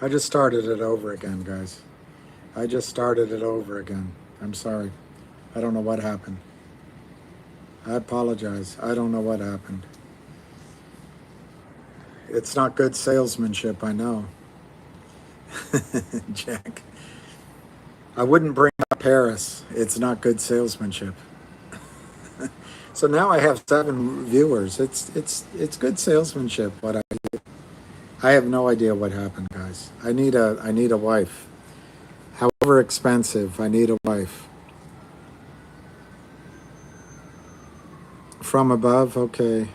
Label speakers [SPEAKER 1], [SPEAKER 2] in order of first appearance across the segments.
[SPEAKER 1] I just started it over again, guys. I just started it over again. I'm sorry. I don't know what happened. I apologize. I don't know what happened. It's not good salesmanship, I know. Jack. I wouldn't bring up Paris. It's not good salesmanship. So now I have 7 viewers. It's good salesmanship. What I have no idea what happened, guys. I need a wife. However expensive, I need a wife. From above, okay.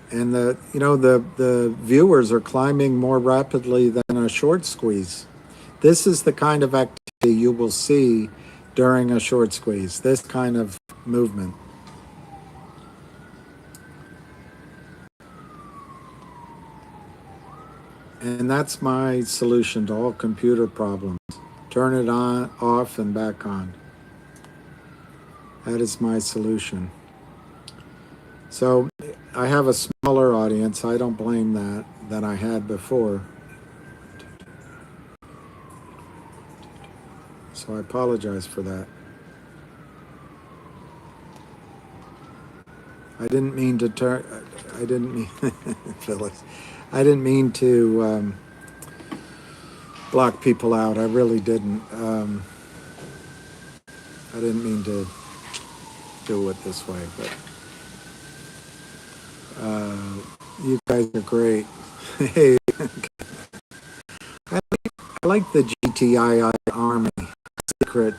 [SPEAKER 1] And the viewers are climbing more rapidly than a short squeeze. This is the kind of activity you will see during a short squeeze. This kind of movement. And that's my solution to all computer problems. Turn it on, off, and back on. That is my solution. So I have a smaller audience. I don't blame that than I had before. So I apologize for that. I didn't mean to turn. I didn't mean, Phyllis. I didn't mean to block people out. I really didn't. I didn't mean to do it this way, but you guys are great. Hey, I like the GTII Army. Secret.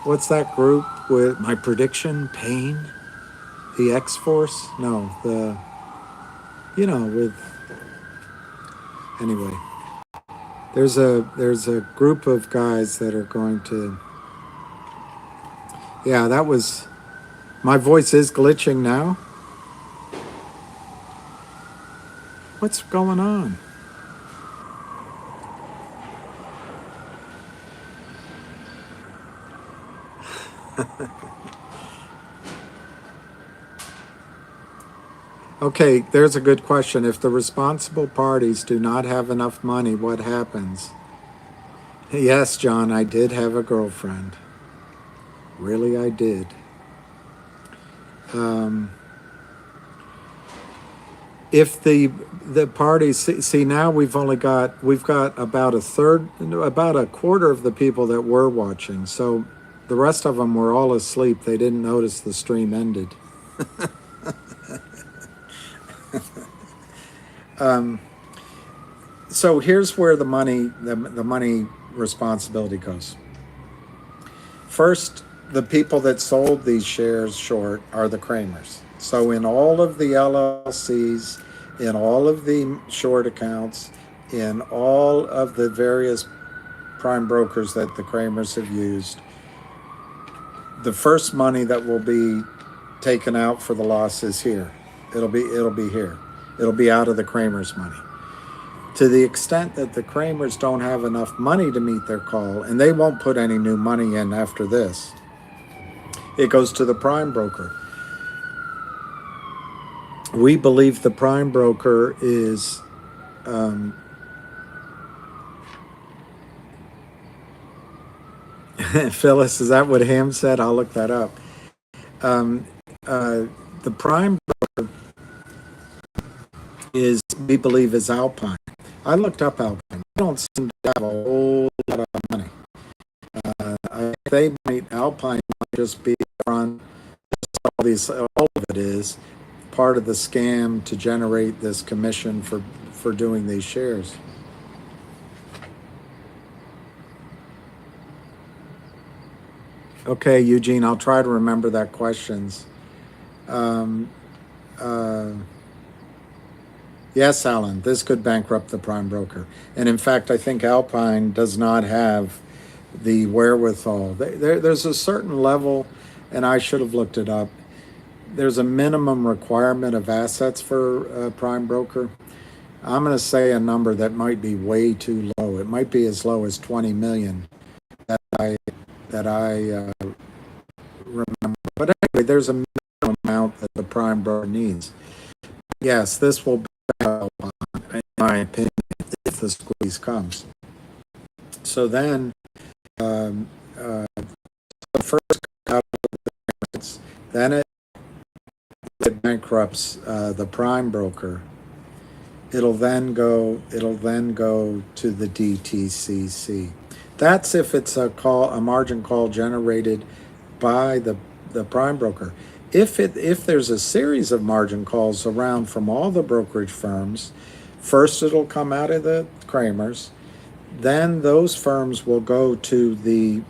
[SPEAKER 1] What's that group with my prediction? Pain? The X Force? No, with anyway. There's a group of guys that are going to. Yeah, that was. My voice is glitching now. What's going on? Okay, there's a good question. If the responsible parties do not have enough money, what happens? Yes, John, I did have a girlfriend. Really, I did. If the parties see now we've got about a quarter of the people that were watching. So the rest of them were all asleep. They didn't notice the stream ended. So here's where the money responsibility goes. First, the people that sold these shares short are the Kramers. So in all of the LLCs, in all of the short accounts, in all of the various prime brokers that the Kramers have used, the first money that will be taken out for the loss is here. It'll be here. It'll be out of the Kramers' money. To the extent that the Kramers don't have enough money to meet their call, and they won't put any new money in after this, it goes to the prime broker. We believe the prime broker is Phyllis, is that what Ham said? I'll look that up. The prime broker we believe, is Alpine. I looked up Alpine. They don't seem to have a whole lot of money. Alpine might just be on all of it is part of the scam to generate this commission for doing these shares. Okay, Eugene, I'll try to remember that questions. Yes, Alan, this could bankrupt the prime broker. And in fact, I think Alpine does not have the wherewithal. There's a certain level, and I should have looked it up. There's a minimum requirement of assets for a prime broker. I'm going to say a number that might be way too low. It might be as low as 20 million that I remember. But anyway, there's a minimum amount that the prime broker needs. Yes, this will be Alpine. my opinion, if the squeeze comes. So then, um, first out then it bankrupts the prime broker. It'll then go to the DTCC. That's if it's a margin call generated by the prime broker. If there's a series of margin calls around from all the brokerage firms, first it'll come out of the Kramers, then those firms will go to the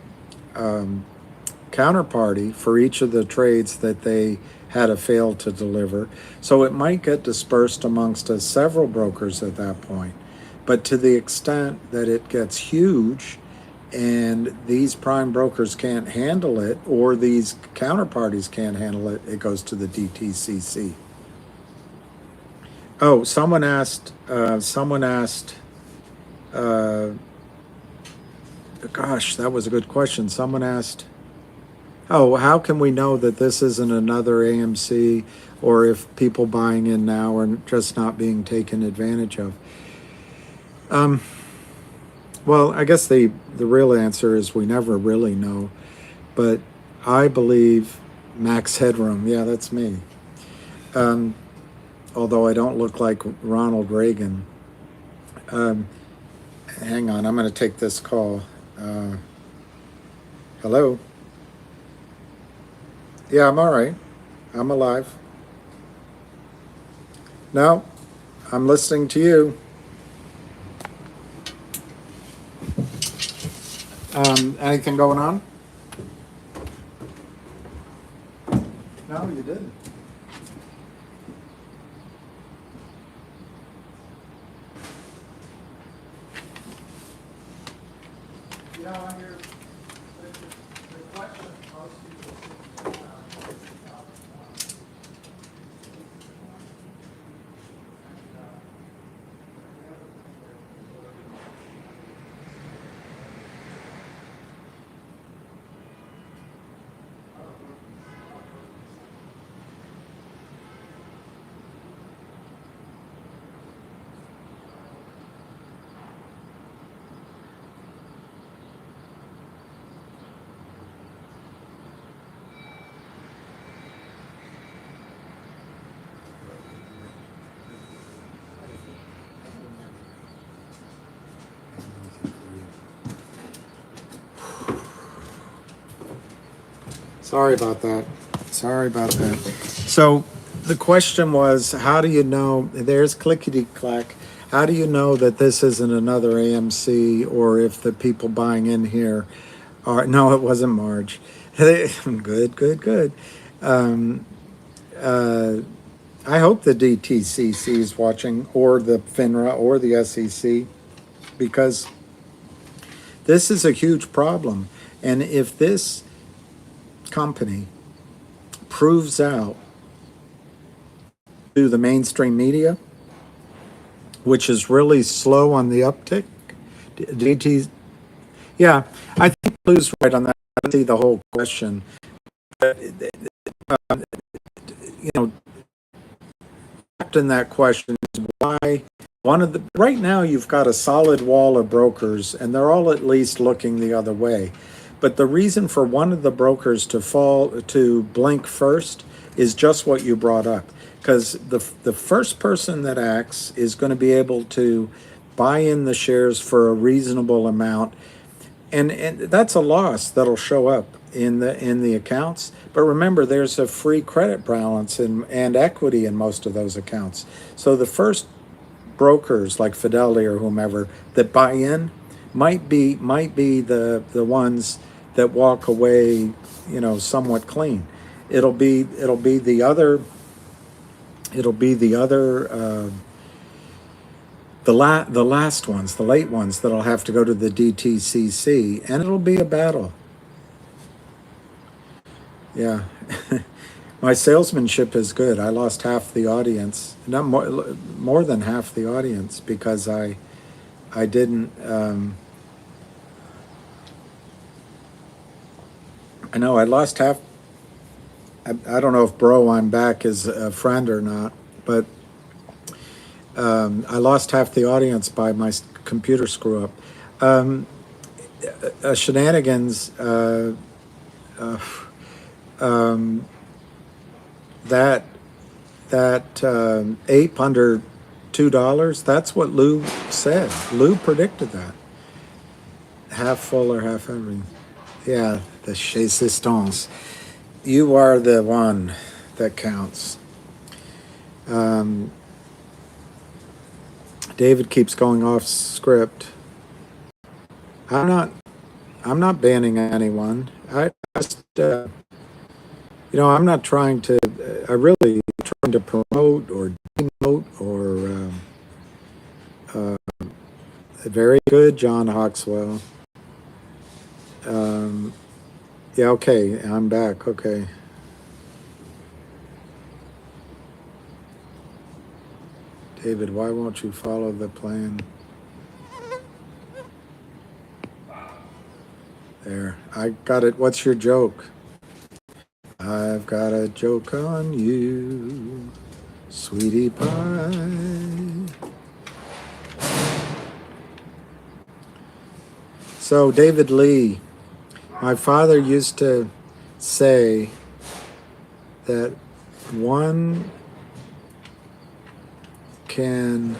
[SPEAKER 1] counterparty for each of the trades that they had a fail to deliver. So it might get dispersed amongst several brokers at that point. But to the extent that it gets huge and these prime brokers can't handle it, or these counterparties can't handle it, it goes to the DTCC. Oh, someone asked, gosh, that was a good question. Someone asked, oh, how can we know that this isn't another AMC, or if people buying in now are just not being taken advantage of? Well, I guess the real answer is we never really know. But I believe Max Headroom, yeah, that's me. Although I don't look like Ronald Reagan. Hang on, I'm going to take this call. Hello? Yeah, I'm all right. I'm alive. No, I'm listening to you. Anything going on? No, you didn't. You know, on your the question most people think about Sorry about that. Sorry about that. So the question was, how do you know? There's clickety clack. How do you know that this isn't another AMC, or if the people buying in here are? No, it wasn't Marge. Good, good, good. I hope the DTCC is watching, or the FINRA, or the SEC, because this is a huge problem. And if this company proves out to the mainstream media, which is really slow on the uptick, DT, yeah, I think Lou's right on that. I see the whole question. You know, in that question is why right now you've got a solid wall of brokers and they're all at least looking the other way. But the reason for one of the brokers to blink first is just what you brought up. Because the first person that acts is going to be able to buy in the shares for a reasonable amount. And that's a loss that'll show up in the accounts. But remember, there's a free credit balance and equity in most of those accounts. So the first brokers like Fidelity or whomever that buy in might be the ones that walk away, somewhat clean. It'll be the other the last ones, the late ones that'll have to go to the DTCC, and it'll be a battle. Yeah. My salesmanship is good. I lost half the audience, not more than half the audience, because I didn't. I know I lost half. I don't know if Bro, I'm back is a friend or not, but I lost half the audience by my computer screw up. Um, Shenanigans. Uh, um, that ape under $2. That's what Lou said. Lou predicted that. Half full or half empty. Yeah, the resistance. You are the one that counts. Um, David keeps going off script. I'm not. I'm not banning anyone. I just, I'm not trying to. I really trying to promote or demote or. Very good, John Hawkswell. Um, yeah. Okay, I'm back. Okay. David, why won't you follow the plan? There. I got it. What's your joke? I've got a joke on you, sweetie pie. So, David Lee, my father used to say that one can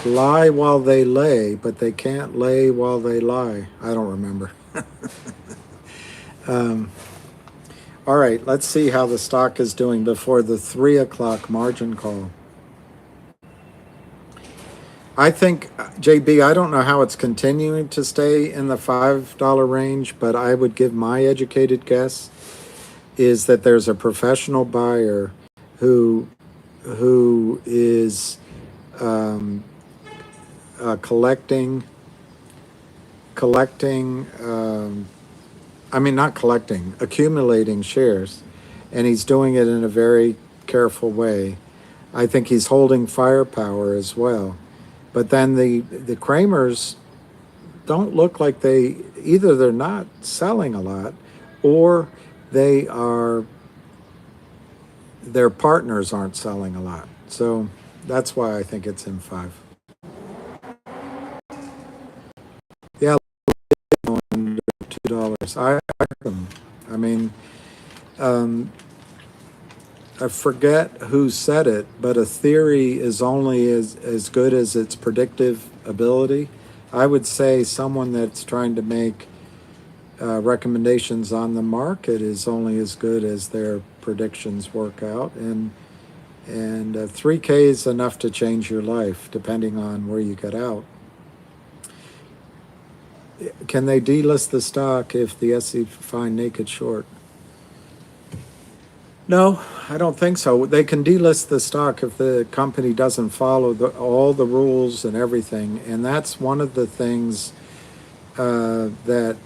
[SPEAKER 1] lie while they lay, but they can't lay while they lie. I don't remember. All right, let's see how the stock is doing before the 3 o'clock margin call. I think, JB, I don't know how it's continuing to stay in the $5 range, but I would give my educated guess is that there's a professional buyer who is collecting, not collecting, accumulating shares, and he's doing it in a very careful way. I think he's holding firepower as well. But then the Kramers don't look like either they're not selling a lot or their partners aren't selling a lot. So that's why I think it's in 5. Yeah, under $2. I mean, I forget who said it, but a theory is only as good as its predictive ability. I would say someone that's trying to make recommendations on the market is only as good as their predictions work out. And 3K is enough to change your life, depending on where you get out. Can they delist the stock if the SEC find naked short? No, I don't think so. They can delist the stock if the company doesn't follow all the rules and everything. And that's one of the things that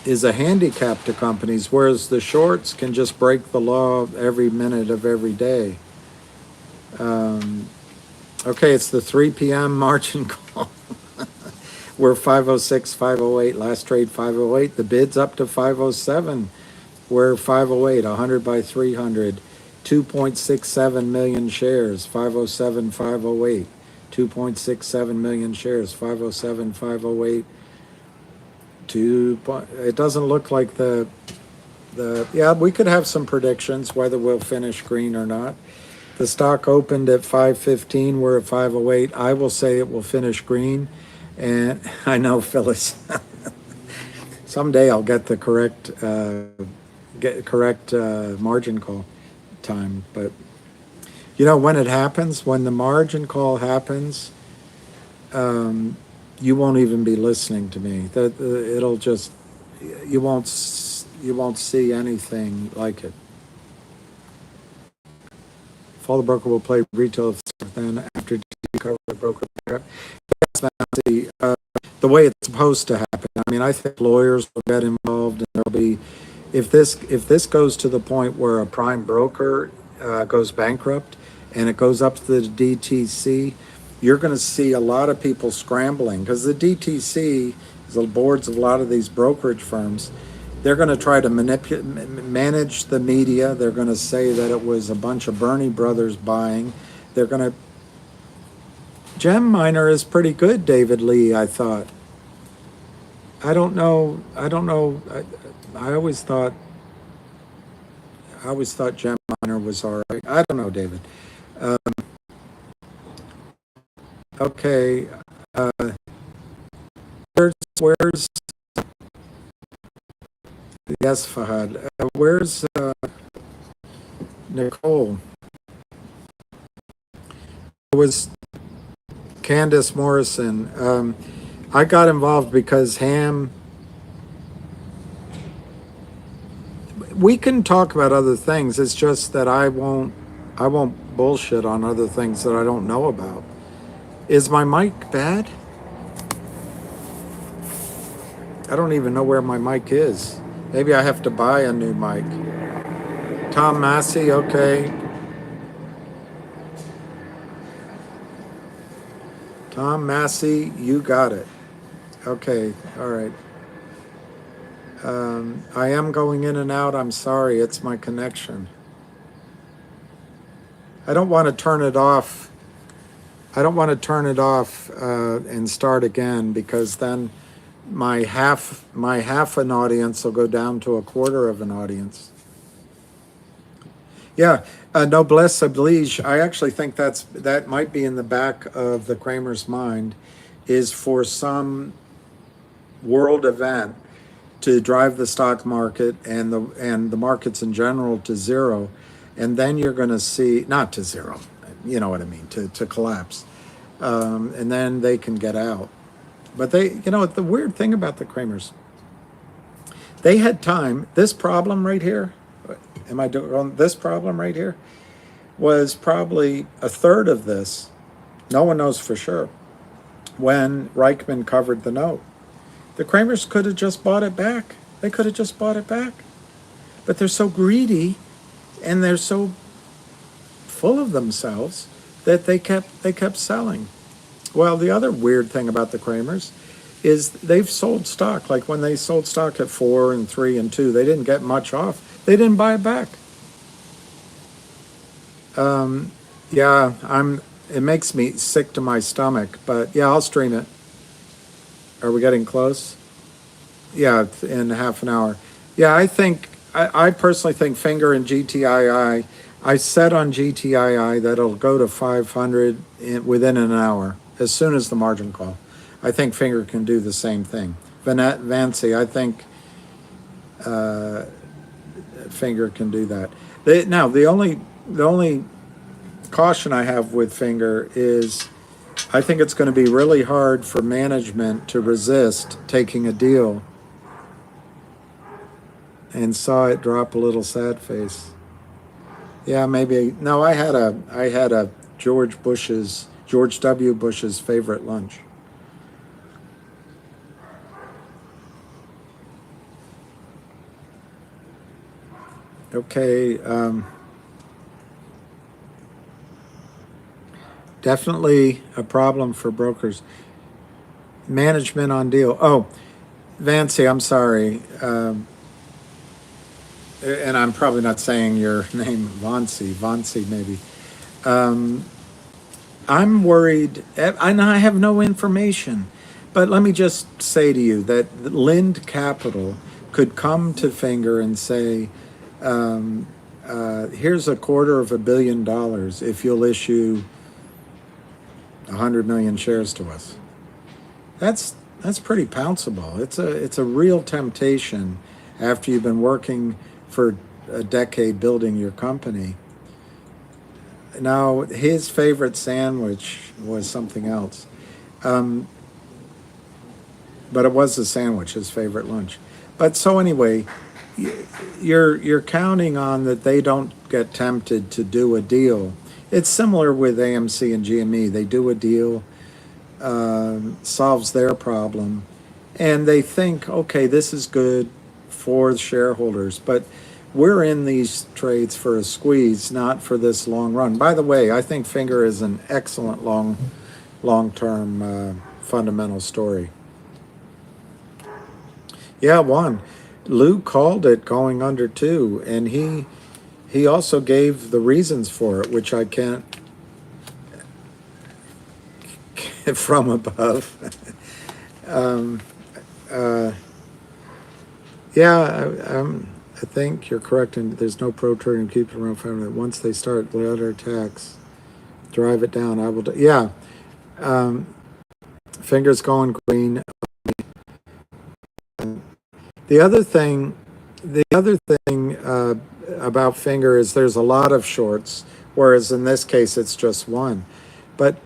[SPEAKER 1] is a handicap to companies, whereas the shorts can just break the law every minute of every day. Okay, it's the 3 p.m. margin call. We're 506, 508, last trade 508. The bid's up to 507. We're 508, 100 by 300, 2.67 million shares, 507, 508, 2.67 million shares, 507, 508. It doesn't look like yeah, we could have some predictions whether we'll finish green or not. The stock opened at 515, we're at 508. I will say it will finish green. And I know, Phyllis, someday I'll get the correct margin call time. But when it happens, when the margin call happens, you won't even be listening to me. It'll just you won't see anything like it. Follow broker will play retail then after you cover the broker. The way it's supposed to happen. I mean, I think lawyers will get involved, and there'll be if this goes to the point where a prime broker goes bankrupt and it goes up to the DTC, you're going to see a lot of people scrambling because the DTC is the boards of a lot of these brokerage firms. They're going to try to manage the media. They're going to say that it was a bunch of Bernie brothers buying, they're going to. Gem Miner is pretty good, David Lee, I thought. I don't know. I always thought. Gem Miner was all right. I don't know, David. Okay. Uh, where's yes, Fahad. Where's Nicole? It was Candace Morrison. I got involved because Ham. We can talk about other things. It's just that I won't bullshit on other things that I don't know about. Is my mic bad? I don't even know where my mic is. Maybe I have to buy a new mic. Tom Massey, okay. Tom Massey, you got it. Okay, all right. I am going in and out. I'm sorry, it's my connection. I don't want to turn it off. And start again, because then my half an audience will go down to a quarter of an audience. Yeah, noblesse oblige. I actually think that might be in the back of the Kramer's mind, is for some world event to drive the stock market and the markets in general to zero, and then you're going to see, not to zero, you know what I mean, to collapse, and then they can get out. But the weird thing about the Kramers, they had time. This problem right here, am I doing this problem right here, was probably a third of this. No one knows for sure. When Reichman covered the note, the Kramers could have just bought it back. They could have just bought it back. But they're so greedy and they're so full of themselves that they kept selling. Well, the other weird thing about the Kramers is they've sold stock. Like when they sold stock at 4 and 3 and 2, they didn't get much off. They didn't buy it back. Yeah, it makes me sick to my stomach, but yeah, I'll stream it. Are we getting close? Yeah, in half an hour. Yeah, I personally think Finger and GTII, I said on GTII that it'll go to 500 within an hour, as soon as the margin call. I think Finger can do the same thing. Vancy, I think Finger can do that. Now, the only caution I have with Finger is I think it's going to be really hard for management to resist taking a deal. And saw it drop a little sad face. Yeah, maybe. No, I had a George W. Bush's favorite lunch. Okay. Definitely a problem for brokers. Management on deal. Oh, Vancy, I'm sorry. And I'm probably not saying your name, Vancy maybe. I'm worried, and I have no information, but let me just say to you that Lind Capital could come to Finger and say, here's $250 million if you'll issue 100 million shares to us. That's pretty pounceable. It's a real temptation after you've been working for a decade building your company. Now, his favorite sandwich was something else. But it was a sandwich, his favorite lunch. But so anyway, you're counting on that they don't get tempted to do a deal. It's similar with AMC and GME. They do a deal, solves their problem, and they think, okay, this is good for the shareholders, but we're in these trades for a squeeze, not for this long run. By the way, I think Finger is an excellent long-term fundamental story. Yeah, one. Lou called it going under 2, and he also gave the reasons for it, which I can't from above. um, uh, yeah, I think you're correct, and there's no pro trading to keep it around 500. Once they start the other attacks, drive it down. I will. Yeah, um, fingers going green. The other thing, the other thing about finger is there's a lot of shorts, whereas in this case it's just one. But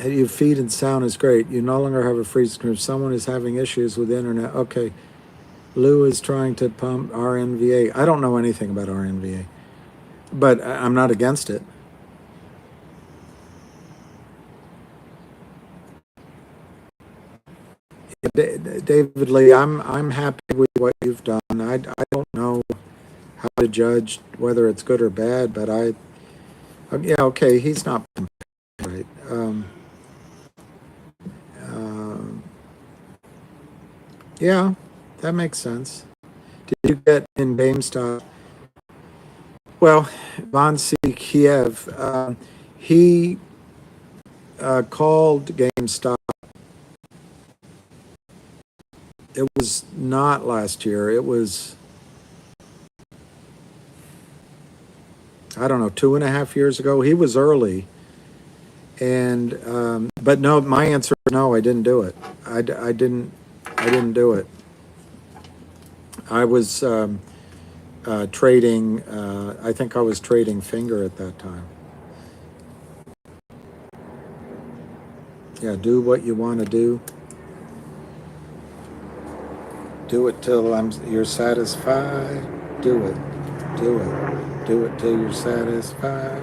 [SPEAKER 1] you feed and sound is great. You no longer have a freeze screen. If someone is having issues with the internet, okay. Lou is trying to pump RNVA. I don't know anything about RNVA, but I'm not against it. David Lee, I'm happy with what you've done. I don't know how to judge whether it's good or bad, but yeah, okay, he's not right. Uh, yeah, that makes sense. Did you get in GameStop? Well, Vansy Kiev, he called GameStop. It was not last year. It was, I don't know, 2.5 years ago. He was early. And, but no, my answer is no, I didn't do it. I didn't do it. I was trading, I think I was trading finger at that time. Yeah, do what you want to do. Do it till you're satisfied. Do it. Do it. Do it till you're satisfied.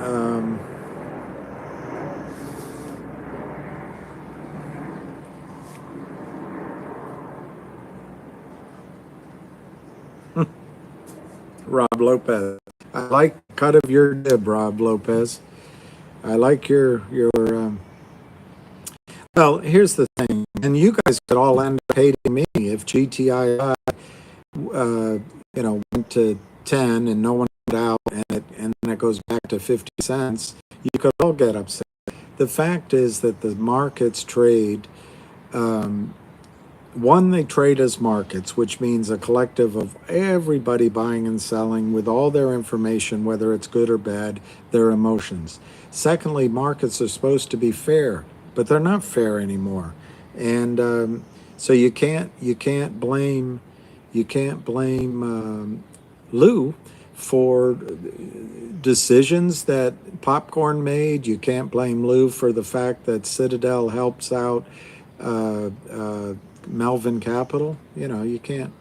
[SPEAKER 1] Um, Rob Lopez. I like the cut of your nib, Rob Lopez. I like your. Well, here's the thing, and you guys could all end up hating me if GTII, went to 10 and no one got out, and then it goes back to 50 cents. You could all get upset. The fact is that the markets trade. Um, One, they trade as markets, which means a collective of everybody buying and selling with all their information, whether it's good or bad, their emotions. Secondly, markets are supposed to be fair, but they're not fair anymore, and so you can't blame Lou for decisions that Popcorn made. You can't blame Lou for the fact that Citadel helps out. Uh, uh, Melvin Capital, you can't.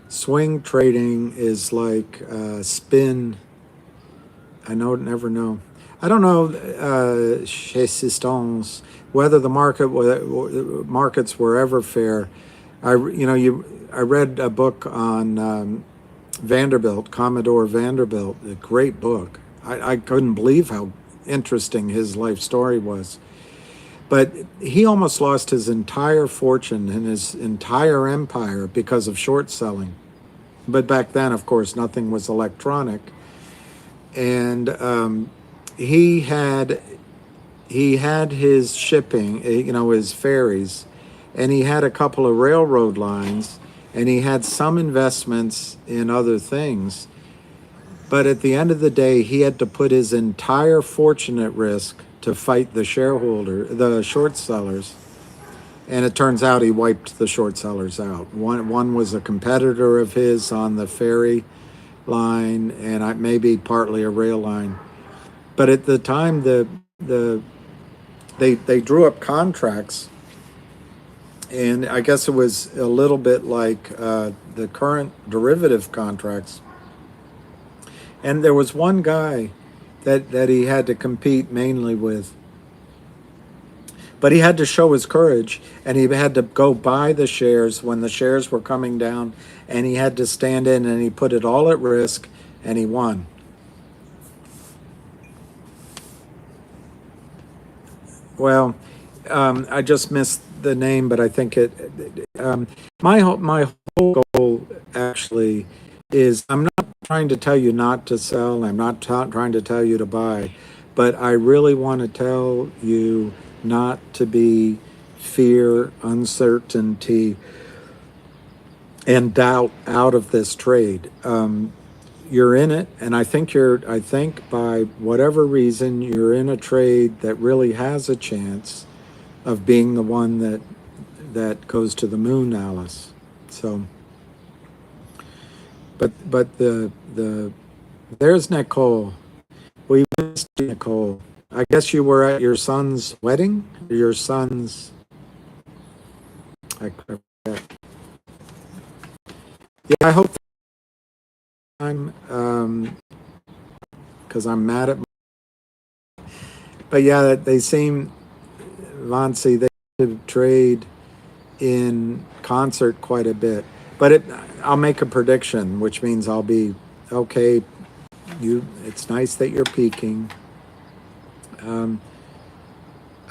[SPEAKER 1] Swing trading is like spin. I never know. I don't know, chez Sistons, whether the markets were ever fair. I read a book on Vanderbilt, Commodore Vanderbilt, a great book. I couldn't believe how interesting his life story was. But he almost lost his entire fortune and his entire empire because of short selling. But back then, of course, nothing was electronic, and he had his shipping, his ferries, and he had a couple of railroad lines, and he had some investments in other things. But at the end of the day, he had to put his entire fortune at risk to fight the short sellers. And it turns out he wiped the short sellers out. One was a competitor of his on the ferry line, and maybe partly a rail line. But at the time, they drew up contracts, and I guess it was a little bit like the current derivative contracts. And there was one guy that he had to compete mainly with. But he had to show his courage, and he had to go buy the shares when the shares were coming down, and he had to stand in, and he put it all at risk, and he won. Well, I just missed the name, but I think my whole goal actually is I'm not trying to tell you not to sell. I'm not trying to tell you to buy, but I really want to tell you not to be fear, uncertainty, and doubt out of this trade. You're in it, and I think by whatever reason, you're in a trade that really has a chance of being the one that goes to the moon, Alice. So, but the there's Nicole. We missed you, Nicole. I guess you were at your son's wedding. Your son's. I forget. Yeah, I hope I'm because I'm mad at. But yeah, they seem Vansi. They to trade in concert quite a bit. But I'll make a prediction, which means I'll be okay. It's nice that you're peaking. Um,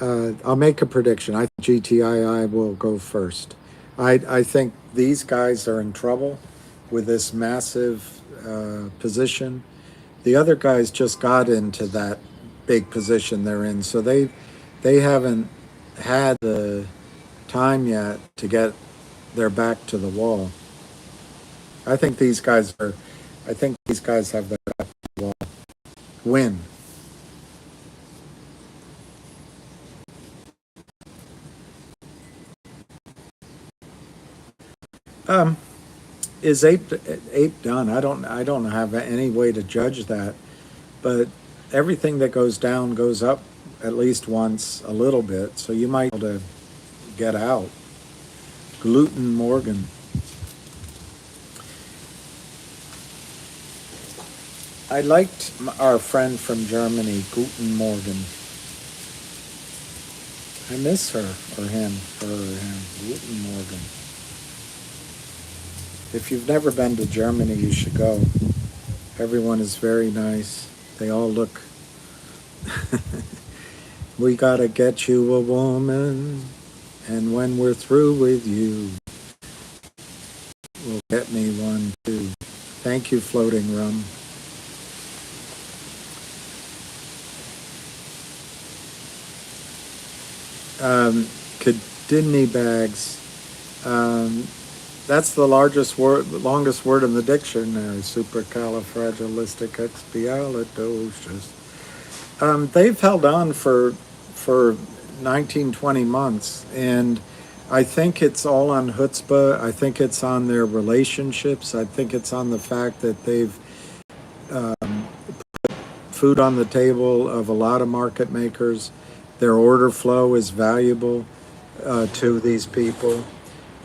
[SPEAKER 1] I'll make a prediction. I think GTII will go first. I think these guys are in trouble with this massive position. The other guys just got into that big position they're in, so they haven't had the time yet to get their back to the wall. I think these guys are. I think these guys have their back to the wall. Win. Um, is ape done? I don't have any way to judge that, but everything that goes down goes up at least once a little bit. So you might be able to get out. Gluten Morgan. I liked our friend from Germany, Guten Morgan. I miss her or him, Guten Morgan. If you've never been to Germany, you should go. Everyone is very nice. They all look. We gotta get you a woman, and when we're through with you, we'll get me one too. Thank you, Floating Rum. Kidney bags. Um, that's the longest word in the dictionary. Supercalifragilisticexpialidocious. They've held on for 19, 20 months, and I think it's all on chutzpah. I think it's on their relationships. I think it's on the fact that they've food on the table of a lot of market makers. Their order flow is valuable to these people.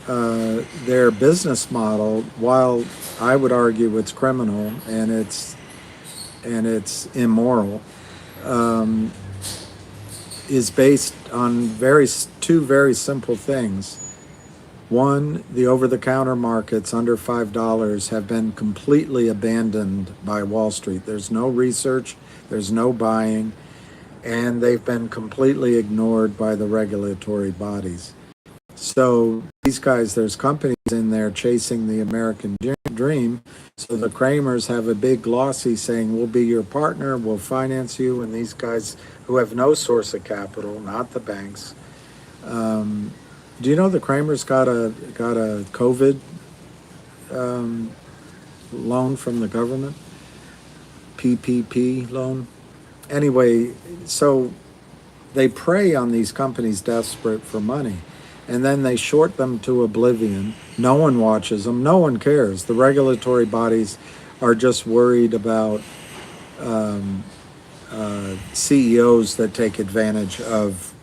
[SPEAKER 1] Their business model, while I would argue it's criminal and it's immoral, is based on two very simple things. One, the over-the-counter markets under $5 have been completely abandoned by Wall Street. There's no research, there's no buying, and they've been completely ignored by the regulatory bodies. So these guys, there's companies in there chasing the American dream. So the Kramers have a big glossy saying, we'll be your partner, we'll finance you. And these guys who have no source of capital, not the banks. Do you know the Kramers got a COVID loan from the government? PPP loan? Anyway, so they prey on these companies desperate for money, and then they short them to oblivion. No one watches them. No one cares. The regulatory bodies are just worried about CEOs that take advantage of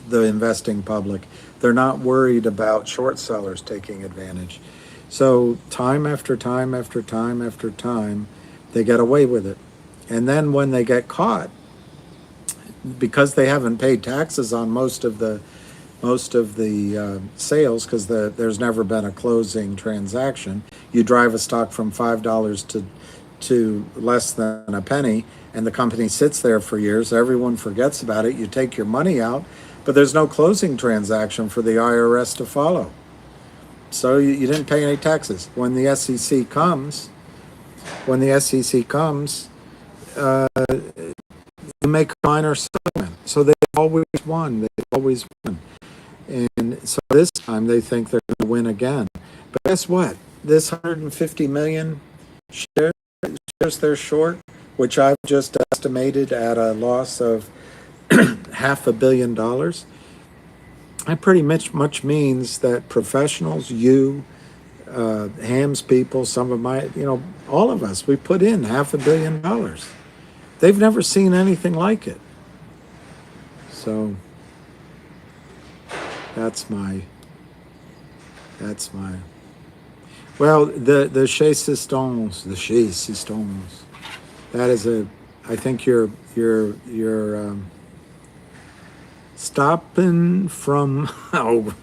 [SPEAKER 1] the investing public. They're not worried about short sellers taking advantage. So time after time after time after time, they get away with it. And then when they get caught, because they haven't paid taxes on most of the sales, because there's never been a closing transaction, you drive a stock from $5 to less than a penny, and the company sits there for years. Everyone forgets about it. You take your money out, but there's no closing transaction for the IRS to follow. So you didn't pay any taxes. When the SEC comes, you make a minor settlement. So they always won. They always won. And so this time they think they're going to win again. But guess what? This 150 million shares they're short, which I've just estimated at a loss of $500 million. That pretty much means that professionals, you, hams people, some of my, all of us, we put in $500 million. They've never seen anything like it. So that's my well, the Chez Sistons, that is I think you're stopping from, oh,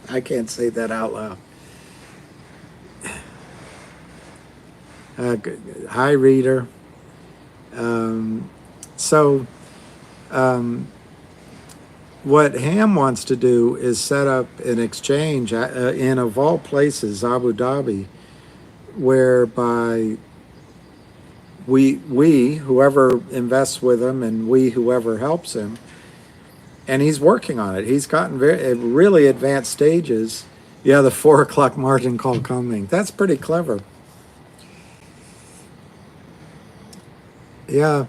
[SPEAKER 1] I can't say that out loud. Hi, reader. So what Ham wants to do is set up an exchange in, of all places, Abu Dhabi, whereby we whoever invests with him and we whoever helps him, and he's working on it. He's gotten really advanced stages. Yeah, the 4 o'clock margin call coming. That's pretty clever. Yeah.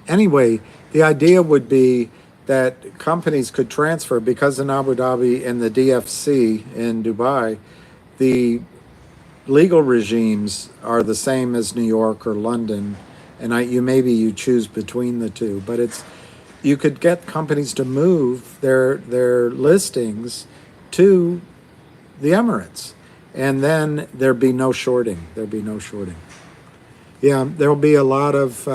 [SPEAKER 1] Anyway, the idea would be that companies could transfer, because in Abu Dhabi and the DFC in Dubai, the legal regimes are the same as New York or London, and you choose between the two, but you could get companies to move their listings to the Emirates, and then there'd be no shorting. Yeah, there'll be a lot of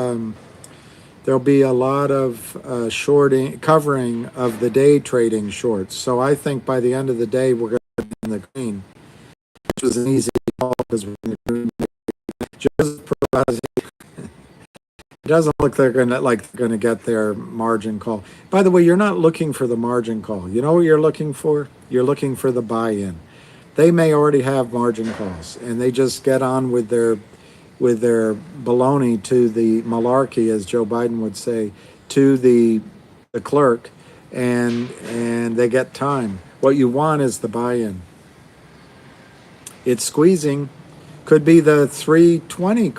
[SPEAKER 1] shorting, covering of the day trading shorts. So I think by the end of the day we're going to be in the green, which was an easy call because we're in the green. It doesn't look they're going to get their margin call. By the way, you're not looking for the margin call. You know what you're looking for? You're looking for the buy-in. They may already have margin calls, and they just get on with their baloney to the malarkey, as Joe Biden would say, to the clerk, and they get time. What you want is the buy-in. It's squeezing. Could be the 320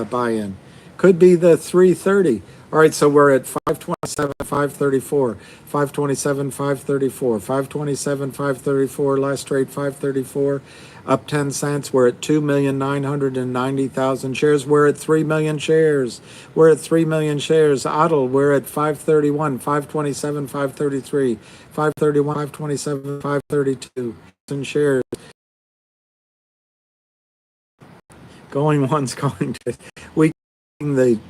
[SPEAKER 1] buy-in. Could be the 330. All right, so we're at 527, 534, 527, 534, 527, 534, last trade 534, up 10 cents. We're at 2,990,000 shares. We're at 3 million shares. We're at 3 million shares. Adel, we're at 531, 527, 533, 531, 527, 532 shares. Going once, going twice. We the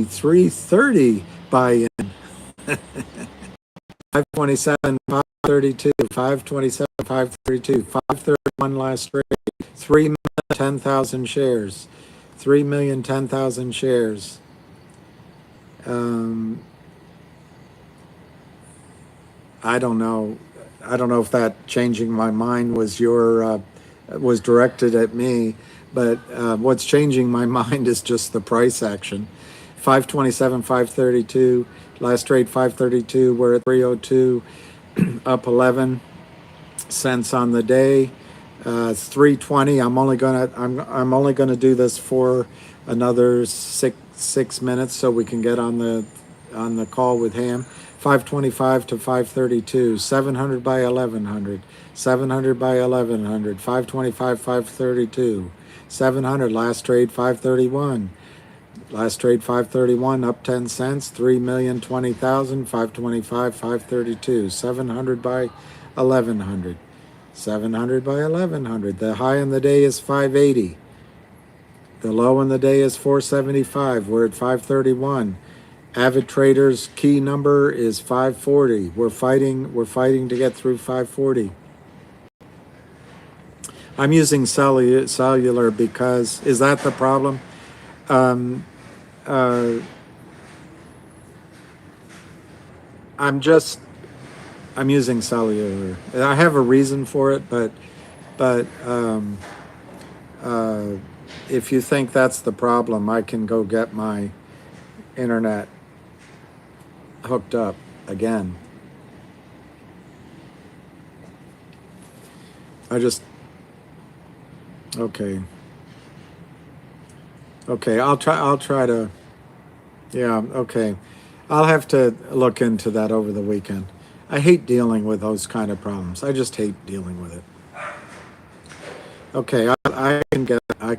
[SPEAKER 1] 330 buy-in. 527, 532, 527, 532, 531 last trade. 3,010,000 shares. 3,010,000 shares. I don't know. I don't know if that changing my mind was was directed at me. But what's changing my mind is just the price action. 527, 532, last trade 532. We're at 302, up 11 cents on the day. 320. I'm only gonna do this for another six minutes so we can get on the call with Ham. 525 to 532, 700 by 1100, 700 by 1100, 525, 532. 700, last trade 531. Last trade 531, up 10 cents, 3,020,000, 525, 532. 700 by 1100. 700 by 1100. The high in the day is 580. The low in the day is 475. We're at 531. Avid traders key number is 540. We're fighting to get through 540. I'm using cellular because, is that the problem? I'm I'm using cellular. I have a reason for it, but uh, if you think that's the problem, I can go get my internet hooked up again. I just okay. Okay, I'll try to yeah, okay. I'll have to look into that over the weekend. I hate dealing with those kind of problems. I just hate dealing with it. Okay, I can get that.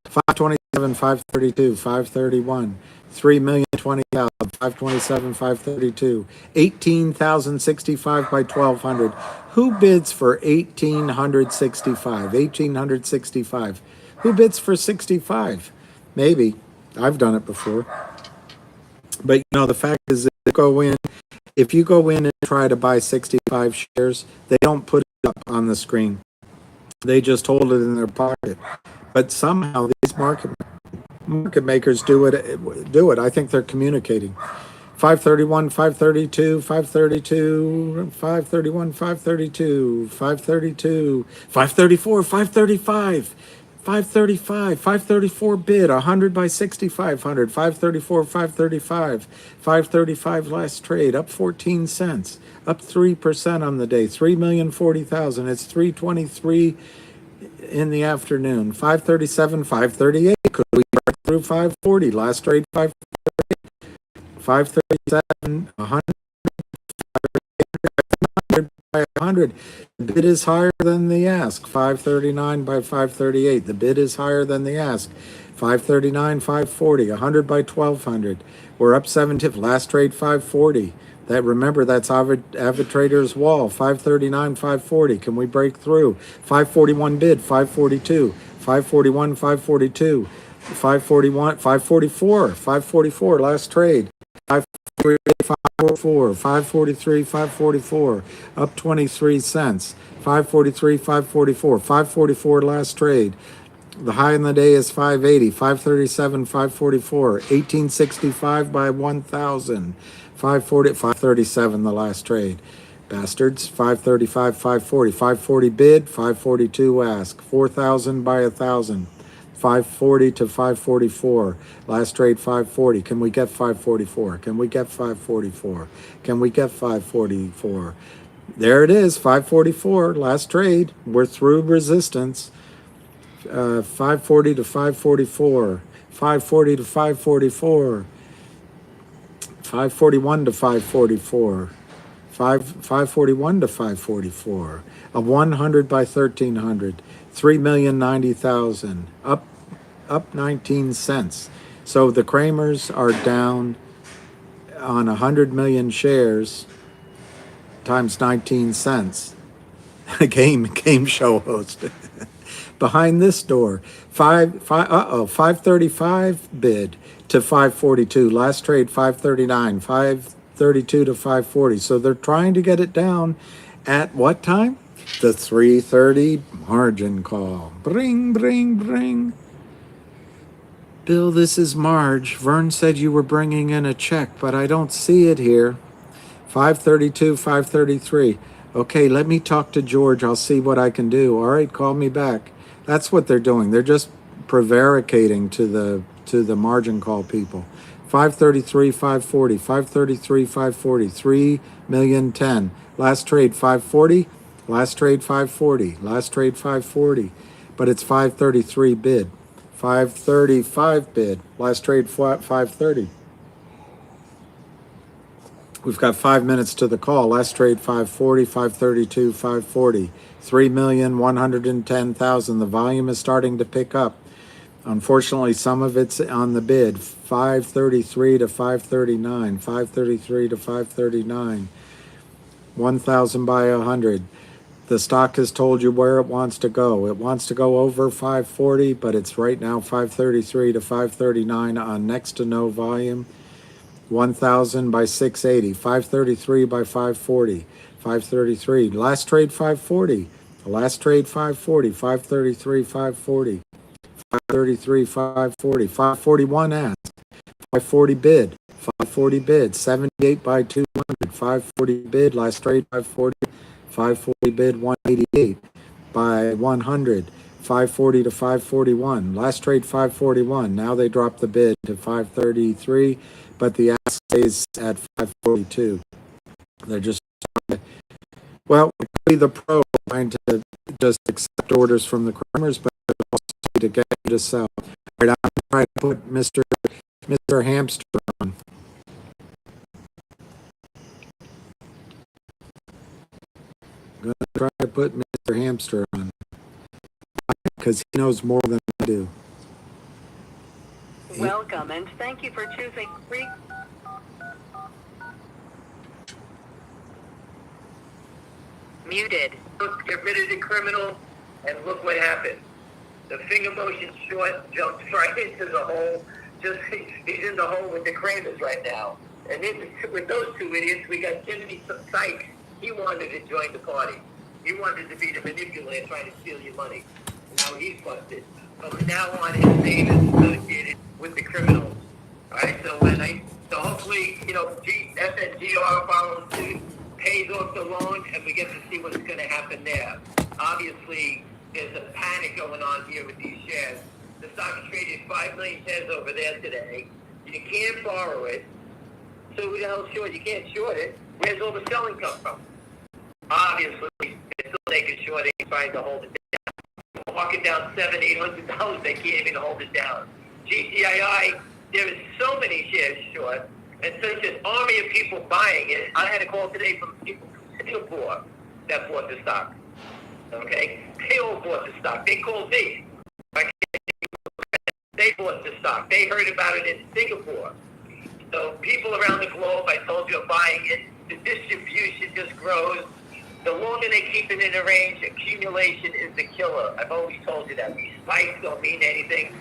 [SPEAKER 1] 527, 532, 531, 3,020,000, 527, 532, 18,065 by 1,200. Who bids for 1,865? 1,865. Who bids for 65? Maybe. I've done it before. But the fact is, if you go in and try to buy 65 shares, they don't put it up on the screen. They just hold it in their pocket. But somehow these market makers do it. I think they're communicating. 531, 532, 532, 531, 532, 532, 534, 535, 535, 534 bid, 100 by 6,500, 534, 535, 535 last trade, up 14 cents, up 3% on the day, 3,040,000. It's 323 in the afternoon. 537, 538. Could we break through 540? Last trade 537, 100 by 100. The bid is higher than the ask. 539 by 538. The bid is higher than the ask. 539, 540. 100 by 1,200. We're up 7 tips. Last trade 540. Remember, that's Avitrator's wall. 539, 540. Can we break through? 541 bid, 542, 541, 542, 541, 544, 544. Last trade. 544, 543, 544. Up 23 cents. 543, 544, 544. Last trade. The high in the day is 580, 537, 544, 1865 by 1,000, 540, 537 the last trade. Bastards, 535, 540, 540 bid, 542 ask, 4,000 by 1,000, 540 to 544. Last trade 540. Can we get 544? Can we get 544? Can we get 544? There it is, 544. Last trade. We're through resistance. 540 to 544, 540 to 544, 541 to 544, 541 to 544, a 100 by 1,300, 3,090,000, up 19 cents. So the Kramers are down on 100 million shares times 19 cents. Game show host. Behind this door, 535 bid to 542. Last trade 539, 532 to 540. So they're trying to get it down at what time? The 3:30 margin call. Bring, bring, bring. Bill, this is Marge. Vern said you were bringing in a check, but I don't see it here. 532, 533. Okay, let me talk to George. I'll see what I can do. All right, call me back. That's what they're doing. They're just prevaricating to the margin call people. 533, 540, 533, 540, 3,010,000. Last trade 540, last trade 540, last trade 540. But it's 533 bid. 535 bid. Last trade 530. We've got 5 minutes to the call. Last trade 540, 532, 540. 3,110,000. The volume is starting to pick up. Unfortunately, some of it's on the bid. 533 to 539, 533 to 539, 1,000 by 100. The stock has told you where it wants to go. It wants to go over 540, but it's right now 533 to 539 on next to no volume. 1,000 by 680, 533 by 540, 533. Last trade 540, last trade 540, 533, 540, 533, 540, 541 ask, 540 bid, 540 bid, 78 by 200, 540 bid, last trade 540, 540 bid 188 by 100, 540 to 541, last trade 541. Now they dropped the bid to 533, but the ask stays at 542. They're just, well, it could be the pro trying to just accept orders from the crimers, but also to get you to sell. All right, I'm trying to put Mr. Hamster on. I'm going to try to put Mr. Hamster on because he knows more than I do.
[SPEAKER 2] Welcome and thank you for choosing free. Muted.
[SPEAKER 3] Get rid of the criminal, and look what happened. The finger motion short jumped right into the hole. He's in the hole with the Kramers right now. And then with those two idiots, we got Timothy Sykes. He wanted to join the party. He wanted to be the manipulator trying to steal your money. Now he's busted. From now on, his name is associated with the criminals. All right, so hopefully, FNGR follows suit, pays off the loan, and we get to see what's going to happen there. Obviously, there's a panic going on here with these shares. The stock traded 5 million shares over there today. You can't borrow it. So who the hell short? You can't short it. Where's all the selling come from? Obviously, they're still taking short. They're trying to hold it down. Walking down $700-800, they can't even hold it down. GTII, there is so many shares short, and such an army of people buying it. I had a call today from people from Singapore that bought the stock. Okay? They all bought the stock. They called me. They bought the stock. They heard about it in Singapore. So people around the globe, I told you, are buying it. The distribution just grows. The longer they keep it in a range, accumulation is the killer. I've always told you that. These spikes don't mean anything.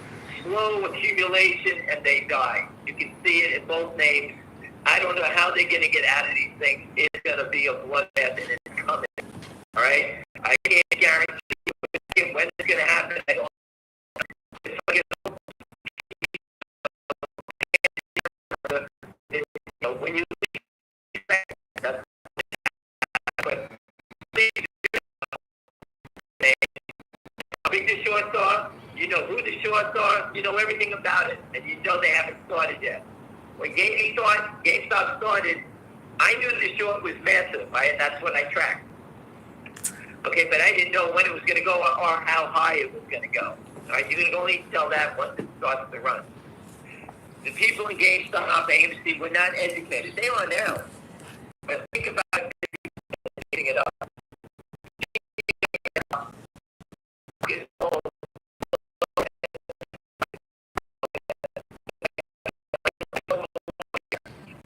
[SPEAKER 3] Slow accumulation, and they die. You can see it in both names. I don't know how they're going to get out of these things. It's going to be a bloodbath, and it's coming. All right? I can't guarantee you when it's going to happen. I don't. When you how big the shorts are, you know who the shorts are, you know everything about it, and you know they haven't started yet. When GameStop started, I knew the short was massive, that's what I tracked. Okay, but I didn't know when it was going to go or how high it was going to go. All right, you can only tell that once it starts to run. The people in GameStop, AMC, were not educated. They are now. But think about getting it up.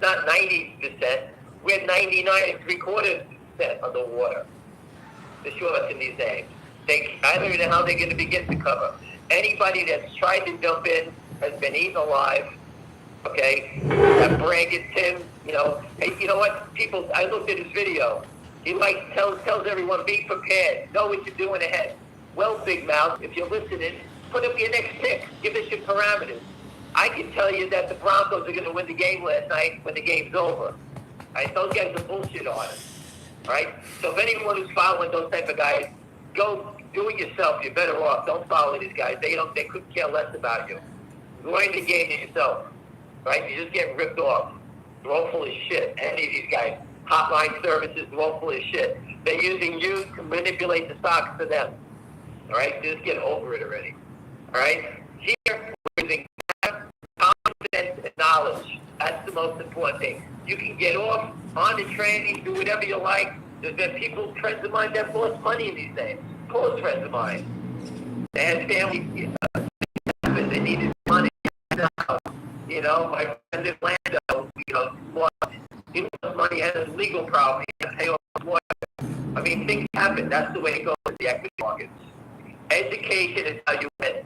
[SPEAKER 3] Not 90%. We're 99.75% underwater. The shorts in these names. I don't even know how they're going to begin to cover. Anybody that's tried to jump in has been eaten alive. Okay, that bragging Tim, hey, you know what, people, I looked at his video. He tells everyone, be prepared, know what you're doing ahead. Well, Big Mouth, if you're listening, put up your next pick, give us your parameters. I can tell you that the Broncos are going to win the game last night when the game's over. All right, those guys are bullshit on it. All right, so if anyone who's following those type of guys, go do it yourself. You're better off. Don't follow these guys. They couldn't care less about you. Learn the game yourself. Right? You just get ripped off. They're all full of shit. Any of these guys, hotline services, they're all full of shit. They're using you to manipulate the stocks for them. All right? Just get over it already. All right? Here, we're using confidence and knowledge. That's the most important thing. You can get off on the train, do whatever you like. There's been people, friends of mine, that lost money in these days. Close friends of mine. They had family, they needed money. My friend in Orlando, he lost money, had a legal problem, he had to pay off his lawyer. I mean, things happen. That's the way it goes in the equity markets. Education is how you win.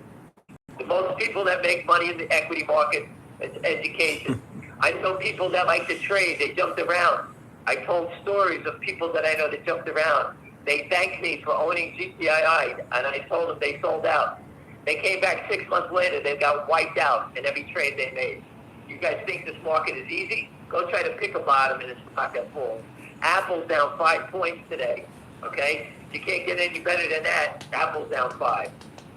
[SPEAKER 3] The most people that make money in the equity market is education. I know people that like to trade. They jumped around. I told stories of people that I know that jumped around. They thanked me for owning GTII, and I told them they sold out. They came back 6 months later, they got wiped out in every trade they made. You guys think this market is easy? Go try to pick a bottom in a stock that falls. Apple's down 5 points today. Okay? You can't get any better than that. Apple's down 5.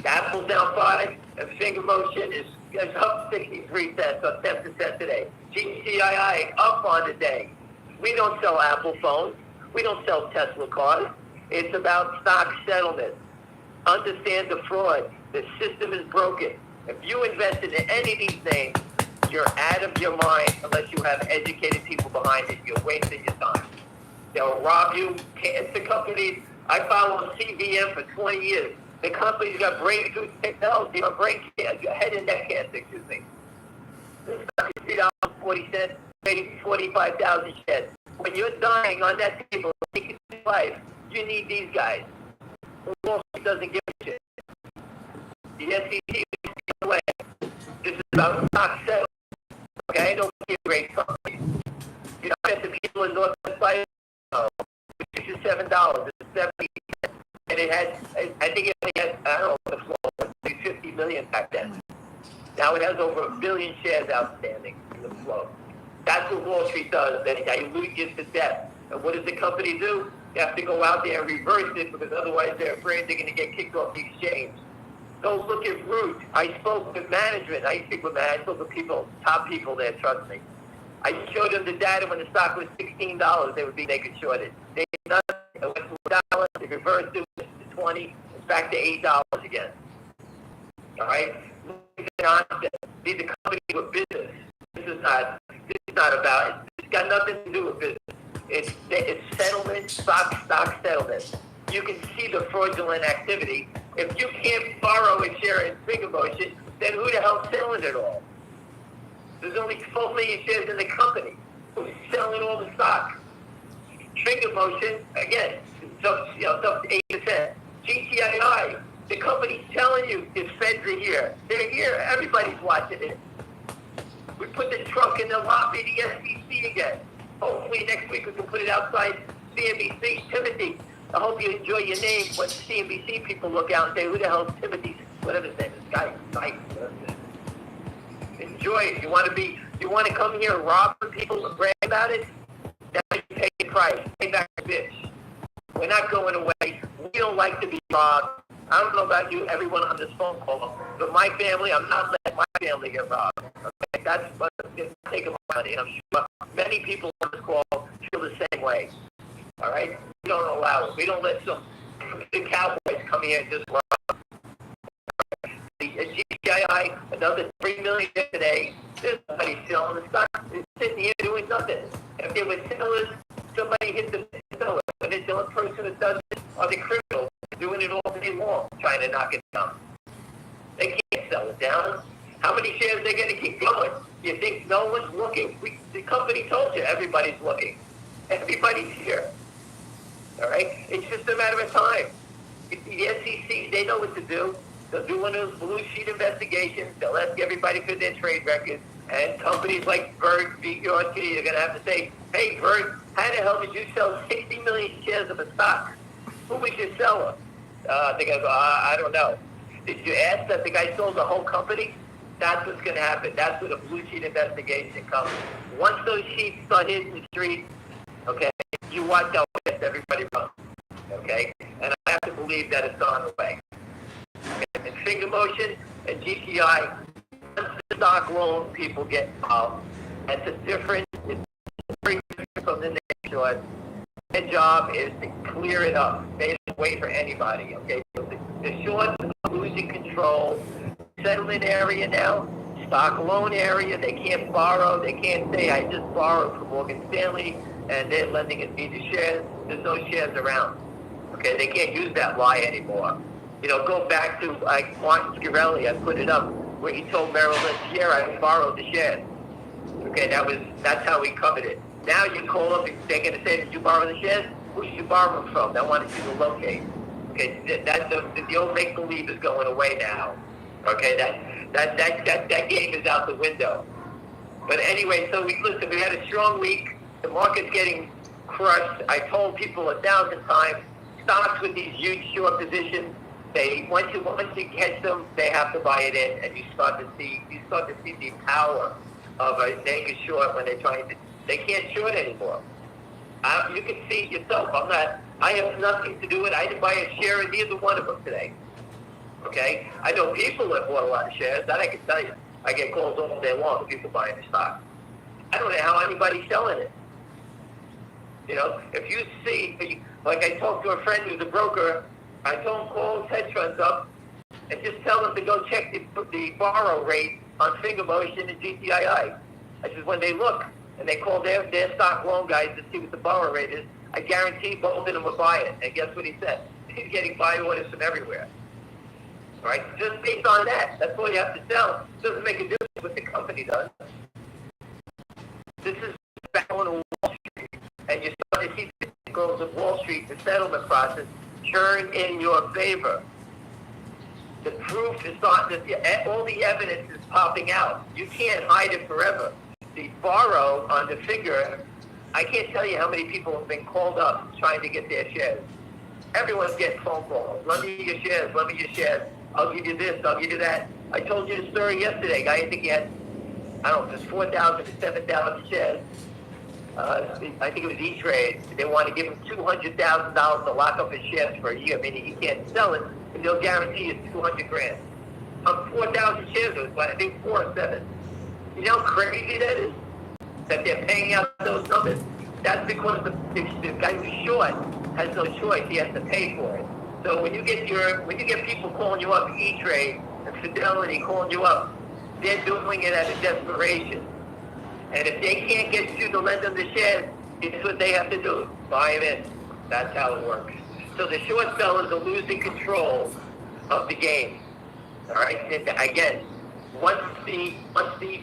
[SPEAKER 3] Apple's down 5, and Finger Motion is up 63 cents, up 10% today. GTII up on the day. We don't sell Apple phones. We don't sell Tesla cars. It's about stock settlement. Understand the fraud. The system is broken. If you invested in any of these names, you're out of your mind unless you have educated people behind it. You're wasting your time. They'll rob you. Cancer companies. I followed CVM for 20 years. The company's got breakthrough technology on brain cancer, head and neck cancer, excuse me. This stock is $3.40, trading 45,000 shares. When you're dying on that table, taking life, you need these guys. Wall Street doesn't give a shit. The SEC is away. This is about stock settlement. Okay, I don't give great companies. You know, I got the people in Northwest Fire, $67, it's 70 cents. And it had, I think it only had, I don't know, the flow was 50 million back then. Now it has over 1 billion shares outstanding in the flow. That's what Wall Street does. They dilute you to death. And what does the company do? They have to go out there and reverse it because otherwise they're afraid they're going to get kicked off the exchange. Go look at Root. I spoke with management. I speak with management. I spoke with people, top people there, trust me. I showed them the data when the stock was $16. They would be naked shorted. They did nothing. It went to $1. They reversed it to 20. It's back to $8 again. All right? These are companies with business. This is not about. It's got nothing to do with business. It's settlement, stock settlement. You can see the fraudulent activity. If you can't borrow a share in Finger Motion, then who the hell's selling it all? There's only 4 million shares in the company. Who's selling all the stock? Finger Motion, again, it's up to 8%. GTII, the company's telling you the feds are here. They're here. Everybody's watching it. We put the truck in the lobby, the SEC again. Hopefully next week we can put it outside CNBC. Timothy, I hope you enjoy your name when CNBC people look out and say, who the hell is Timothy? Whatever his name is, guy. Enjoy it. You want to come here and rob people and brag about it? Now you pay the price. Pay back the bitch. We're not going away. We don't like to be robbed. I don't know about you, everyone on this phone call, but my family, I'm not letting my family get robbed. Okay? That's what's taking my money. And I'm sure many people on this call feel the same way. All right? We don't allow it. We don't let some big cowboys come here and just rob. The GTII, another 3 million today. There's somebody selling the stock. It's sitting here doing nothing. If there were sellers, somebody hit the seller. But it's the only person that does it are the criminals doing it all day long, trying to knock it down. They can't sell it down. How many shares are they going to keep going? You think no one's looking? The company told you everybody's looking. Everybody's here. All right? It's just a matter of time. The SEC, they know what to do. They'll do one of those blue sheet investigations. They'll ask everybody for their trade records. And companies like Bird, BRT, are going to have to say, hey, Bird, how the hell did you sell 60 million shares of a stock? Who was your seller? They go, I don't know. Did you ask that the guy sold the whole company? That's what's going to happen. That's where the blue sheet investigation comes. Once those sheets start hitting the street, okay, you watch how fast everybody runs, okay? And I have to believe that it's on the way. And Finger Motion and GTI, once the stock loan people get involved, that's a different, it's very different from the next short. Their job is to clear it up. They don't wait for anybody, okay? So the shorts are losing control. Settlement area now, stock loan area, they can't borrow. They can't say, I just borrowed from Morgan Stanley, and they're lending it me the shares. There's no shares around, okay? They can't use that lie anymore. You know, go back to like Martin Scarelli, I put it up, where he told Merrill Lynch, yeah, I borrowed the shares. Okay, that's how he covered it. Now you call up and they're going to say, did you borrow the shares? Who did you borrow them from? I wanted you to locate. Okay, the old make-believe is going away now. Okay, that game is out the window. But anyway, so we had a strong week. The market's getting crushed. I told people 1,000 times, stocks with these huge short positions, once you catch them, they have to buy it in, and you start to see the power of a naked short when they're trying to They can't short anymore. You can see it yourself. I have nothing to do with it. I didn't buy a share in either one of them today. Okay? I know people that bought a lot of shares. That I can tell you. I get calls all day long of people buying the stock. I don't know how anybody's selling it. You know, if you see, like I talked to a friend who's a broker, I told him call hedge funds up and just tell them to go check the borrow rate on Finger Motion and GTII. I said, when they look and they call their stock loan guys to see what the borrow rate is, I guarantee both of them will buy it. And guess what he said? He's getting buy orders from everywhere. All right? Just based on that, that's all you have to sell. It doesn't make a difference what the company does. This is back on Wall Street, and you're starting to see the growth of Wall Street, the settlement process, turn in your favor. The proof is starting to, all the evidence is popping out. You can't hide it forever. The borrow on the figure, I can't tell you how many people have been called up trying to get their shares. Everyone's getting phone calls. Let me your shares, let me your shares. I'll give you this, I'll give you that. I told you the story yesterday. Guy, I think he had, I don't know, if it's 4,000 to 7,000 shares. I think it was E-Trade. They want to give him $200,000 to lock up his shares for a year, meaning he can't sell it, and they'll guarantee you $200,000. On 4,000 shares, it was, I think, 4 or 7. You know how crazy that is? That they're paying out those numbers? That's because the guy who's short has no choice. He has to pay for it. So when you get people calling you up, E-Trade and Fidelity calling you up, they're doing it out of desperation. And if they can't get you to lend them the shares, it's what they have to do. Buy them in. That's how it works. So the short sellers are losing control of the game. All right? And again, once the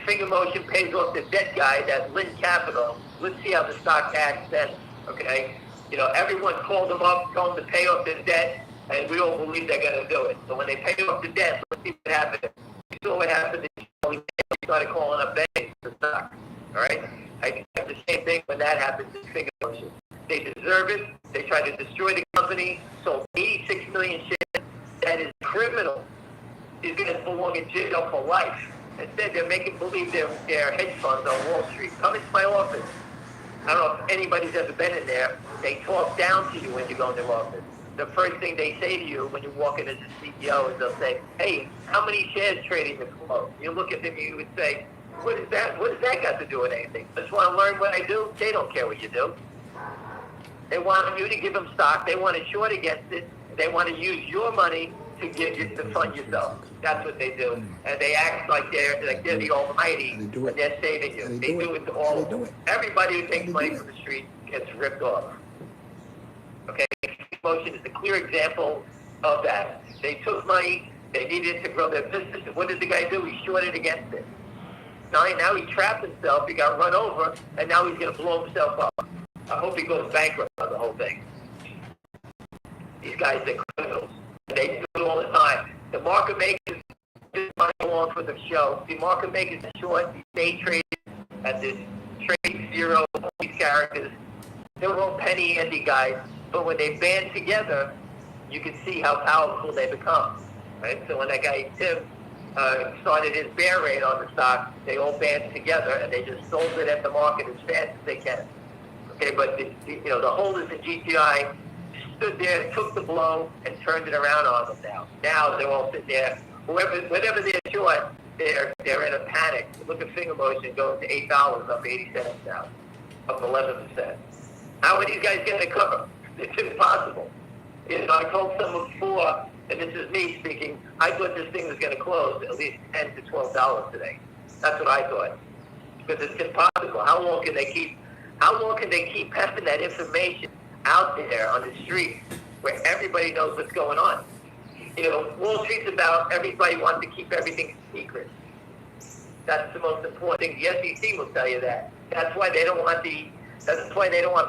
[SPEAKER 3] Finger Motion pays off the debt guy, that Lynn Capital, let's see how the stock acts then. Okay? You know, everyone called them up, told them to pay off their debt, and we all believe they're going to do it. So when they pay off the debt, let's see what happened. You saw what happened. They started calling up banks for stock. All right? I expect the same thing when that happens in Finger Motion. They deserve it. They tried to destroy the company, sold 86 million shares. That is criminal. These guys belong in jail for life. Instead, they're making believe they're hedge funds on Wall Street. Come into my office. I don't know if anybody's ever been in there. They talk down to you when you go in their office. The first thing they say to you when you walk in as a CEO is they'll say, hey, how many shares trading this flow? You look at them and you would say, what is that? What does that got to do with anything? I just want to learn what I do. They don't care what you do. They want you to give them stock. They want to short against it. They want to use your money to give you to fund yourself. That's what they do. And they act like they're the almighty and they're saving you. They do it to all of them. Everybody who takes money from the street gets ripped off. Okay? Motion is a clear example of that. They took money, they needed to grow their business, and what did the guy do? He shorted against it. Now he trapped himself, he got run over, and now he's going to blow himself up. I hope he goes bankrupt on the whole thing. These guys are criminals. They do it all the time. The market makers just want to go on for the show. The market makers are short, they trade at this trade zero, all these characters. They're all penny ante guys, but when they band together, you can see how powerful they become. Right? So when that guy Tim started his bear raid on the stock, they all banded together and they just sold it at the market as fast as they can. Okay, but the holders in GTI stood there, took the blow, and turned it around on them now. Now they're all sitting there. Whatever they're short, they're in a panic. Look at Finger Motion going to $8, up 80 cents now, up 11%. How are these guys going to cover? It's impossible. I told someone before, and this is me speaking, I thought this thing was going to close at least $10 to $12 today. That's what I thought. Because it's impossible. How long can they keep having that information out there on the street where everybody knows what's going on? Wall Street's about everybody wants to keep everything secret. That's the most important thing. The SEC will tell you that. That's why they don't want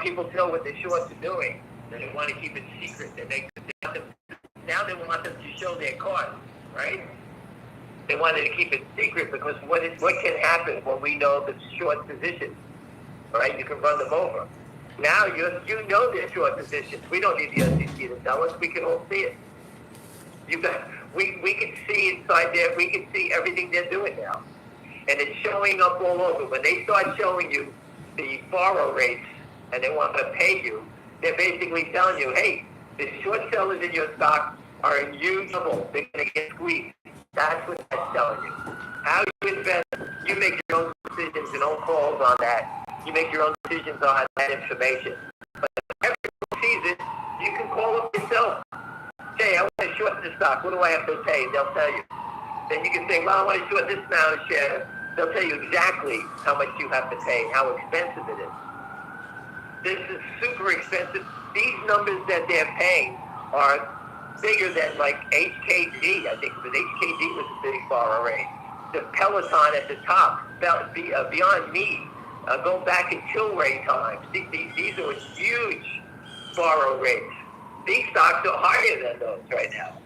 [SPEAKER 3] people to know what the shorts are doing. They want to keep it secret. Now they want them to show their cards, right? They wanted to keep it secret because what can happen when we know the short positions, right? You can run them over. Now you know their short positions. We don't need the SEC to tell us. We can all see it. We can see inside there. We can see everything they're doing now, and it's showing up all over. When they start showing you the borrow rates and they want to pay you, they're basically telling you, hey, the short sellers in your stock are in huge trouble. They're going to get squeezed. That's what that's telling you. How you invest, you make your own decisions and own calls on that. You make your own decisions on that information. But if everyone sees it, you can call up yourself. Say, I want to short this stock. What do I have to pay? They'll tell you. Then you can say, well, I want to short this amount of shares. They'll tell you exactly how much you have to pay, how expensive it is. This is super expensive. These numbers that they're paying are bigger than like HKD. I think it was HKD was a big borrow rate. The Peloton at the top, Beyond Meat, go back in Tilray times. These are huge borrow rates. These stocks are higher than those right now.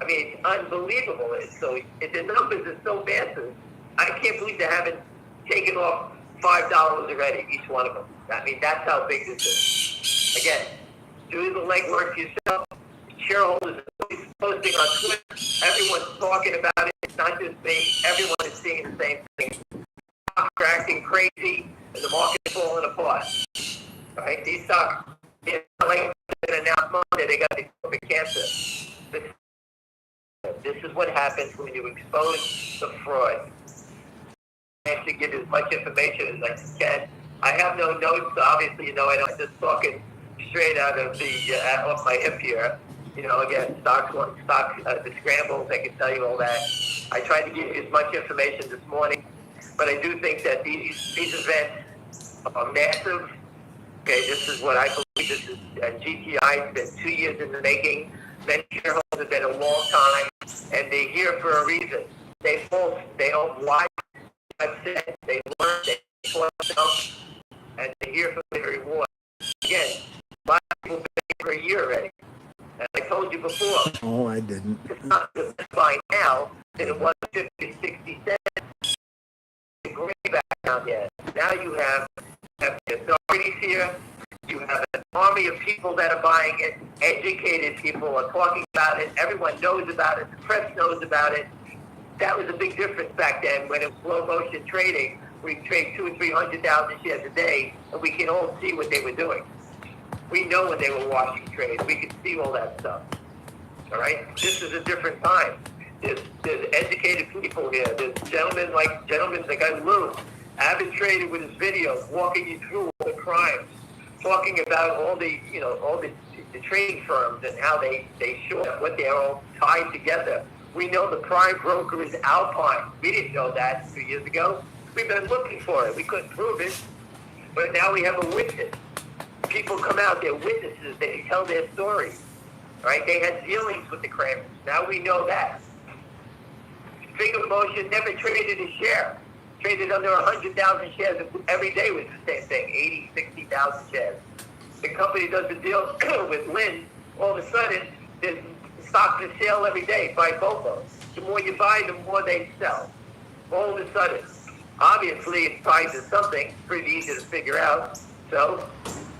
[SPEAKER 3] I mean, it's unbelievable. The numbers are so massive. I can't believe they haven't taken off $5 already, each one of them. I mean, that's how big this is. Again, do the legwork yourself. Shareholders are always posting on Twitter. Everyone's talking about it. It's not just me. Everyone is seeing the same thing. Stocks are acting crazy, and the market's falling apart. Right? These stocks, it's not like they announced Monday they got the COVID cancer. This is what happens when you expose the fraud. I have to give as much information as I can. I have no notes, obviously, I'm just talking straight out of off my hip here. Again, the scrambles, I can tell you all that. I tried to give you as much information this morning, but I do think that these events are massive. Okay, this is what I believe. This is GTI. It's been 2 years in the making. Many shareholders have been a long time, and they're here for a reason. They don't lie. I've said they learn, they taught themselves, and they're here for the reward. Again, a lot of people have been here for a year already. And I told you before.
[SPEAKER 1] Oh, I didn't.
[SPEAKER 3] It's not the best buy now than it was 50, 60 cents. Great back down there. Now you have the authorities here. You have an army of people that are buying it. Educated people are talking about it. Everyone knows about it. The press knows about it. That was a big difference back then when it was slow motion trading. We trade 200,000 or 300,000 shares a day, and we can all see what they were doing. We know when they were washing trades. We can see all that stuff. All right? This is a different time. There's educated people here. There's gentlemen like Lou, avid trader with his videos, walking you through all the crimes, talking about all the trading firms and how they short, what they're all tied together. We know the prime broker is Alpine. We didn't know that 2 years ago. We've been looking for it. We couldn't prove it. But now we have a witness. People come out, they're witnesses. They tell their stories. Right? They had dealings with the Kramers. Now we know that. Finger Motion never traded a share. Traded under 100,000 shares every day was the same thing, 80, 60,000 shares. The company does a deal with Lynn. All of a sudden, there's stock for sale every day by BOFO. The more you buy, the more they sell. All of a sudden. Obviously, it's tied to something. It's pretty easy to figure out. So,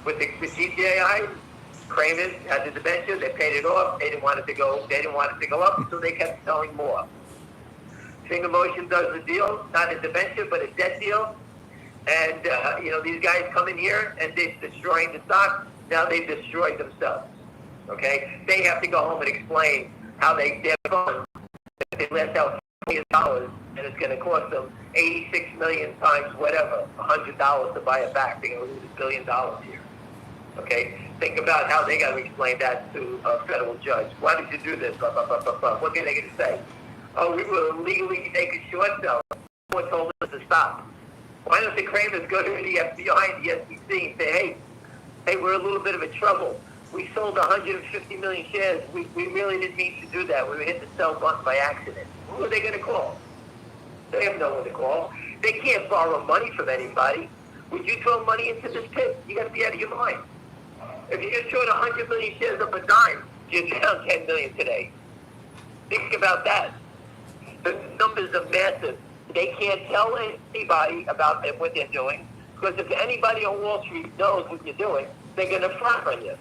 [SPEAKER 3] with GTII, Kramers had the debenture. They paid it off. They didn't want it to go up, so they kept selling more. Finger Motion does the deal, not a debenture, but a debt deal. And, these guys come in here and they're destroying the stock. Now they've destroyed themselves. Okay? They have to go home and explain how their funds, they left out $1 million, and it's going to cost them $86 million times whatever, $100 to buy it back. They're going to lose $1 billion here. Okay? Think about how they got to explain that to a federal judge. Why did you do this? Blah, blah, blah, blah, blah. What are they going to say? Oh, we will illegally make a short sell. Someone told us to stop. Why don't the Kramers go to the FBI and the SEC and say, hey, we're a little bit of a trouble. We sold 150 million shares. We really didn't mean to do that. We hit the sell button by accident. Who are they going to call? They have no one to call. They can't borrow money from anybody. Would you throw money into this pit? You got to be out of your mind. If you just short 100 million shares up a dime, you're down 10 million today. Think about that. The numbers are massive. They can't tell anybody about what they're doing, because if anybody on Wall Street knows what you're doing, they're going to front on you.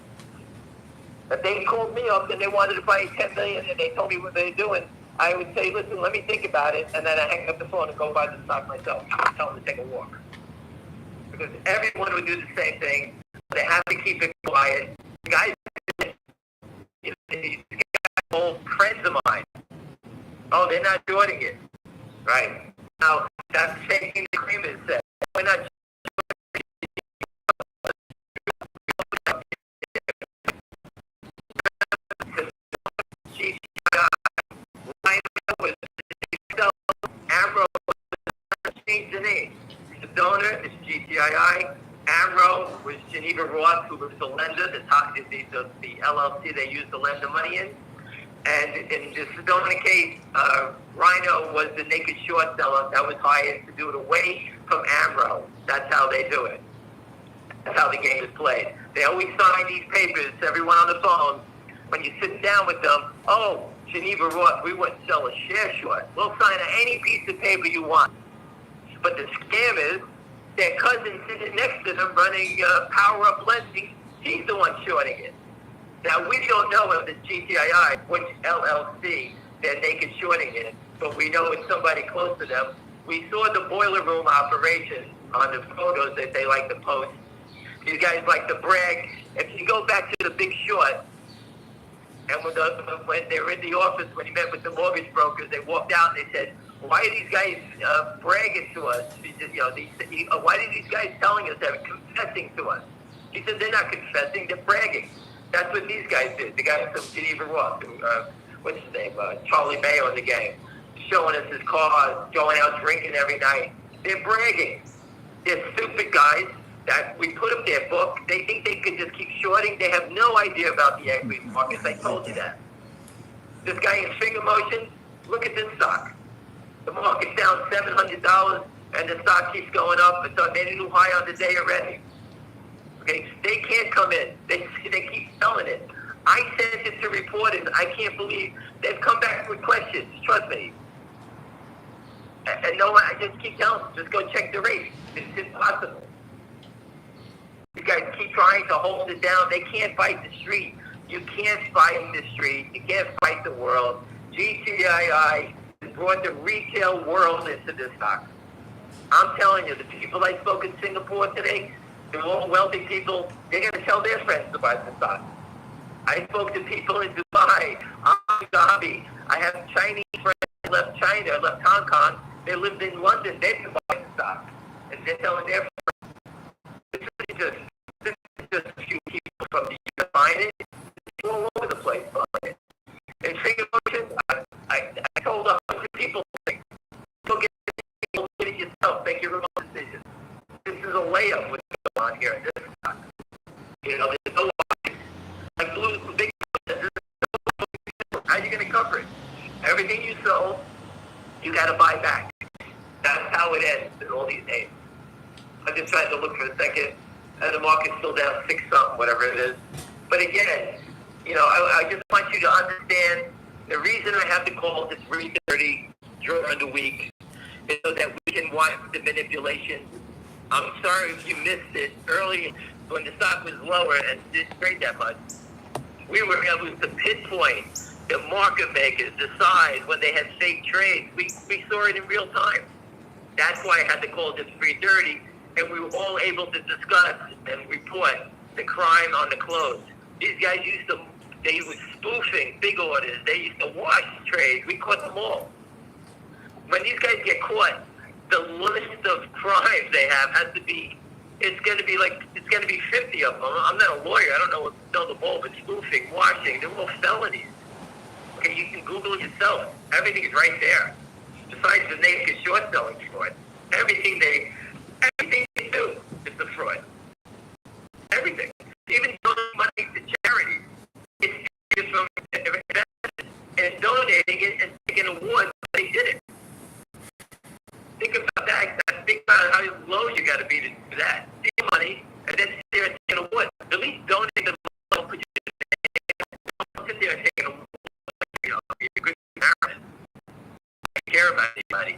[SPEAKER 3] If they called me up and they wanted to buy 10 million and they told me what they're doing, I would say, listen, let me think about it, and then I hang up the phone and go buy the stock myself. Tell them to take a walk. because everyone would do the same thing. They have to keep it quiet. The guys, these guys, old friends of mine. Oh, they're not doing it. Right. Now, that's the same thing the Creamers said. We're not GTII. Rhino was Amro changed the name. The donor is GTII. Amro was Geneva Roth, who was the lender, the LLC they used to lend the money in. And in the Sedona case, Rhino was the naked short seller that was hired to do it away from Amro. That's how they do it. That's how the game is played. They always sign these papers, everyone on the phone. When you sit down with them, oh, Geneva Roth, we wouldn't sell a share short. We'll sign any piece of paper you want. But the scam is, their cousin sitting next to them running Power Up Lending, he's the one shorting it. Now, we don't know if it's GTII, which LLC they're naked shorting it, but we know it's somebody close to them. We saw the boiler room operation on the photos that they like to post. These guys like to brag. If you go back to the Big Short, and when they were in the office, when he met with the mortgage brokers, they walked out and they said, why are these guys bragging to us? Why are these guys telling us they're confessing to us? He said, they're not confessing, they're bragging. That's what these guys did. The guy from Geneva Roth, what's his name? Charlie Mayo and the gang, showing us his cars, going out drinking every night. They're bragging. They're stupid guys that we put up their book. They think they could just keep shorting. They have no idea about the equity markets. I told you that. This guy in finger motion, look at this stock. The market's down $700 and the stock keeps going up. It's made a new high on the day already. Okay, they can't come in. They keep selling it. I sent it to reporters. I can't believe they've come back with questions. Trust me. And no, I just keep telling them, just go check the rate. It's impossible. You guys keep trying to hold it down. They can't fight the street. You can't fight the street. You can't fight the world. GTII brought the retail world into this stock. I'm telling you, the people I spoke in Singapore today, the all wealthy people, they're going to tell their friends to buy the stock. I spoke to people in Dubai, Abu Dhabi. I have Chinese friends that left China, left Hong Kong. They lived in London. They've been buying the stock. And they're telling their friends. This is just a few people from the U.S. buying it. It's all over the place buying it. In Singapore, I told 100 people, go get it yourself. Make your own decision. This is a layup what's going on here in this stock. You know, there's no like blue big. How are you going to cover it? Everything you sold, you got to buy back. That's how it ends in all these names. I just tried to look for a second, and the market's still down 6 something, whatever it is. But again, you know, I just want you to understand the reason I have to call it 3:30 during the week is so that we can watch the manipulation. I'm sorry if you missed it early when the stock was lower and didn't trade that much. We were able to pinpoint the market makers, decide when they had fake trades. We saw it in real time. That's why I had to call it 3:30, and we were all able to discuss and report the crime on the close. These guys they were spoofing big orders. They used to wash trades. We caught them all. When these guys get caught, the list of crimes they have has to be, it's going to be 50 of them. I'm not a lawyer. I don't know them all, but spoofing, washing, they're all felonies. Okay, you can Google it yourself. Everything is right there. Besides the naked short selling fraud. Everything they do is a fraud. Everything. Even donating money to charities. It's from investors and donating it and taking awards. They did it. Think about that. Think about how low you got to be to do that. Steal money and then sit there and take an award. At least donate the loan. Don't sit there and take an award. You know, be a good American. Take care about anybody.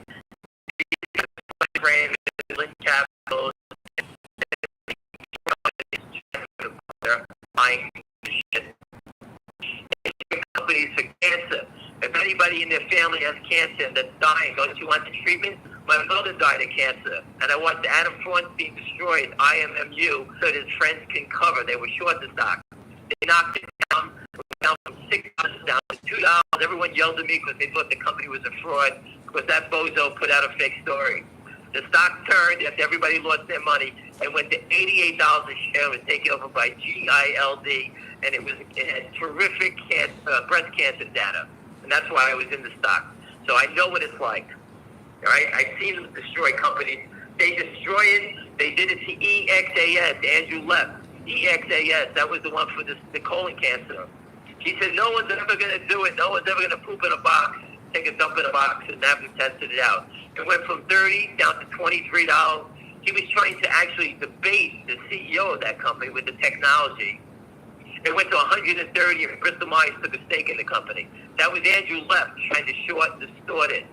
[SPEAKER 3] Frame, capital. They're buying shit. Companies for cancer. If anybody in their family has cancer and that's dying, don't you want the treatment? My mother died of cancer, and I watched Adam Flornstein destroy IMMU so that his friends can cover. They were short the stock. They knocked it down from $6 down to $2. Everyone yelled at me because they thought the company was a fraud because that bozo put out a fake story. The stock turned after everybody lost their money and went to $88 a share. It was taken over by GILD, and it had terrific breast cancer data, and that's why I was in the stock. So I know what it's like. All right, I've seen them destroy companies. They destroy it. They did it to EXAS. Andrew left. EXAS. That was the one for the colon cancer. He said no one's ever going to do it. No one's ever going to poop in a box, take a dump in a box, and have them tested it out. It went from $30 down to $23. He was trying to actually debate the CEO of that company with the technology. It went to 130, and Bristol Myers took a stake in the company. That was Andrew left trying to short and distort it.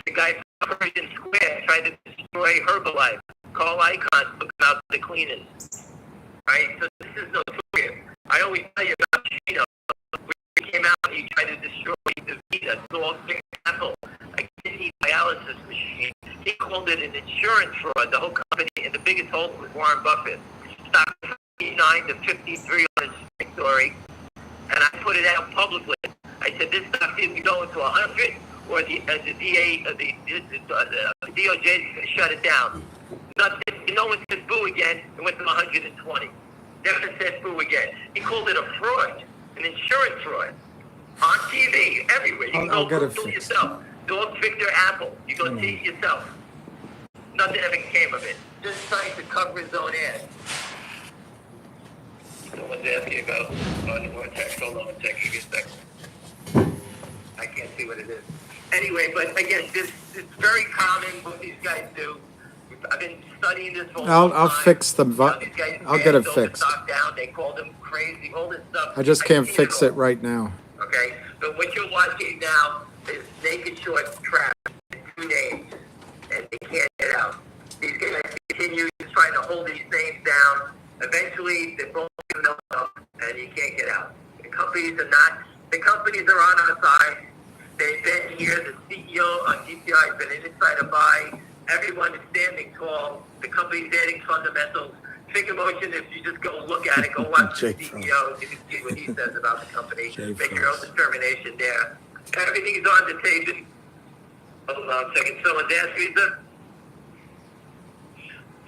[SPEAKER 3] The guy from Pershing Square tried to destroy Herbalife. Carl Icahn took them out the cleaners. Right? So this is no story. I always tell you about Chino. When he came out, he tried to destroy the Vita, Dog Apple, a kidney dialysis machine. He called it an insurance fraud, the whole company, and the biggest holder was Warren Buffett. Stock 59 to 53 on his story, and I put it out publicly. I said this stock is going to 100, or the DOJ is going to shut it down. Nothing. No one said boo again. It went to 120. Never said boo again. He called it a fraud, an insurance fraud, on TV everywhere. You can
[SPEAKER 1] I'll
[SPEAKER 3] go
[SPEAKER 1] get it
[SPEAKER 3] Google
[SPEAKER 1] fixed.
[SPEAKER 3] yourself. Dog Victor Apple. You go see it yourself. Nothing ever came of it. Just trying to cover his own ass. Someone's asking about one text. Hold on one second. Give me a second. I can't see what it is. Anyway, but again, it's very common what these guys do. I've been studying this for a long
[SPEAKER 1] I'll
[SPEAKER 3] time.
[SPEAKER 1] fix them.
[SPEAKER 3] You know, these guys
[SPEAKER 1] I'll get it
[SPEAKER 3] sold the
[SPEAKER 1] fixed.
[SPEAKER 3] stock down. They called them crazy. All this stuff.
[SPEAKER 1] I just can't
[SPEAKER 3] I've seen
[SPEAKER 1] fix
[SPEAKER 3] all.
[SPEAKER 1] it right now.
[SPEAKER 3] Okay, but what you're watching now is naked short trap in 2 names, and they can't get out. These guys continue trying to hold these names down. Eventually, they both melt up, and you can't get out. The companies are on our side. They've been here. The CEO on GTII has been an insider buy. Everyone is standing tall. The company's adding fundamentals. Finger motion, if you just go look at it, go watch the CEO, you can see what he says about the company. Make your own determination there. Everything is on the table. Hold on a second. Someone's asking me,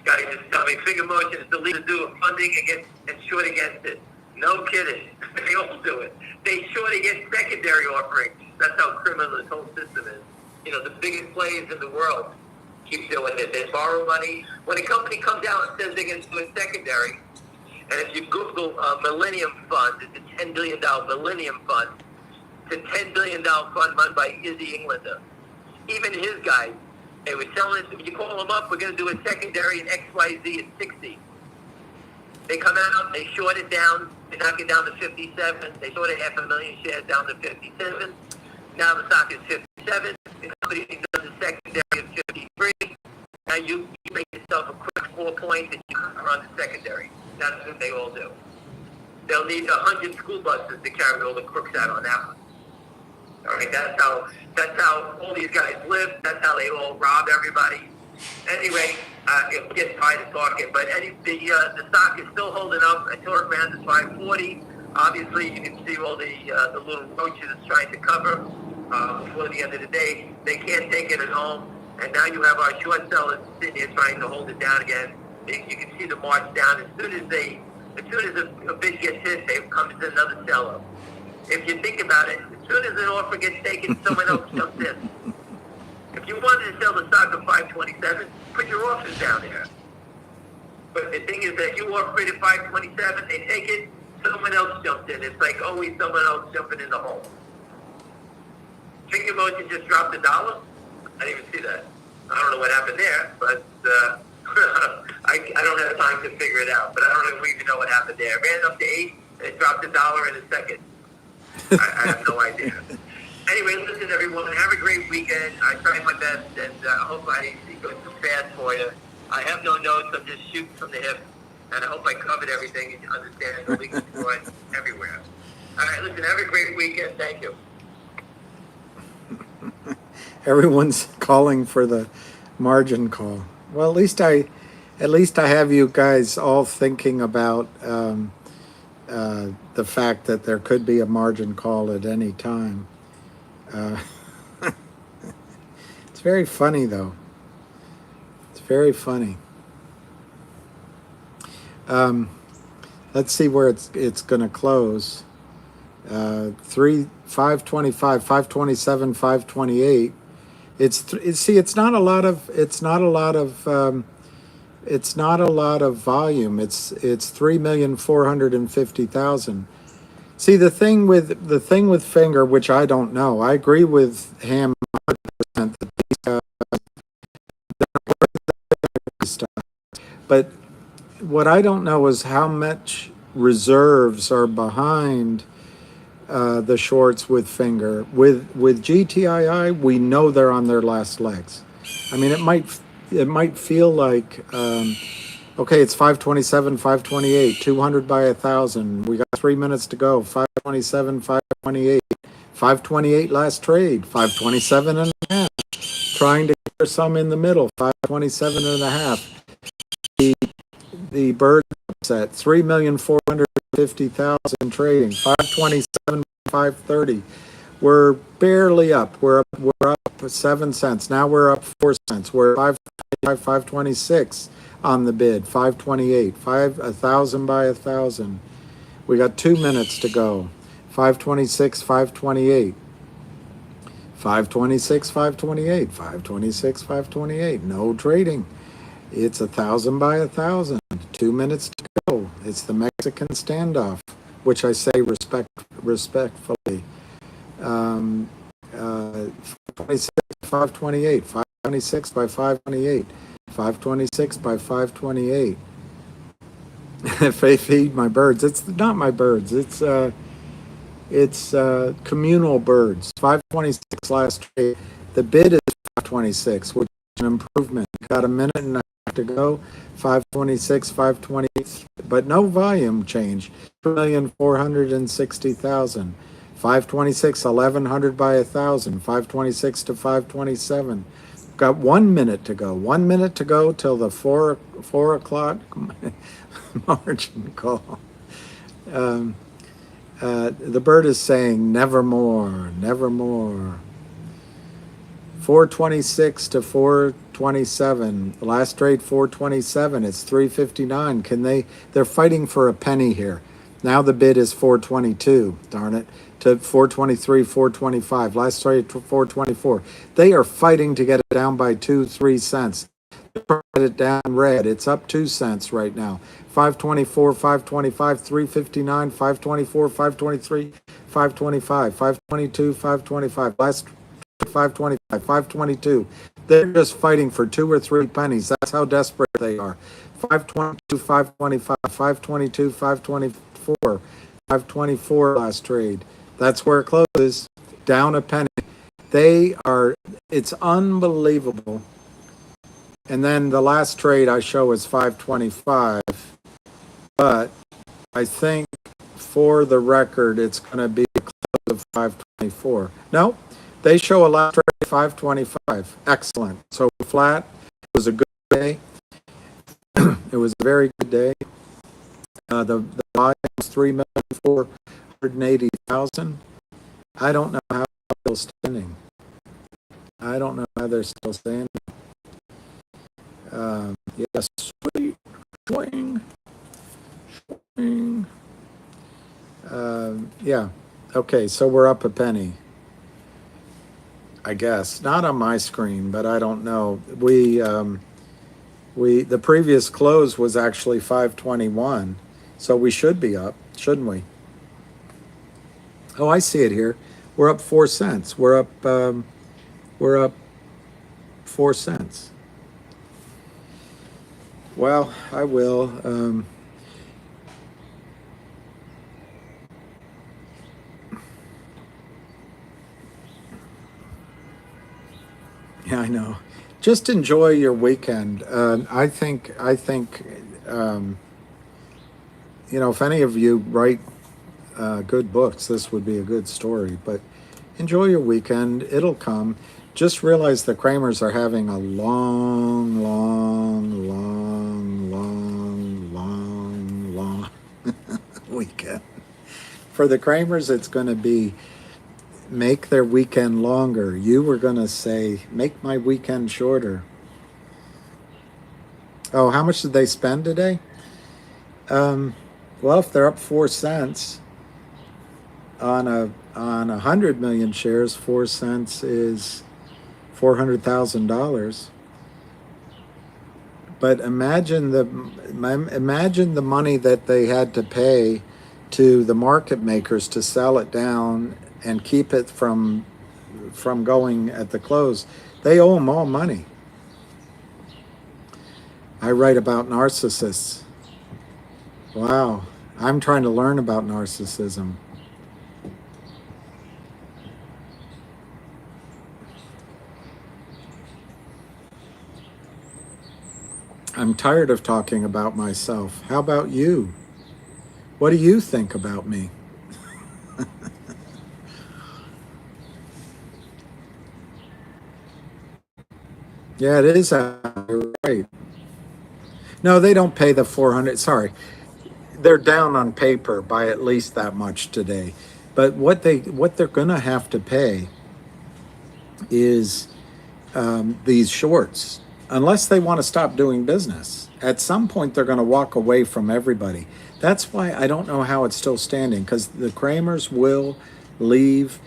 [SPEAKER 3] guy just tell me finger motion is the lead to do funding against and short against it. No kidding. They all do it. They short against secondary offerings. That's how criminal this whole system is. You know, the biggest players in the world keep doing it. They borrow money. When a company comes out and says they're going to do a secondary, and if you Google Millennium Fund, it's a $10 billion Millennium Fund. It's a $10 billion fund run by Izzy Englander. Even his guys, they were selling it. You call them up, we're going to do a secondary in XYZ at 60. They come out, they short it down, they knock it down to 57. They shorted 500,000 shares down to 57. Now the stock is 57. The company does a secondary of 53. Now you make yourself a quick 4 points and you cover on the secondary. That's what they all do. They'll need 100 school buses to carry all the crooks out on that one. All right, that's how all these guys live. That's how they all rob everybody. Anyway, it gets tired of talking, but the stock is still holding up until it ran to 540. Obviously, you can see all the little roaches it's trying to cover before the end of the day. They can't take it at home, and now you have our short sellers sitting here trying to hold it down again. You can see the march down. As soon as a bid gets hit, there comes another seller. If you think about it, as soon as an offer gets taken, someone else jumps in. If you wanted to sell the stock at 527, put your offers down there. But the thing is that you offer it at 527, they take it, someone else jumps in. It's like always someone else jumping in the hole. Finger motion just dropped $1. I didn't even see that. I don't know what happened there, but I don't have time to figure it out. But I don't even know what happened there. It ran up to 8, and it dropped $1 in a second. I have no idea. Anyway, listen, everyone. Have a great weekend. I tried my best, and I hope I didn't go too fast for you. I have no notes. I'm just shooting from the hip, and I hope I covered everything and you understand the legal fraud everywhere. All right, listen. Have a great weekend. Thank you.
[SPEAKER 1] Everyone's calling for the Margin call. Well, at least I have you guys all thinking about the fact that there could be a margin call at any time. Uh, it's very funny, though. It's very funny. Um, let's see where it's going to close. 525, 527, 528. See, it's not a lot of volume. It's 3,450,000. See, the thing with finger, which I don't know. I agree with Ham 100% that these stuff. But what I don't know is how much reserves are behind the shorts with finger. With GTII, we know they're on their last legs. I mean, it might feel like okay, it's 527, 528, 200 by 1,000. We got 3 minutes to go. 527, 528, 528 last trade. 527 and a half. Trying to get some in the middle. 527 and a half. The bird at 3,450,000 trading. 527, 530. We're barely up. We're up 7 cents. Now we're up 4 cents. We're 525, 526 on the bid. 528. 1,000 by 1,000. We got 2 minutes to go. 526, 528. 526, 528. 526, 528. No trading. It's 1,000 by 1,000. 2 minutes to go. It's the Mexican standoff, which I say respectfully. 526, 528. 526 by 528. 526 by 528. If they feed my birds, it's not my birds. It's communal birds. 526 last trade. The bid is 526, which is an improvement. Got a minute and a half to go. 526, 528, but no volume change. 3,460,000. 526, 1,100 by 1,000. 526 to 527. Got 1 minute to go. 1 minute to go till the 4 o'clock margin call. The bird is saying nevermore, nevermore. 426 to 427. The last trade 427. It's 359. They're fighting for a penny here. Now the bid is 422. Darn it. To 423, 425. Last trade 424. They are fighting to get it down by 2-3 cents. Get it down red. It's up 2 cents right now. 524, 525, 359, 524, 523, 525, 522, 525. Last 525, 522. They're just fighting for 2 or 3 pennies. That's how desperate they are. 522, 525, 522, 524, 524 last trade. That's where it closes. Down a penny. It's unbelievable. And then the last trade I show is 525. But I think for the record, it's going to be a close of 524. No, they show a last trade 525. Excellent. So flat. It was a good day. It was a very good day. The volume was 3,480,000. I don't know how they're still standing. I don't know how they're still standing. Yes, sweet swing. Yeah. Okay, so we're up a penny. I guess not on my screen, but I don't know. The previous close was actually 521, so we should be up, shouldn't we? Oh, I see it here. We're up 4 cents. We're up 4 cents. Well, I will. Yeah, I know. Just enjoy your weekend. I think, if any of you write good books, this would be a good story. But enjoy your weekend. It'll come. just realize the Kramers are having a long, long, long, long, long, long weekend. For the Kramers, it's going to be make their weekend longer. You were going to say, make my weekend shorter. Oh, how much did they spend today? Well, if they're up 4 cents on a 100 million shares, 4 cents is $400,000. But imagine the money that they had to pay to the market makers to sell it down and keep it from going at the close. They owe them all money. I write about narcissists. Wow, I'm trying to learn about narcissism. I'm tired of talking about myself. How about you? What do you think about me? Yeah, it is. You're right. No, they don't pay the 400. Sorry, they're down on paper by at least that much today. But what they're gonna have to pay is these shorts, unless they want to stop doing business. At some point, they're going to walk away from everybody. That's why I don't know how it's still standing, because the Kramers will leave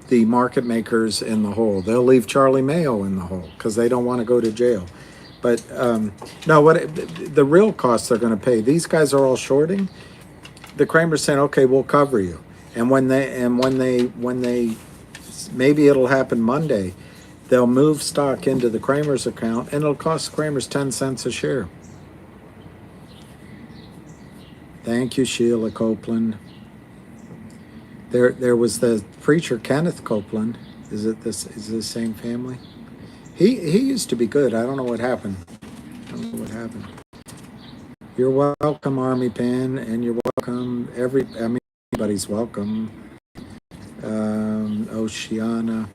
[SPEAKER 1] the market makers in the hole. They'll leave Charlie Mayo in the hole because they don't want to go to jail. But no, the real costs they're going to pay. These guys are all shorting. The Kramers saying, "Okay, we'll cover you," and when they maybe it'll happen Monday. They'll move stock into the Kramers account, and it'll cost Kramers 10 cents a share. Thank you, Sheila Copeland. There was the preacher Kenneth Copeland. Is it the same family? He used to be good. I don't know what happened. I don't know what happened. You're welcome, Army Pan, and you're welcome. Everybody's welcome. Oceana.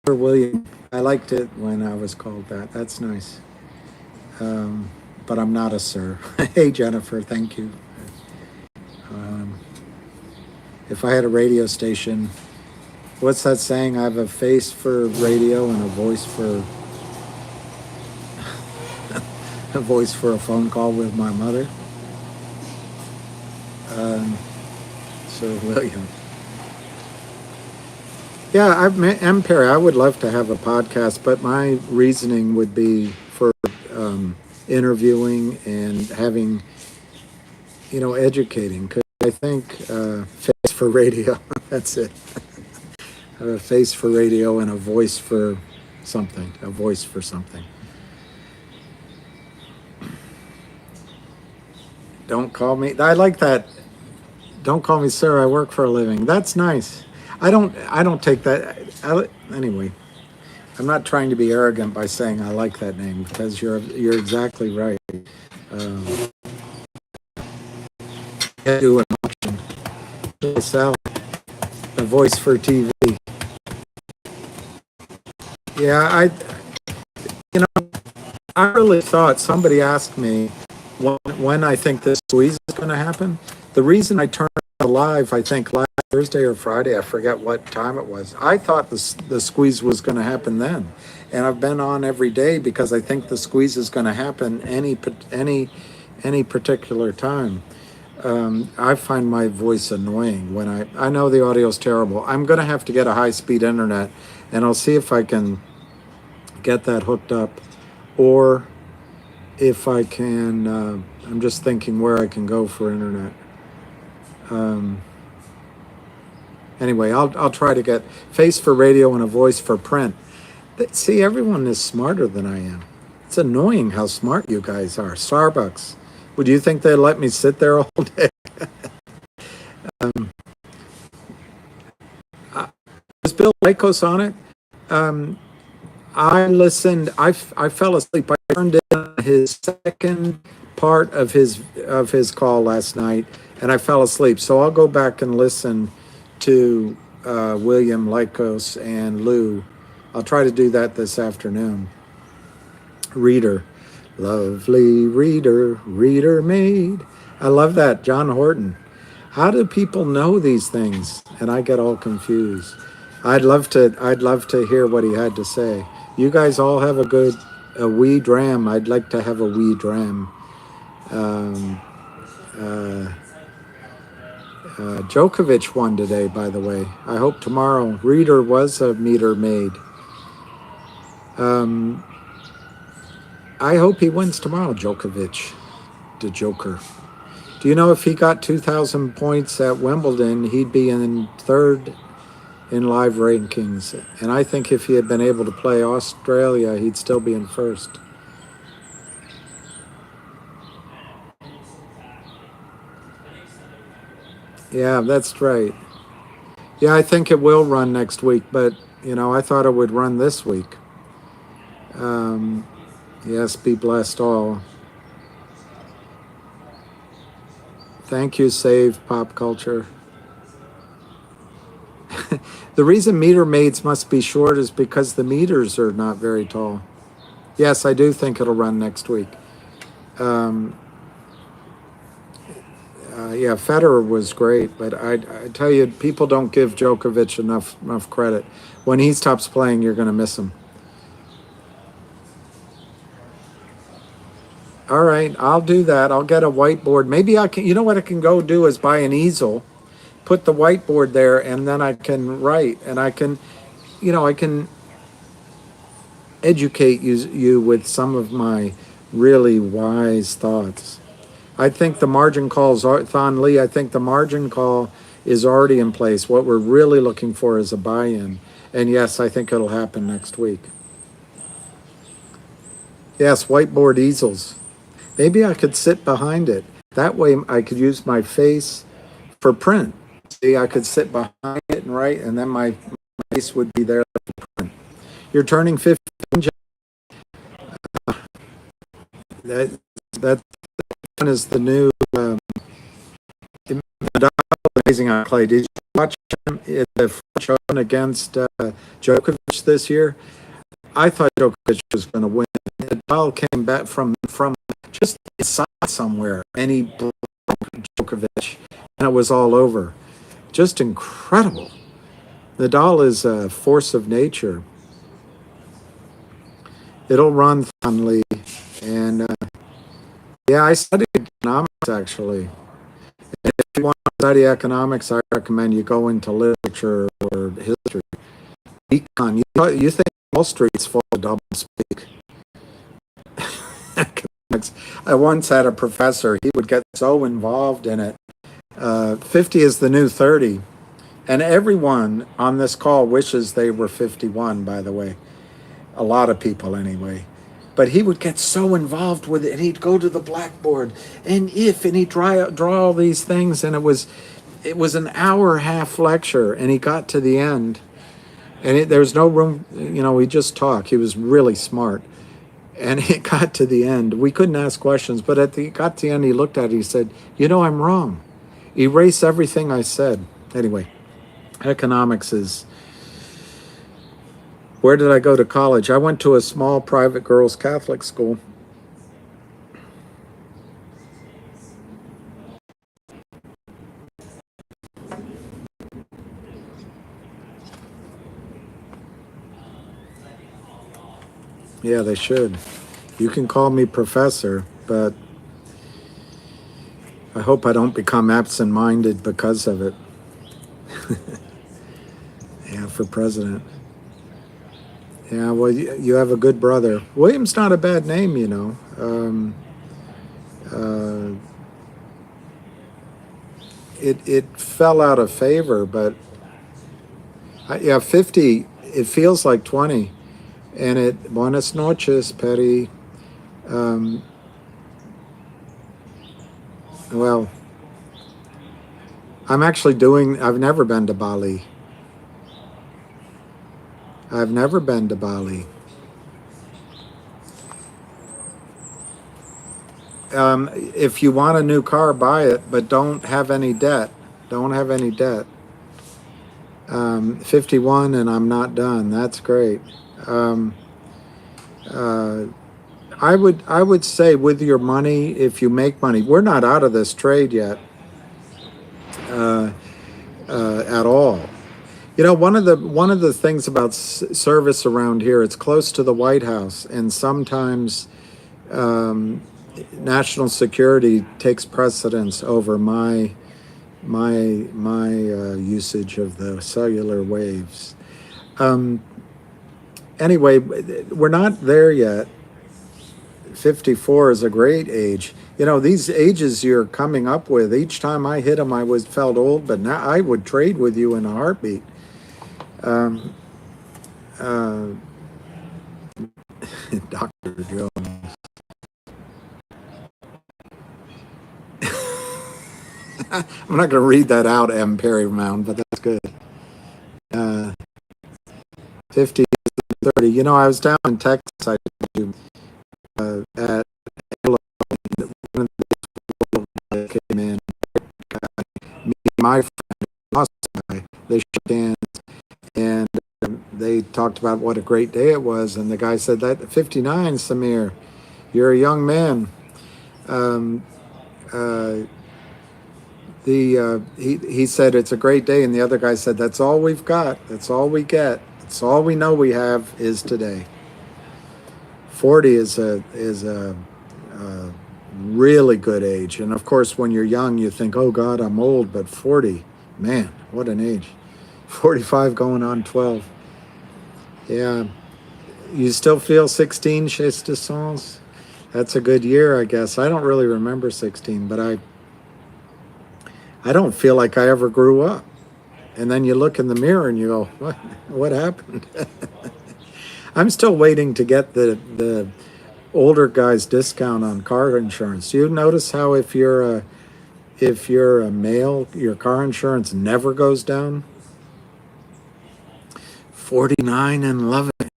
[SPEAKER 1] William, I liked it when I was called that. That's nice. But I'm not a sir. Hey, Jennifer, thank you. If I had a radio station, what's that saying? I have a face for radio and a voice for a phone call with my mother. Sir William. Yeah, I'm Perry. I would love to have a podcast, but my reasoning would be for interviewing and having, educating. Because I think face for radio, that's it. A face for radio and a voice for something. A voice for something. Don't call me. I like that. Don't call me sir. I work for a living. That's nice. I don't take that. Anyway, I'm not trying to be arrogant by saying I like that name, because you're exactly right. Do an auction. Sell a voice for TV. Yeah, I really thought somebody asked me when I think this squeeze is going to happen. The reason I turned live, I think last Thursday or Friday, I forget what time it was. I thought the squeeze was going to happen then, and I've been on every day because I think the squeeze is going to happen any particular time. I find my voice annoying when I know the audio's terrible. I'm going to have to get a high-speed internet, and I'll see if I can get that hooked up, or if I can. I'm just thinking where I can go for internet. Anyway, I'll try to get face for radio and a voice for print. See, everyone is smarter than I am. It's annoying how smart you guys are. Starbucks. Would you think they'd let me sit there all day? Was Bill Lycos on it? I listened. I fell asleep. I turned in his second part of his call last night, and I fell asleep. So I'll go back and listen to William Lycos and Lou I'll try to do that this afternoon. Reader, lovely reader, reader maid. I love that, John Horton. How do people know these things? And I get all confused. I'd love to hear what he had to say. You guys all have a wee dram. I'd like to have a wee dram. Um, uh, Djokovic won today, by the way. I hope tomorrow. Reader was a meter maid. I hope he wins tomorrow, Djokovic, the Joker. Do you know if he got 2,000 points at Wimbledon, he'd be in third in live rankings. And I think if he had been able to play Australia, he'd still be in first. Yeah, that's right. Yeah, I think it will run next week, but, I thought it would run this week. Yes, be blessed all. Thank you, Save Pop Culture. The reason meter maids must be short is because the meters are not very tall. Yes, I do think it'll run next week. Yeah, Federer was great, but I tell you, people don't give Djokovic enough credit. When he stops playing, you're going to miss him. All right, I'll do that. I'll get a whiteboard. Maybe I can. You know what I can go do is buy an easel, put the whiteboard there, and then I can write, and I can educate you with some of my really wise thoughts. I think the margin calls are Thon Lee. I think the margin call is already in place. What we're really looking for is a buy-in, and yes, I think it'll happen next week. Yes, whiteboard easels. Maybe I could sit behind it. That way, I could use my face for print. See, I could sit behind it and write, and then my face would be there for print. You're turning 15. That is the new amazing on clay. Did you watch him in the French Open against Djokovic this year? I thought Djokovic was going to win. Nadal came back from just inside somewhere, and he broke Djokovic, and it was all over. Just incredible. Nadal is a force of nature. It'll run fondly, and yeah, I studied economics actually. And if you want to study economics, I recommend you go into literature or history. Econ. You think Wall Street's full of doublespeak? Economics. I once had a professor. He would get so involved in it. 50 is the new 30, and everyone on this call wishes they were 51. By the way, a lot of people anyway. But he would get so involved with it, and he'd go to the blackboard, and he'd draw all these things, and it was an hour-and-a-half lecture, and he got to the end, and there was no room, he just talked. He was really smart, and it got to the end. We couldn't ask questions, but got to the end, he looked at it, he said, I'm wrong. Erase everything I said. Anyway, economics is... Where did I go to college? I went to a small private girls' Catholic school. Yeah, they should. You can call me professor, but I hope I don't become absent-minded because of it. Yeah, for president. Yeah, well, you have a good brother. William's not a bad name, It fell out of favor, but 50. It feels like 20, and Buenas noches, Petty. Well, I've never been to Bali. I've never been to Bali. If you want a new car, buy it, but don't have any debt. Don't have any debt. 51 and I'm not done. That's great. Um, uh, I would say with your money, if you make money, we're not out of this trade yet uh, at all. One of the things about service around here, it's close to the White House, and sometimes um, national security takes precedence over my usage of the cellular waves. Um, anyway, we're not there yet. 54 is a great age. These ages you're coming up with, each time I hit them, I was felt old, but now I would trade with you in a heartbeat. Um, uh, Dr. Joe. I'm not going to read that out, M. Perry Mound, but that's good. Uh, 50 to 30. I was down in Texas. I told you, at one of the came in. Me and my friend, guy, they shook hands and they talked about what a great day it was. And the guy said, "That 59, Samir, you're a young man." Um, uh, he said it's a great day, and the other guy said that's all we've got. That's all we get. That's all we know we have is today. 40 is a really good age, and of course, when you're young, you think, "Oh God, I'm old," but 40, man, what an age! 45 going on 12. Yeah, you still feel 16, Chez Dessons? That's a good year, I guess. I don't really remember 16, but I don't feel like I ever grew up. And then you look in the mirror and you go, what happened? I'm still waiting to get the older guy's discount on car insurance. Do you notice how if you're a male, your car insurance never goes down? 49 and love it.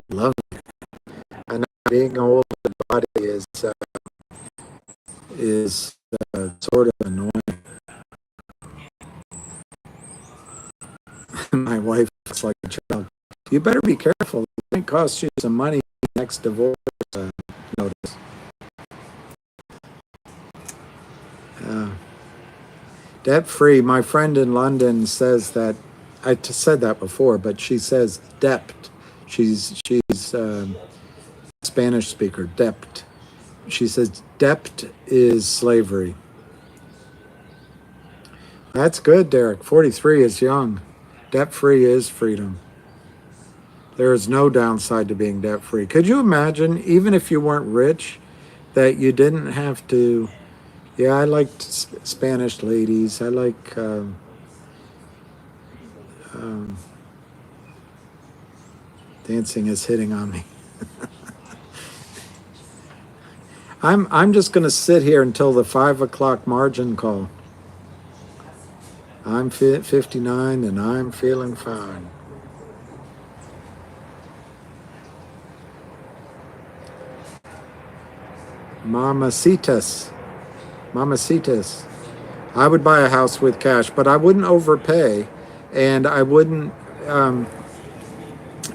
[SPEAKER 1] Love it. I know being old in the body is sort of annoying. My wife is like a child. You better be careful. It might cost you some money next divorce notice. Uh, Debt free. My friend in London says that. Said that before, but she says debt. She's Spanish speaker. Debt. She says debt is slavery. That's good, Derek. 43 is young. Debt free is freedom. There is no downside to being debt free. Could you imagine, even if you weren't rich, that you didn't have to? Yeah, I liked Spanish ladies. I like. Um, Dancing is hitting on me. I'm just going to sit here until the 5 o'clock margin call. I'm 59 and I'm feeling fine. Mamacitas. Mamacitas. I would buy a house with cash, but I wouldn't overpay, and I wouldn't.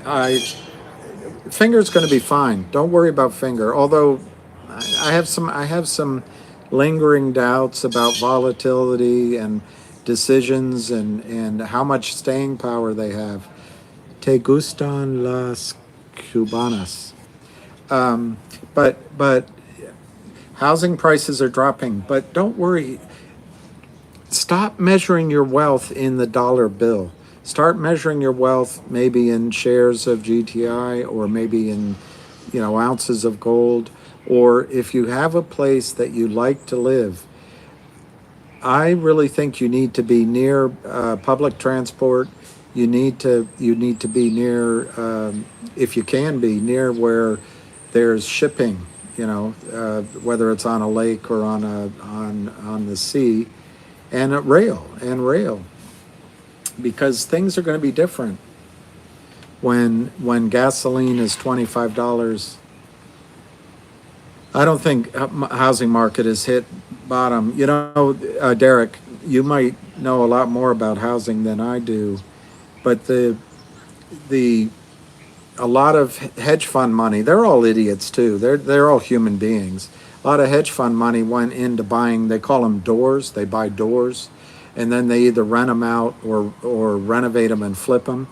[SPEAKER 1] I Finger's going to be fine. Don't worry about Finger. Although I have some lingering doubts about volatility and decisions and how much staying power they have. Te gustan las cubanas. But housing prices are dropping. But don't worry. Stop measuring your wealth in the dollar bill. Start measuring your wealth maybe in shares of GTI, or maybe in ounces of gold, or if you have a place that you like to live. I really think you need to be near public transport. You need to be near, if you can be near where there's shipping. Whether it's on a lake or on the sea, and rail, because things are going to be different when gasoline is $25. I don't think housing market has hit bottom. Derek, you might know a lot more about housing than I do. But the a lot of hedge fund money, they're all idiots too. They're all human beings. A lot of hedge fund money went into buying, they call them doors. They buy doors, and then they either rent them out or renovate them and flip them.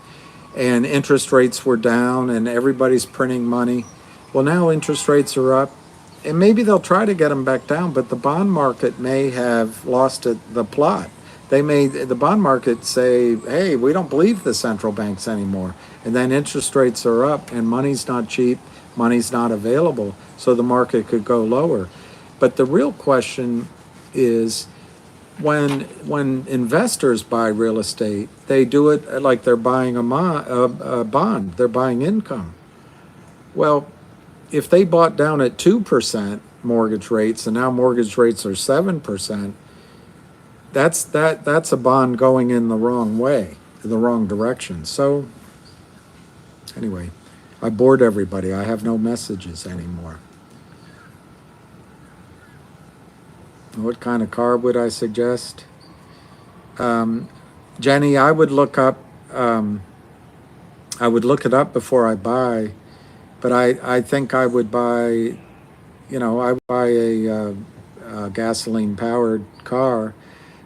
[SPEAKER 1] And interest rates were down, and everybody's printing money. Well, now interest rates are up, and maybe they'll try to get them back down, but the bond market may have lost the plot. The bond market say, hey, we don't believe the central banks anymore. And then interest rates are up and money's not cheap, money's not available. So the market could go lower. But the real question is, when investors buy real estate, they do it like they're buying a bond, they're buying income. Well, if they bought down at 2% mortgage rates and now mortgage rates are 7%, that's a bond going in the wrong way, the wrong direction. So anyway, I bored everybody. I have no messages anymore. What kind of car would I suggest? Jenny, I would look up. I would look it up before I buy, but I think I would buy. I would buy a gasoline powered car,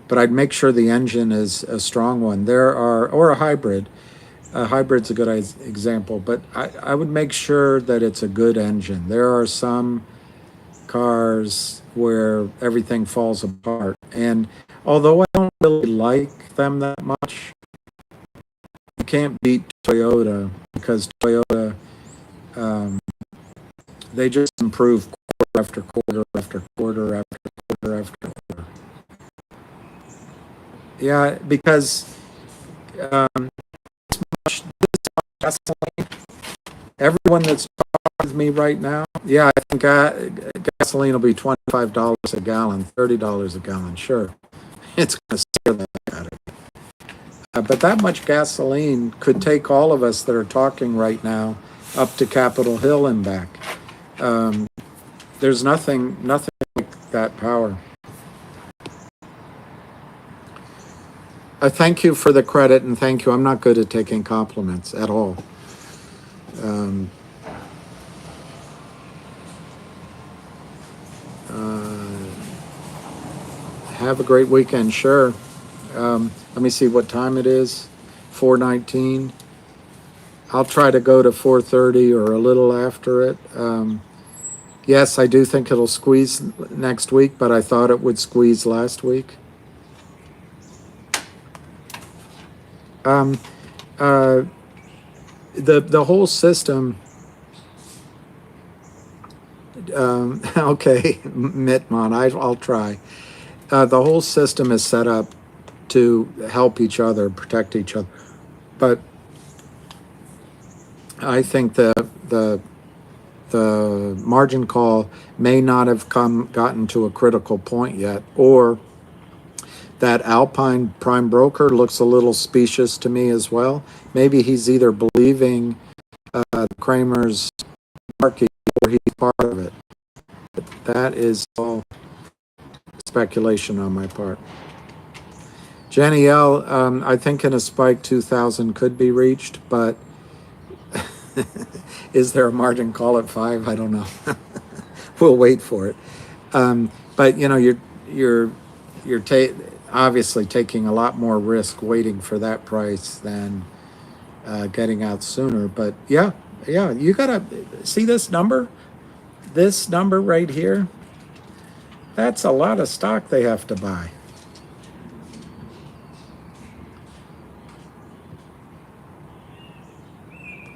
[SPEAKER 1] but I'd make sure the engine is a strong one. Or a hybrid. A hybrid's a good example, but I would make sure that it's a good engine. There are some cars where everything falls apart, and although I don't really like them that much, you can't beat Toyota, because Toyota, they just improve quarter after quarter after quarter after quarter after quarter. Yeah, because this much gasoline. Everyone that's talking with me right now, yeah, I think gasoline will be $25 a gallon, $30 a gallon. Sure, it's going to scare the heck out of you. But that much gasoline could take all of us that are talking right now up to Capitol Hill and back. There's nothing like that power. I thank you for the credit, and thank you. I'm not good at taking compliments at all. Have a great weekend. Sure. Let me see what time it is. 4:19. I'll try to go to 4:30 or a little after it. Yes, I do think it'll squeeze next week, but I thought it would squeeze last week. The whole system. Okay, Mitmon, I'll try. The whole system is set up to help each other, protect each other, but I think the margin call may not have gotten to a critical point yet, or that Alpine prime broker looks a little specious to me as well. Maybe he's either believing Kramer's market or he's part of it. But that is all speculation on my part. Jenny L, I think in a spike 2000 could be reached, but is there a margin call at 5? I don't know. We'll wait for it. But you're obviously taking a lot more risk waiting for that price than getting out sooner. But yeah, you gotta see this number right here. That's a lot of stock they have to buy.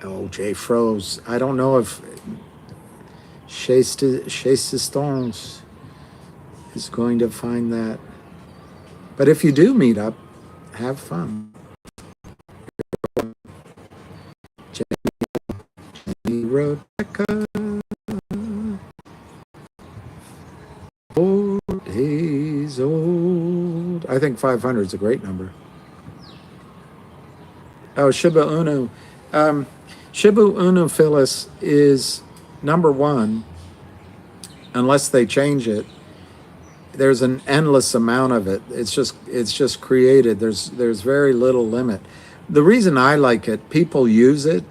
[SPEAKER 1] Oh, Jay froze. I don't know if Stones is going to find that. But if you do meet up, have fun. Jenny Rebecca. 4 days old. I think 500 is a great number. Oh, Shiba Inu. Shiba Inu, Phyllis, is number one, unless they change it. There's an endless amount of it. It's just created. There's very little limit. the reason I like it, people use it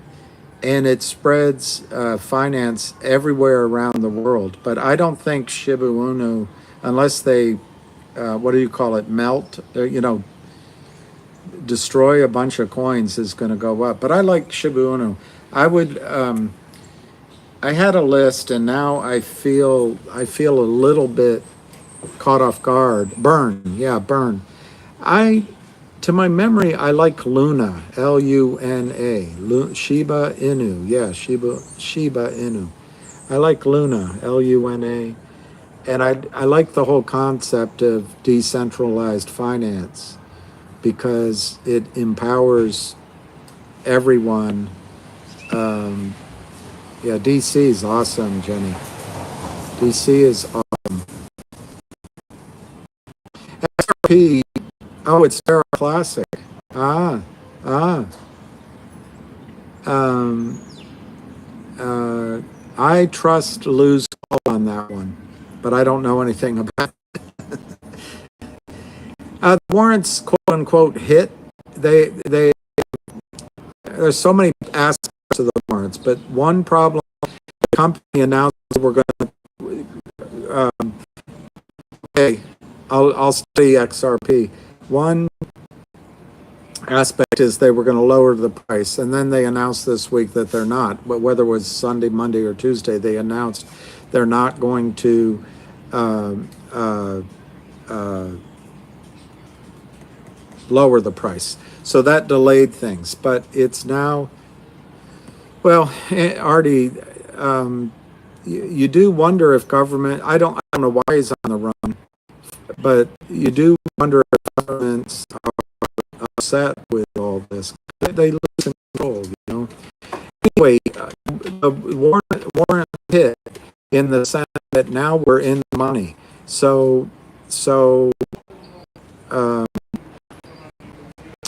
[SPEAKER 1] and it spreads finance everywhere around the world. But I don't think Shiba Inu, unless they, what do you call it, melt, destroy a bunch of coins, is going to go up. But I like Shiba Inu. I would. I had a list, and now I feel a little bit caught off guard. Burn, yeah, burn. I To my memory, I like Luna, Luna, Shiba Inu, yeah, Shiba Inu. I like Luna, Luna, and I like the whole concept of decentralized finance because it empowers everyone. Um, yeah, DC is awesome, Jenny. DC is SRP. Oh, it's Terra Classic. Ah, ah. Um, I trust Lou's call on that one, but I don't know anything about it. The warrants, quote unquote, hit. They There's so many aspects of the warrants, but one problem: the company announced we're going to. Okay, I'll study XRP. One aspect is they were going to lower the price, and then they announced this week that they're not. But whether it was Sunday, Monday, or Tuesday, they announced they're not going to uh, uh, uh, lower the price. So that delayed things, but it's now. Well, Artie, you do wonder if government. I don't know why he's on the run, but you do wonder if governments are upset with all this. They lose control, you know. Anyway, the warrant hit in the sense that now we're in the money. So uh,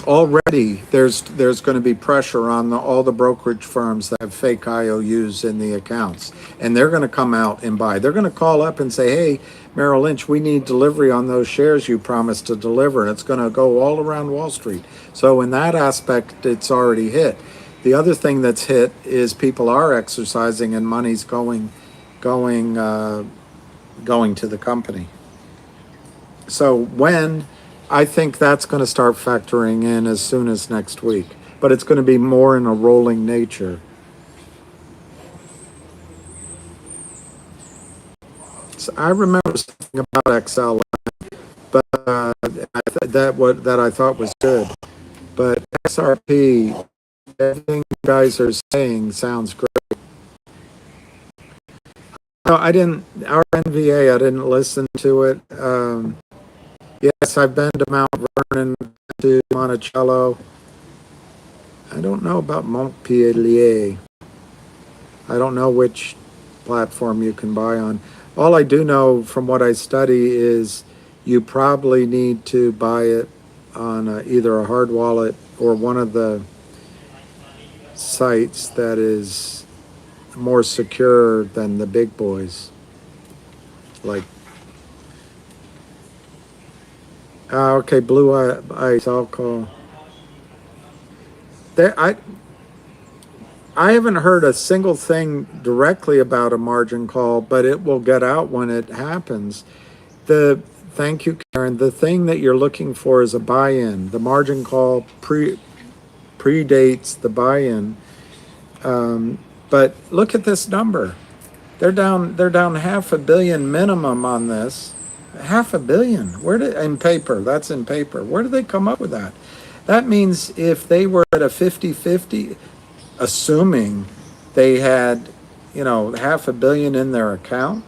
[SPEAKER 1] already there's going to be pressure on all the brokerage firms that have fake IOUs in the accounts, and they're going to come out and buy. They're going to call up and say, "Hey, Merrill Lynch, we need delivery on those shares you promised to deliver," and it's going to go all around Wall Street. So in that aspect, it's already hit. The other thing that's hit is people are exercising and money's going to the company. So when I think that's going to start factoring in as soon as next week, but it's going to be more in a rolling nature. So I remember something about XL, but that I thought was good. But XRP, everything you guys are saying sounds great. No, I didn't. Our NVA, I didn't listen to it. Yes, I've been to Mount Vernon, to Monticello. I don't know about Montpellier. I don't know which platform you can buy on. All I do know from what I study is you probably need to buy it on either a hard wallet or one of the sites that is more secure than the big boys. Like, okay, Blue Ice, I'll call. There, I haven't heard a single thing directly about a margin call, but it will get out when it happens. Thank you, Karen. The thing that you're looking for is a buy-in. The margin call predates the buy-in. But look at this number. They're down $500 million minimum on this. $500 million. In paper? That's in paper. Where did they come up with that? That means if they were at a 50-50, assuming they had, $500 million in their account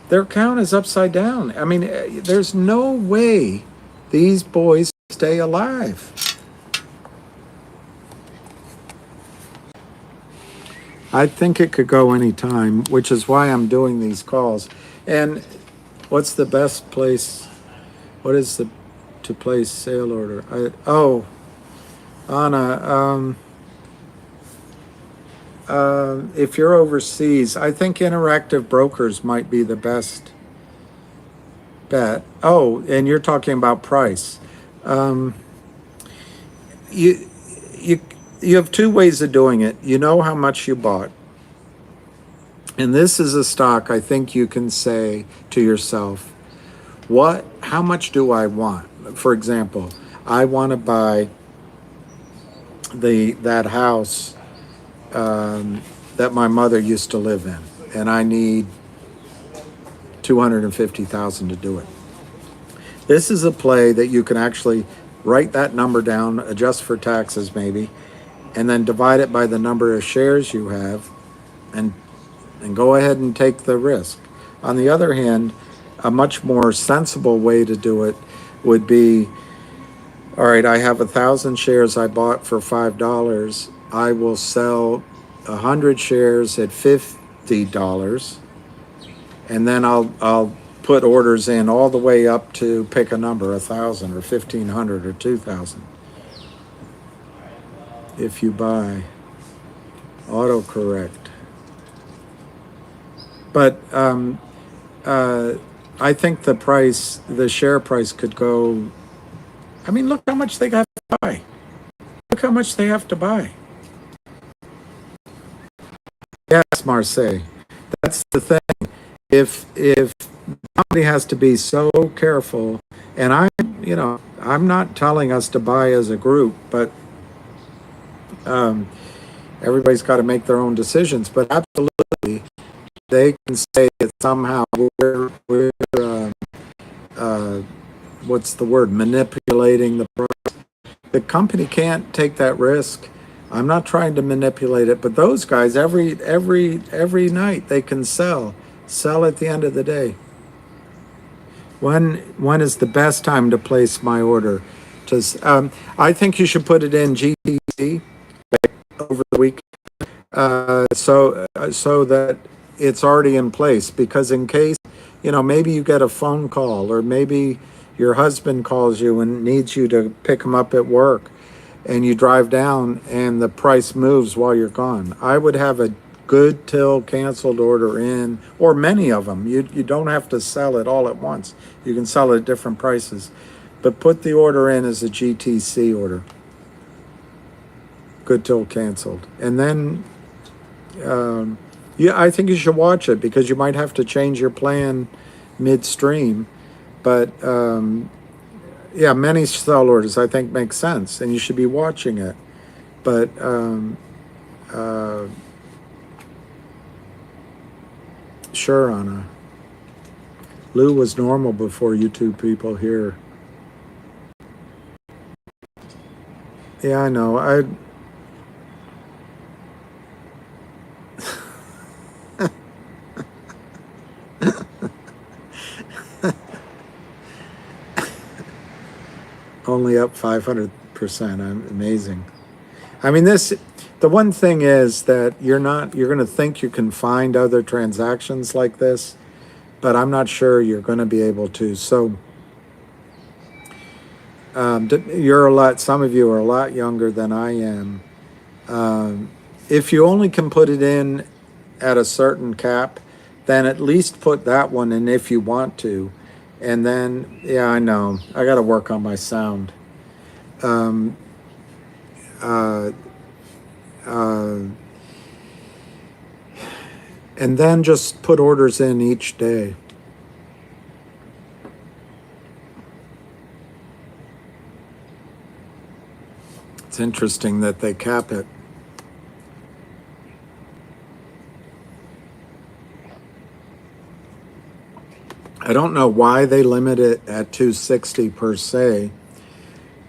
[SPEAKER 1] is upside down. I mean, there's no way these boys stay alive. I think it could go any time, which is why I'm doing these calls. And what's the best place? What is to place sale order? Anna, if you're overseas, I think Interactive Brokers might be the best bet. Oh, and you're talking about price. you you you have two ways of doing it. You know how much you bought, and this is a stock I think you can say to yourself, what how much do I want? For example, I want to buy the that house that my mother used to live in, and I need 250,000 to do it. This is a play that you can actually write that number down, adjust for taxes maybe, and then divide it by the number of shares you have, and go ahead and take the risk. On the other hand, a much more sensible way to do it would be, all right, I have 1,000 shares I bought for $5. I will sell 100 shares at $50, and then I'll put orders in all the way up to pick a number, 1,000 or 1,500 or 2,000. If you buy autocorrect, but I think the share price could go. I mean, look how much they got to buy. Look how much they have to buy. Yes, Marseille. That's the thing. If somebody has to be so careful, and I'm not telling us to buy as a group, but everybody's got to make their own decisions. But absolutely, they can say that somehow we're what's the word, manipulating the price. The company can't take that risk. I'm not trying to manipulate it, but those guys every night they can sell at the end of the day. When is the best time to place my order? I think you should put it in GTII over the week, so that it's already in place. Because in case maybe you get a phone call, or maybe your husband calls you and needs you to pick him up at work, and you drive down and the price moves while you're gone. I would have a good till canceled order in, or many of them. You don't have to sell it all at once. You can sell it at different prices, but put the order in as a GTC order, good till canceled. And then I think you should watch it, because you might have to change your plan midstream. But many sell orders I think make sense, and you should be watching it. But sure, Anna. Lou was normal before you two people here. Yeah, I know. Only up 500%. Amazing. I mean, the one thing is that you're going to think you can find other transactions like this, but I'm not sure you're going to be able to. So some of you are a lot younger than I am. If you only can put it in at a certain cap, then at least put that one in if you want to. And then, yeah, I know, I got to work on my sound. And then just put orders in each day. It's interesting that they cap it. I don't know why they limit it at 260 per se,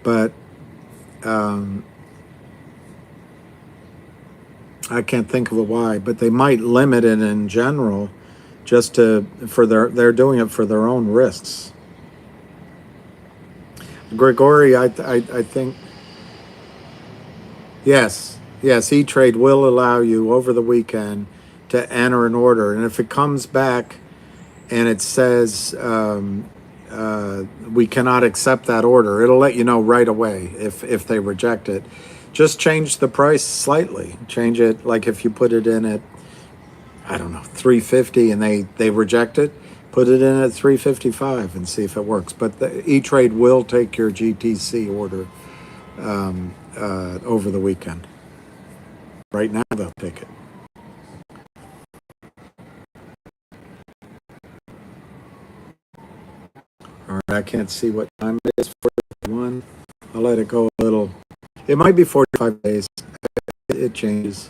[SPEAKER 1] but I can't think of a why. But they might limit it in general, just they're doing it for their own risks. Grigori, I think, yes, E-Trade will allow you over the weekend to enter an order, and if it comes back and it says we cannot accept that order, it'll let you know right away if they reject it. Just change the price slightly. Change it, like if you put it in at, I don't know, 350 and they reject it, put it in at 355 and see if it works. But the E-Trade will take your GTC order over the weekend. Right now, they'll take it. All right, I can't see what time it is. 41. I'll let it go a little. It might be 45 days. It changes.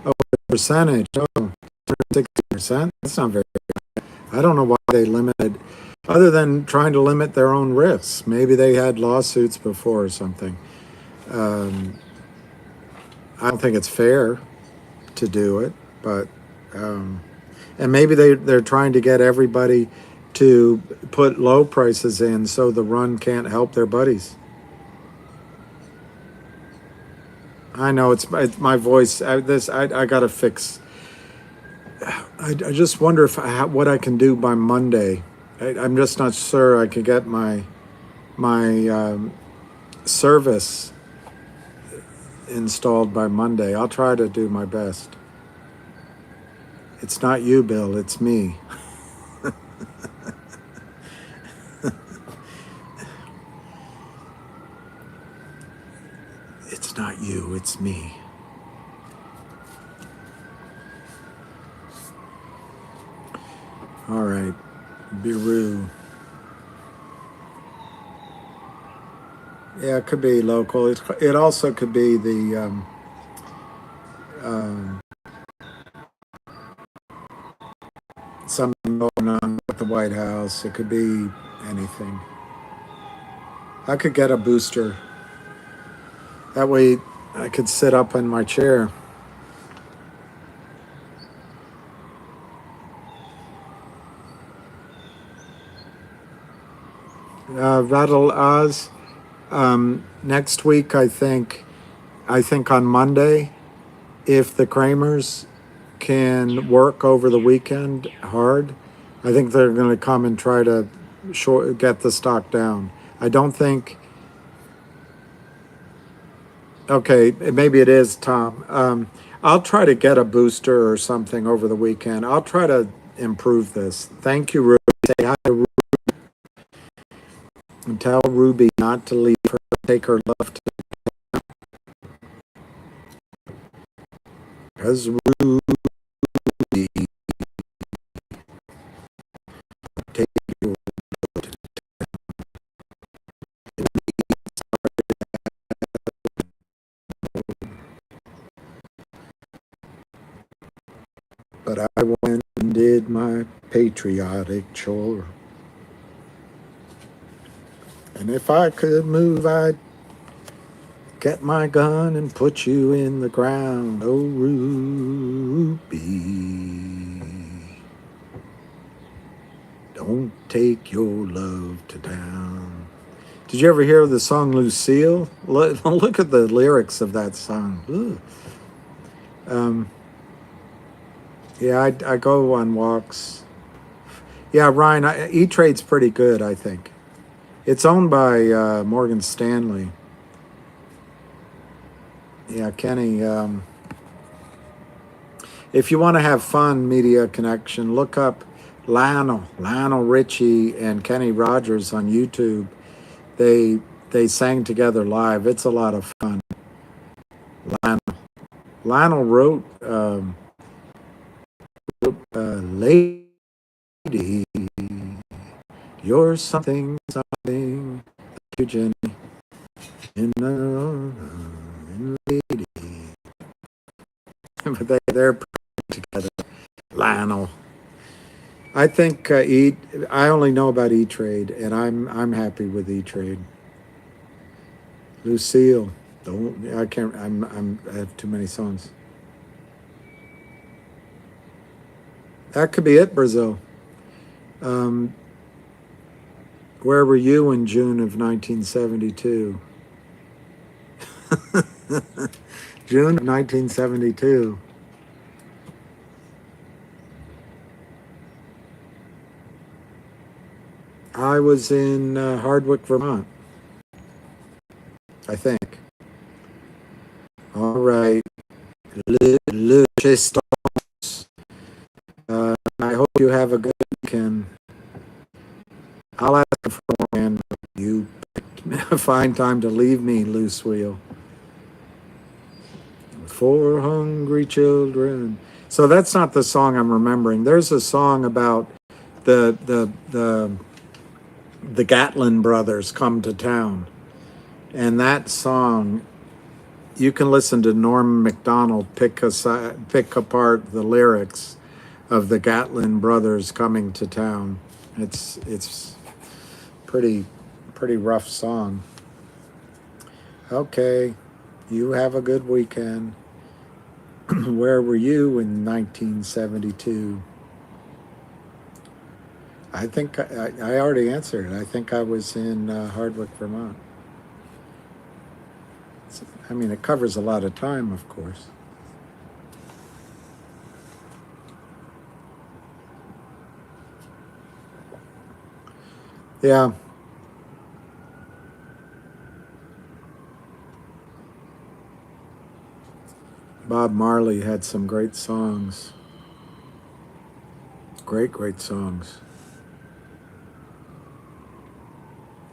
[SPEAKER 1] Oh, the percentage. Oh, 60%. That's not very. I don't know why they limited, other than trying to limit their own risks. Maybe they had lawsuits before or something. Um, I don't think it's fair to do it, but and maybe they're trying to get everybody to put low prices in so the run can't help their buddies. I know it's my voice. I got to fix. I just wonder if what I can do by Monday. I'm just not sure I can get my service installed by Monday. I'll try to do my best. It's not you, Bill. It's me. It's not you. It's me. All right, Biru. Yeah, it could be local. It also could be the something going on with the White House. It could be anything. I could get a booster. That way I could sit up in my chair. Rattle Oz. Next week, I think on Monday, if the Kramers can work over the weekend hard, I think they're going to come and try to get the stock down. I don't think. Okay, maybe it is Tom. I'll try to get a booster or something over the weekend. I'll try to improve this. Thank you, Ruby. Say hi to Ruby and tell Ruby not to leave her. Take her love to. Because Ruby, take your love to. But I went and did my patriotic chore. And if I could move, I'd get my gun and put you in the ground. Oh, Ruby, don't take your love to town. Did you ever hear the song Lucille? Look at the lyrics of that song. Yeah, I go on walks. Yeah, Ryan, E-Trade's pretty good, I think. It's owned by Morgan Stanley. Yeah, Kenny. If you want to have fun, Media Connection, look up Lionel Richie, and Kenny Rogers on YouTube. They sang together live. It's a lot of fun. Lionel wrote "Lady, You're Something, Something." Thank you, Jenny. Lady. But they're together. Lionel. I think I only know about E-Trade, and I'm happy with E-Trade. Lucille, I can't. I have too many songs. That could be it, Brazil. Where were you in June of 1972? June of 1972. I was in Hardwick, Vermont, I think. All right. Le Chestons. I hope you have a good weekend. I'll ask for more, and you Find time to leave me, loose wheel. For hungry children. So that's not the song I'm remembering. There's a song about the Gatlin brothers come to town. And that song, you can listen to Norm Macdonald pick apart the lyrics of the Gatlin brothers coming to town. It's pretty rough song. Okay, you have a good weekend. Where were you in 1972? I think I already answered. I think I was in Hardwick, Vermont. I mean, it covers a lot of time, of course. Yeah. Bob Marley had some great songs. Great songs.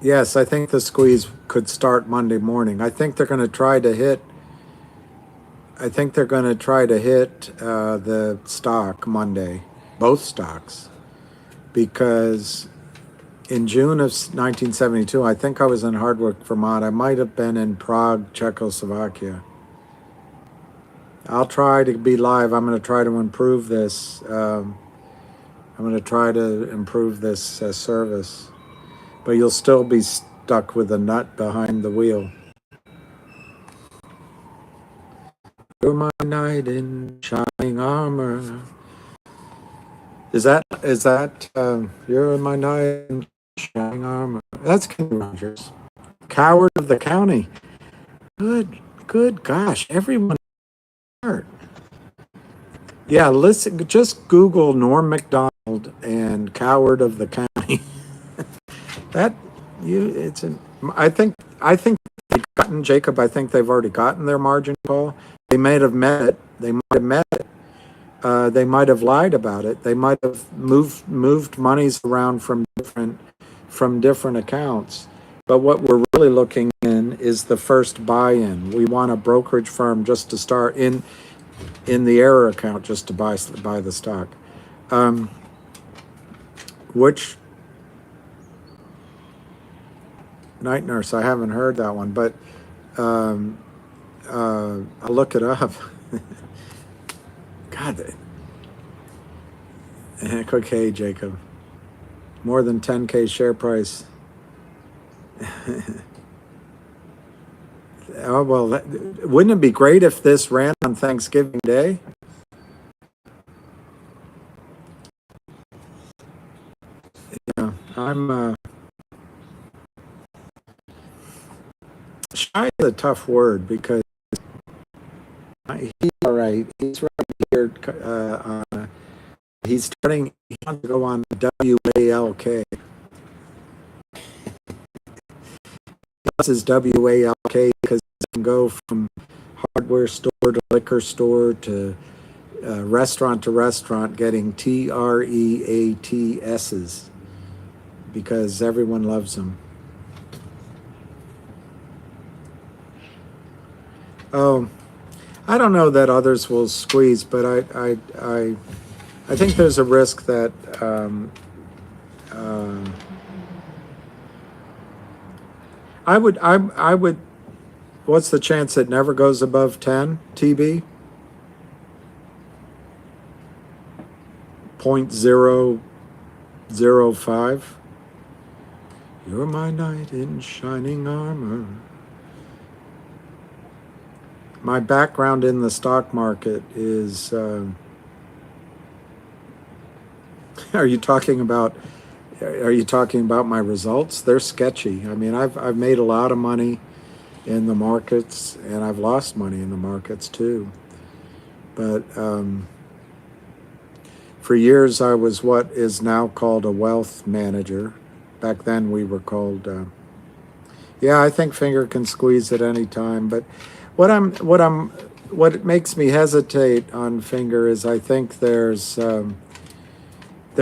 [SPEAKER 1] Yes, I think the squeeze could start Monday morning. I think they're going to try to hit. The stock Monday, both stocks, because in June of 1972, I think I was in Hardwick, Vermont. I might have been in Prague, Czechoslovakia. I'll try to be live. I'm going to try to improve this. I'm going to try to improve this service. But you'll still be stuck with a nut behind the wheel. You're my knight in shining armor. Is that you're my knight in shining armor? That's Kenny Rogers. Coward of the County. Good gosh, everyone. Yeah, listen. Just Google Norm Macdonald and Coward of the County. I think they've gotten Jacob. I think they've already gotten their margin call. They might have met it. They might have lied about it. They might have moved monies around from different accounts. But what we're really looking in is the first buy-in. We want a brokerage firm just to start in the error account just to buy the stock. Which Night Nurse? I haven't heard that one, but I'll look it up. God. Okay, Jacob. More than 10K share price. Oh, well, wouldn't it be great if this ran on Thanksgiving Day? Yeah, I'm shy is a tough word because he's all right. He's right here. He wants to go on WALK. This is WALK because he can go from hardware store to liquor store to restaurant getting TREATSs because everyone loves them. Oh, I don't know that others will squeeze, but I think there's a risk that I would. What's the chance it never goes above 10 TB? 0.005. You're my knight in shining armor. My background in the stock market is. Are you talking about my results? They're sketchy. I mean, I've made a lot of money in the markets, and I've lost money in the markets too. But for years, I was what is now called a wealth manager. Back then, we were called. Yeah, I think Finger can squeeze at any time. But what makes me hesitate on Finger is I think there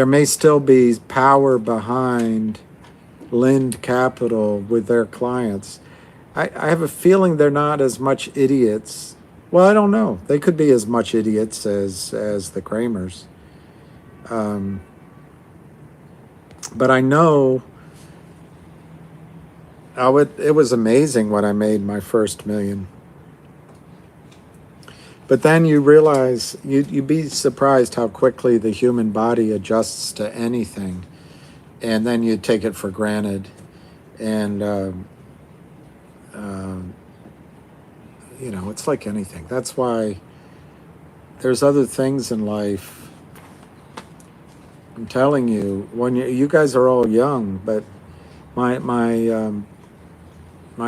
[SPEAKER 1] may still be power behind lend capital with their clients. I have a feeling they're not as much idiots. Well, I don't know. They could be as much idiots as the Kramers. Um, but I know, oh, it was amazing when I made my first million. But then you realize you'd be surprised how quickly the human body adjusts to anything, and then you take it for granted. And um, it's like anything. That's why there's other things in life. I'm telling you, when you guys are all young, but my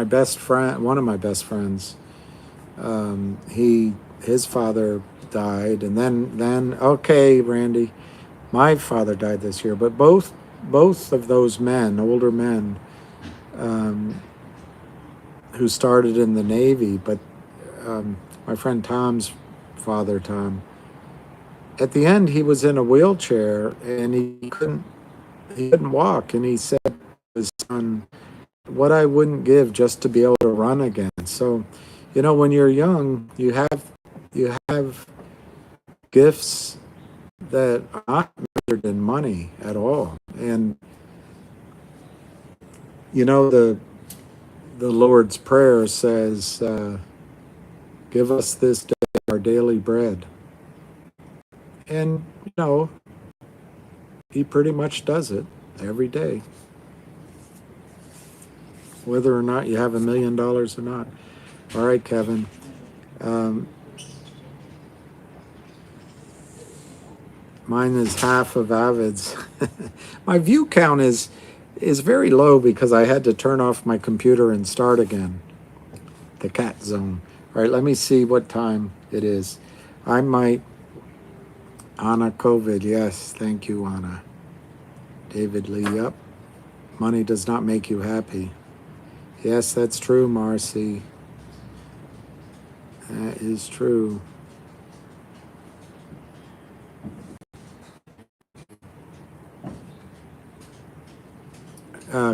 [SPEAKER 1] best friend, one of my best friends, his father died, and then okay, Randy, my father died this year, but both of those men, older men, um, who started in the Navy, but my friend Tom's father, Tom, at the end he was in a wheelchair and he couldn't walk, and he said to his son, what I wouldn't give just to be able to run again. So, when you're young, you have gifts that are not measured in money at all. And the Lord's Prayer says, give us this day our daily bread. And he pretty much does it every day, whether or not you have $1 million or not. All right, Kevin. Mine is half of Avid's. My view count is very low because I had to turn off my computer and start again. The cat zone. All right, let me see what time it is. I might. Anna COVID, yes, thank you, Anna. David Lee, yep. Money does not make you happy. Yes, that's true, Marcy. That is true.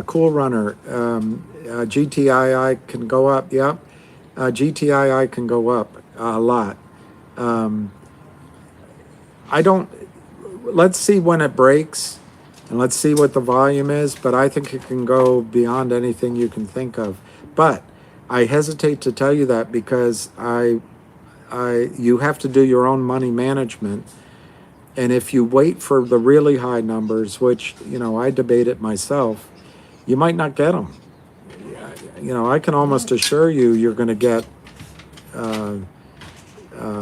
[SPEAKER 1] Cool Runner, GTII can go up, yep. GTII can go up a lot. I don't, let's see when it breaks and let's see what the volume is, but I think it can go beyond anything you can think of. But I hesitate to tell you that because you have to do your own money management. And if you wait for the really high numbers, which, I debate it myself, you might not get them. I can almost assure you you're going to get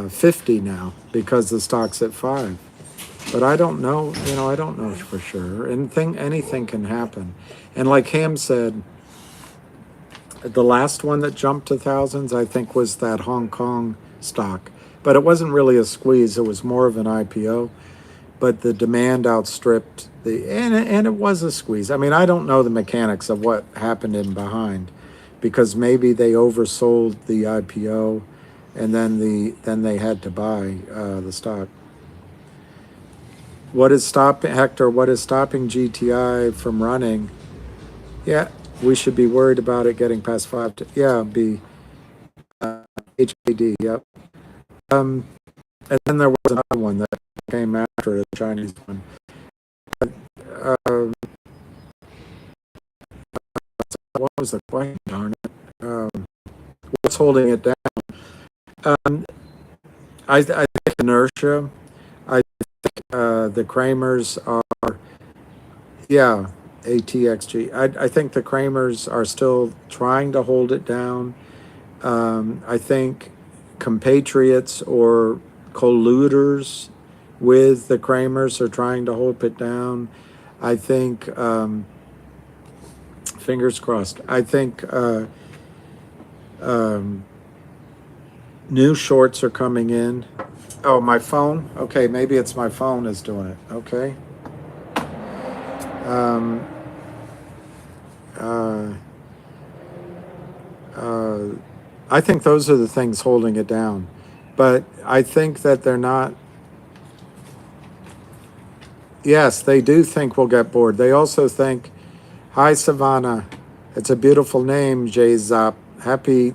[SPEAKER 1] 50 now because the stock's at 5. But I don't know, I don't know for sure. Anything can happen. And like Ham said, the last one that jumped to thousands, I think, was that Hong Kong stock. But it wasn't really a squeeze. It was more of an IPO. But the demand outstripped and it was a squeeze. I mean, I don't know the mechanics of what happened in behind, because maybe they oversold the IPO, and then they had to buy the stock. What is stopping GTI from running? Yeah, we should be worried about it getting past 5. Be HAD. Yep. And then there was another one that came after it, a Chinese one. What was the question? Darn it. What's holding it down? I think inertia. I think the Kramers are, ATXG. I think the Kramers are still trying to hold it down. I think compatriots or colluders with the Kramers are trying to hold it down. I think, fingers crossed, I think new shorts are coming in. Oh, my phone? Okay, maybe it's my phone is doing it. Okay. I think those are the things holding it down. But I think that they're not. Yes, they do think we'll get bored. They also think Hi, Savannah. It's a beautiful name, Jay Zop. Happy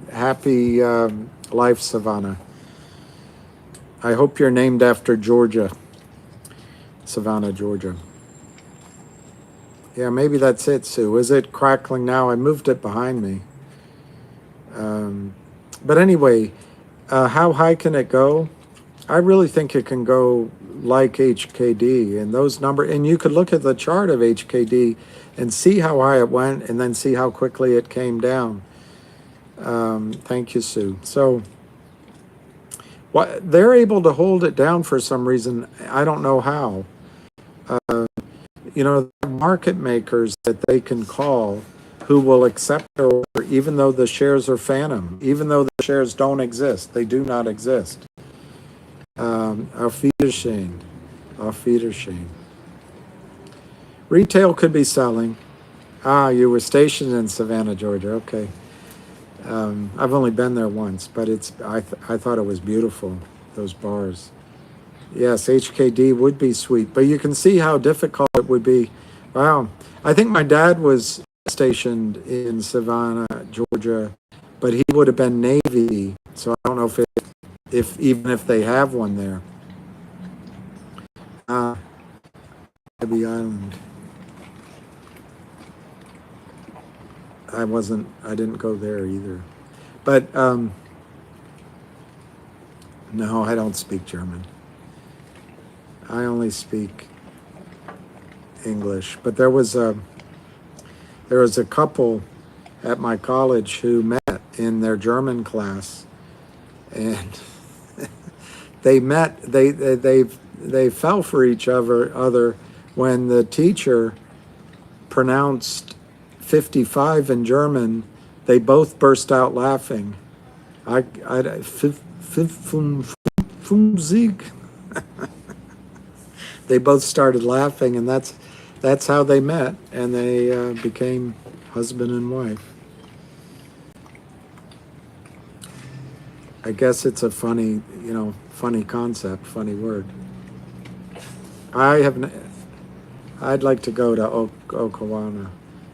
[SPEAKER 1] life, Savannah. I hope you're named after Georgia, Savannah, Georgia. Yeah, maybe that's it, Sue. Is it crackling now? I moved it behind me. But anyway, how high can it go? I really think it can go like HKD and those number. And you could look at the chart of HKD and see how high it went, and then see how quickly it came down. Thank you, Sue. So, what they're able to hold it down for some reason. I don't know how. Market makers that they can call who will accept their order, even though the shares are phantom, even though the shares don't exist. They do not exist. Auf Wiedersehen. Auf Wiedersehen. Retail could be selling. Ah, you were stationed in Savannah, Georgia. Okay. I've only been there once, but I thought it was beautiful, those bars. Yes, HKD would be sweet, but you can see how difficult it would be. Wow. I think my dad was stationed in Savannah, Georgia, but he would have been Navy, so I don't know if even if they have one there. Abbey Island. I didn't go there either. But no, I don't speak German. I only speak English. But there was a couple at my college who met in their German class, and they fell for each other when the teacher pronounced 55 in German. They both burst out laughing. They both started laughing, and that's how they met, and they became husband and wife. I guess it's a funny concept, funny word. I'd like to go to Okawana.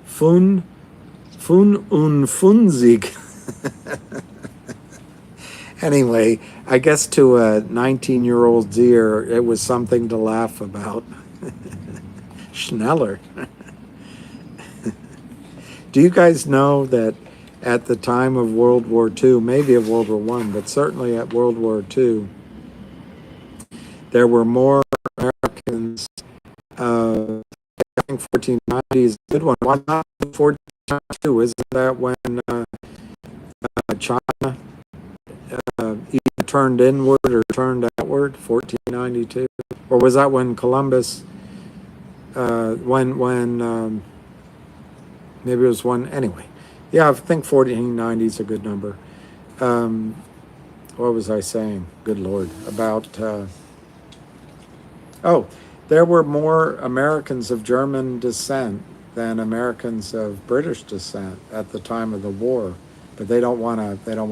[SPEAKER 1] Fun und funzig. Anyway, I guess to a 19-year-old's ear, it was something to laugh about. Schneller. Do you guys know that at the time of World War II, maybe of World War I, but certainly at World War II, there were more Americans. I think 1490 is a good one. Why not 1492? Isn't that when China either turned inward or turned outward? 1492, or was that when Columbus? When maybe it was one. Anyway, yeah, I think 1490 is a good number. What was I saying? Good Lord, about. There were more Americans of German descent than Americans of British descent at the time of the war, but they don't want to. They didn't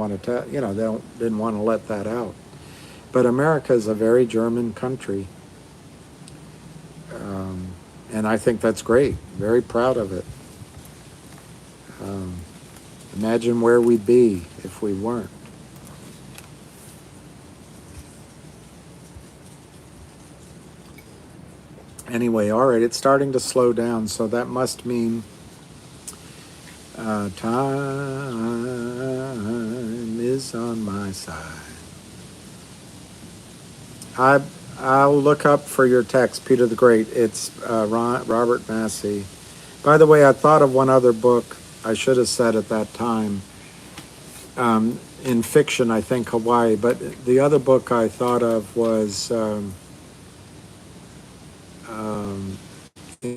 [SPEAKER 1] want to let that out. But America is a very German country, and I think that's great. Very proud of it. Imagine where we'd be if we weren't. Anyway, all right, it's starting to slow down, so that must mean time is on my side. I'll look up for your text, Peter the Great. It's Robert Massey. By the way, I thought of one other book I should have said at that time. In fiction, I think Hawaii, but the other book I thought of was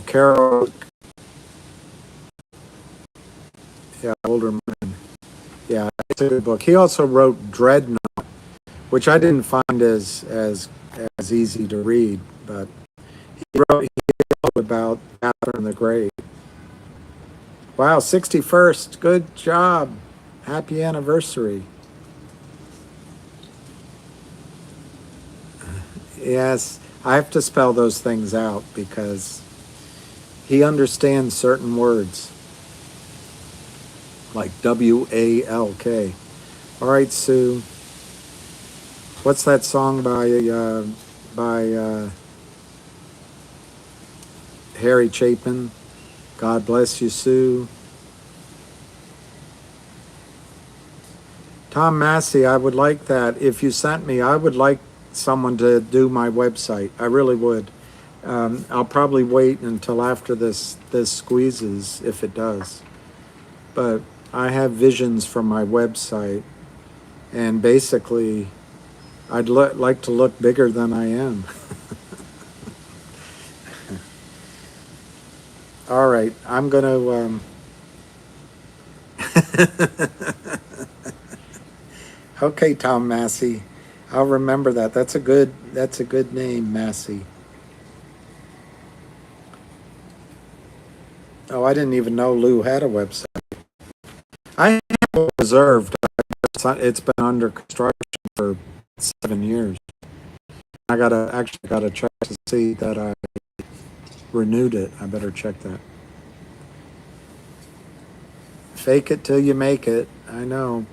[SPEAKER 1] Carol. Yeah, Older Man. Yeah, it's a good book. He also wrote Dreadnought, which I didn't find as easy to read, but he wrote about Catherine the Great. Wow, 61st. Good job. Happy anniversary. Yes, I have to spell those things out because He understands certain words, like WALK. All right, Sue. What's that song by Harry Chapin? God bless you, Sue. Tom Massey, I would like that. If you sent me, I would like someone to do my website. I really would. I'll probably wait until after this squeezes, if it does. But I have visions for my website, and basically, I'd like to look bigger than I am. All right, I'm gonna. Okay, Tom Massey, I'll remember that. That's a good name, Massey. Oh, I didn't even know Lou had a website. I have it reserved. It's been under construction for 7 years. I gotta check to see that I renewed it. I better check that. Fake it till you make it. I know.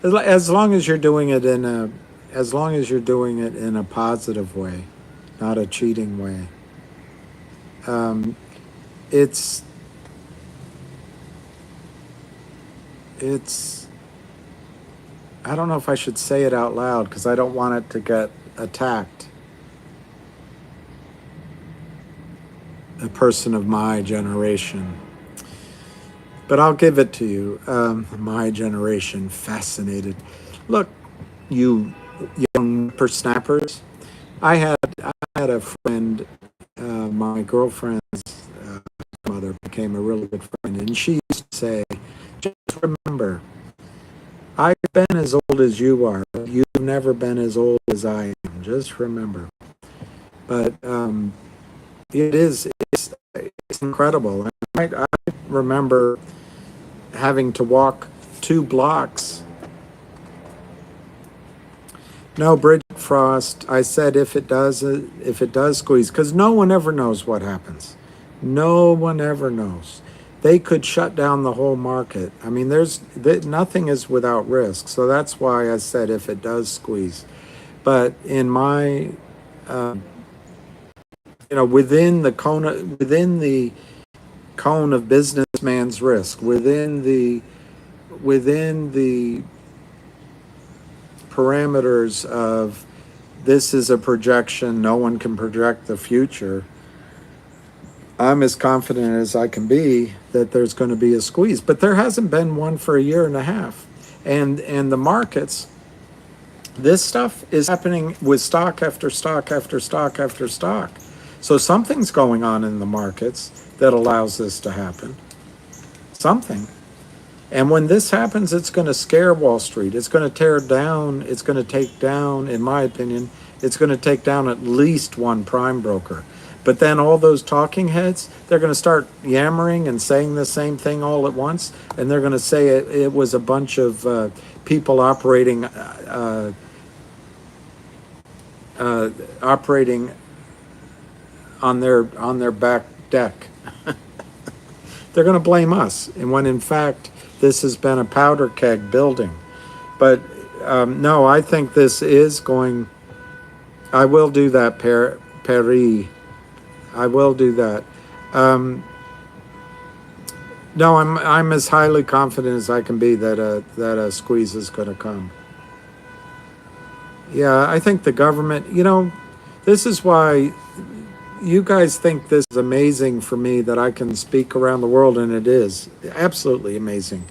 [SPEAKER 1] As long as you're doing it in a positive way, not a cheating way. It's I don't know if I should say it out loud because I don't want it to get attacked. A person of my generation. But I'll give it to you. My generation, fascinated. Look, you young whippersnappers. I had a friend, my girlfriend's mother became a really good friend, and she used to say, just remember, I've been as old as you are. You've never been as old as I am. Just remember. But it's incredible. I remember having to walk 2 blocks. No, Bridget Frost, I said if it does squeeze, because no one ever knows what happens. No one ever knows. They could shut down the whole market. I mean, nothing is without risk. So that's why I said if it does squeeze. But in my, within the cone of businessman's risk, within the parameters of this is a projection, no one can project the future, I'm as confident as I can be that there's going to be a squeeze. But there hasn't been one for a year and a half. And the markets, this stuff is happening with stock after stock after stock after stock. So something's going on in the markets that allows this to happen. Something. And when this happens, it's going to scare Wall Street. It's going to tear down. It's going to take down, in my opinion, it's going to take down at least one prime broker. But then all those talking heads, they're going to start yammering and saying the same thing all at once. And they're going to say it was a bunch of people operating on their back deck. They're going to blame us. And when in fact, this has been a powder keg building. But no, I think this is going. I will do that, Paris. I will do that. No, I'm as highly confident as I can be that a squeeze is going to come. Yeah, I think the government. This is why you guys think this is amazing for me that I can speak around the world, and it is absolutely amazing.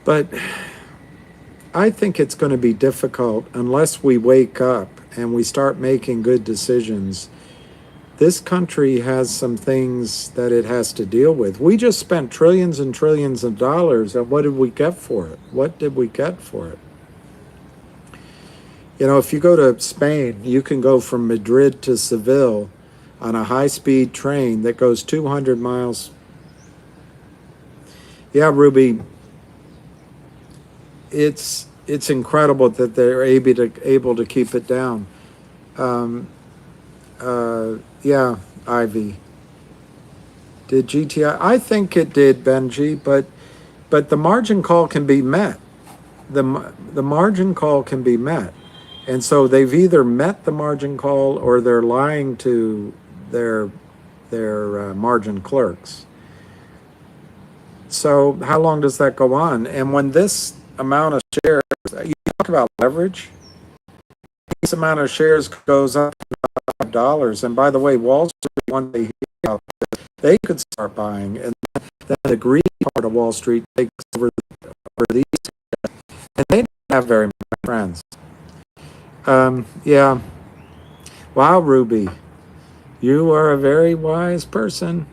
[SPEAKER 1] But I think it's going to be difficult unless we wake up and we start making good decisions. This country has some things that it has to deal with. We just spent trillions and trillions of dollars, and what did we get for it? What did we get for it? If you go to Spain, you can go from Madrid to Seville on a high-speed train that goes 200 miles. Yeah, Ruby, it's incredible that they're able to keep it down. Yeah, Ivy. Did GTI? I think it did, Benji, but the margin call can be met. The margin call can be met, and so they've either met the margin call or they're lying to their margin clerks. So how long does that go on? And when this amount of shares, you talk about leverage, this amount of shares goes up to $5. And by the way, Wall Street, once they hear about this, they could start buying, and then the greedy part of Wall Street takes over these, and they don't have very many friends. Yeah. Wow, Ruby, you are a very wise person.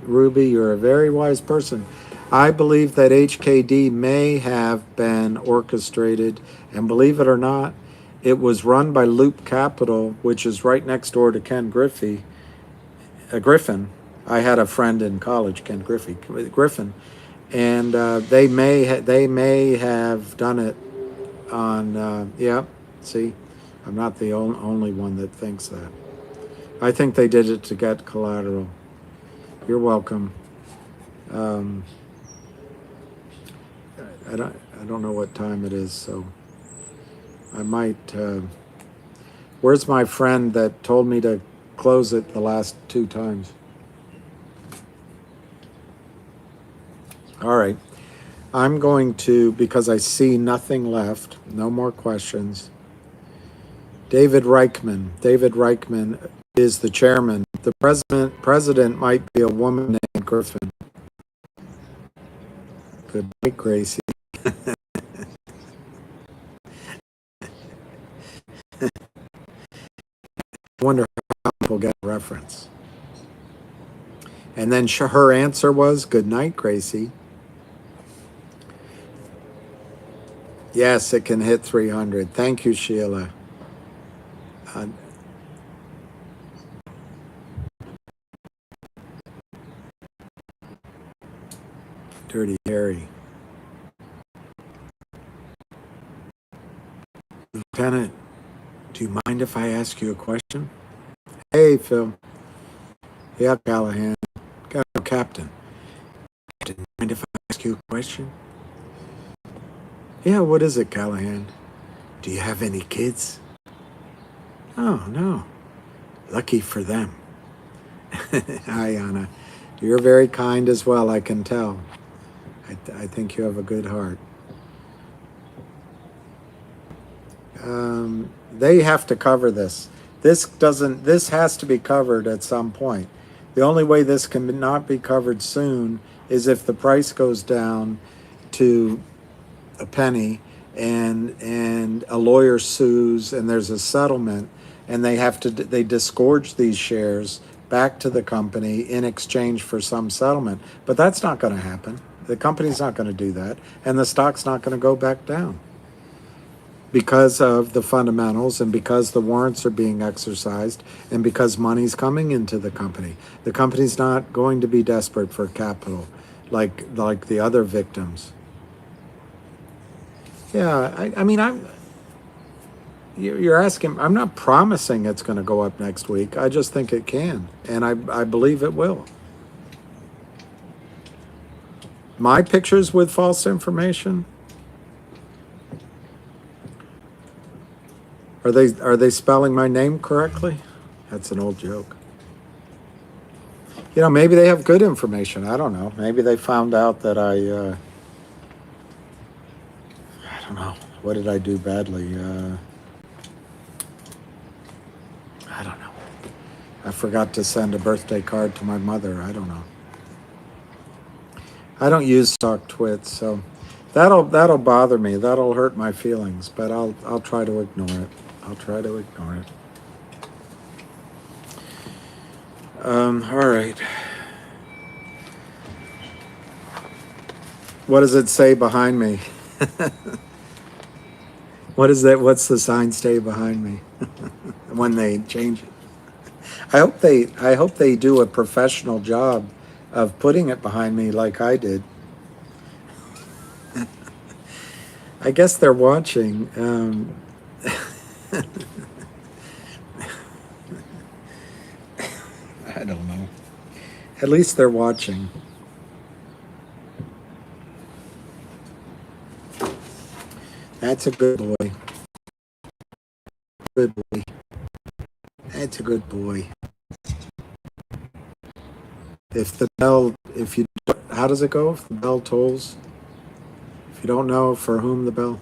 [SPEAKER 1] Ruby, you're a very wise person. I believe that HKD may have been orchestrated, and believe it or not, it was run by Loop Capital, which is right next door to Ken Griffin. I had a friend in college, Ken Griffin, and they may have done it on. Yeah, see, I'm not the only one that thinks that. I think they did it to get collateral. You're welcome. I don't know what time it is, so I might. Where's my friend that told me to close it the last 2 times? All right. I'm going to, because I see nothing left, no more questions. David Reichman. David Reichman is the chairman. The president might be a woman named Griffin. Good night, Gracie. I wonder how people get a reference. And then her answer was, good night, Gracie. Yes, it can hit 300. Thank you, Sheila. Dirty Harry. Lieutenant, do you mind if I ask you a question? Hey, Phil. Yeah, Callahan. Captain. Do you mind if I ask you a question? Yeah, what is it, Callahan? Do you have any kids? Oh, no. Lucky for them. Hi, Anna. You're very kind as well, I can tell. I think you have a good heart. They have to cover this. This has to be covered at some point. The only way this can not be covered soon is if the price goes down to a penny and a lawyer sues and there's a settlement and they disgorge these shares back to the company in exchange for some settlement. But that's not going to happen. The company's not going to do that, and the stock's not going to go back down because of the fundamentals and because the warrants are being exercised and because money's coming into the company. The company's not going to be desperate for capital like the other victims. Yeah, I mean, you're asking, I'm not promising it's going to go up next week. I just think it can, and I believe it will. My pictures with false information? Are they spelling my name correctly? That's an old joke. You know, maybe they have good information. I don't know. Maybe they found out that I don't know. What did I do badly? I don't know. I forgot to send a birthday card to my mother. I don't know. I don't use stock twits, so that'll bother me. That'll hurt my feelings, but I'll try to ignore it. I'll try to ignore it. All right. What does it say behind me? What is that? What's the sign say behind me when they change it? I hope they do a professional job of putting it behind me like I did. I guess they're watching. I don't know. At least they're watching. That's a good boy. Good boy. That's a good boy. If the bell, if you, how does it go? If the bell tolls, if you don't know for whom the bell.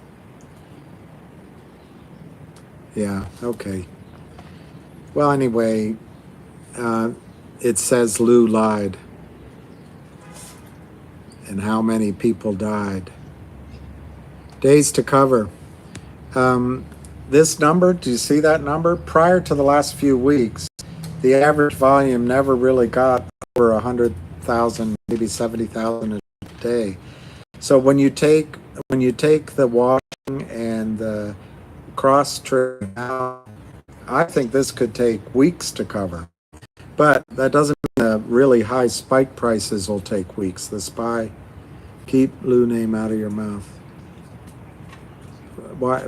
[SPEAKER 1] Yeah, okay. Well, anyway, it says Lou lied and how many people died. Days to cover. This number, do you see that number? Prior to the last few weeks, the average volume never really got over 100,000, maybe 70,000 a day. So when you take the washing and the cross trade out, I think this could take weeks to cover. But that doesn't mean the really high spike prices will take weeks. The SPY, keep Lou name out of your mouth. Why?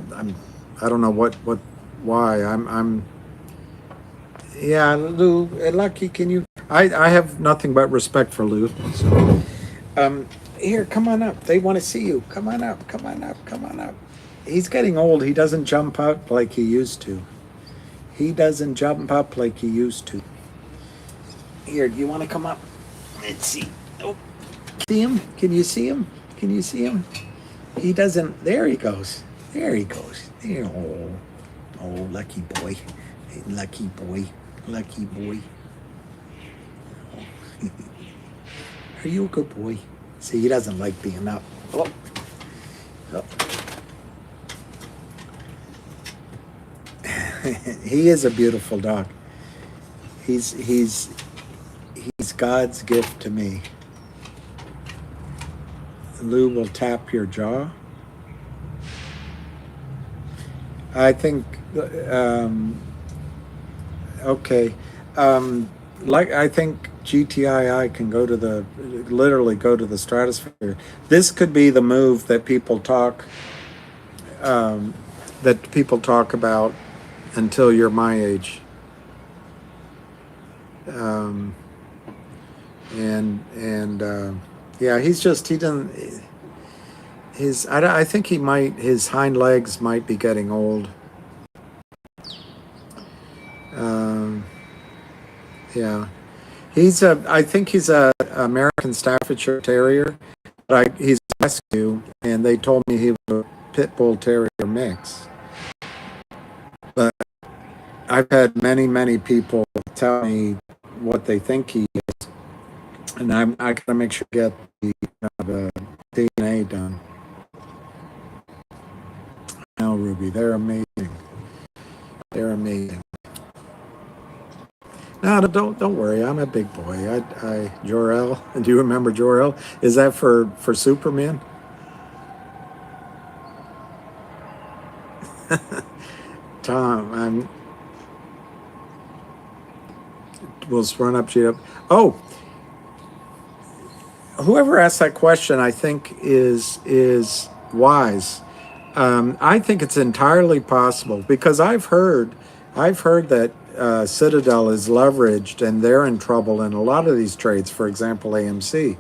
[SPEAKER 1] I don't know why. Yeah, Lou, Lucky, can you? I have nothing but respect for Lou. So, here, come on up. They want to see you. Come on up. Come on up. Come on up. He's getting old. He doesn't jump up like he used to. He doesn't jump up like he used to. Here, do you want to come up? Let's see. Oh, see him? Can you see him? Can you see him? He doesn't. There he goes. There he goes. There. Oh, lucky boy. Lucky boy. Lucky boy. Oh. Are you a good boy? See, he doesn't like being up. Oh. Oh. He is a beautiful dog. He's God's gift to me. Lou will tap your jaw. I think, okay. I think GTII can literally go to the stratosphere. This could be the move that people talk about until you're my age. Yeah, he didn't. I think his hind legs might be getting old. Yeah, I think he's a American Staffordshire Terrier, but he's a rescue, and they told me he was a Pit Bull Terrier mix. But I've had many people tell me what they think he is, and I gotta make sure to get the DNA done. Now, Ruby, they're amazing. They're amazing. No, don't worry. I'm a big boy. Jor-El. Do you remember Jor-El? Is that for Superman? Tom, we'll run up to you. Oh, whoever asked that question, I think is wise. I think it's entirely possible because I've heard that Citadel is leveraged and they're in trouble in a lot of these trades. For example, AMC.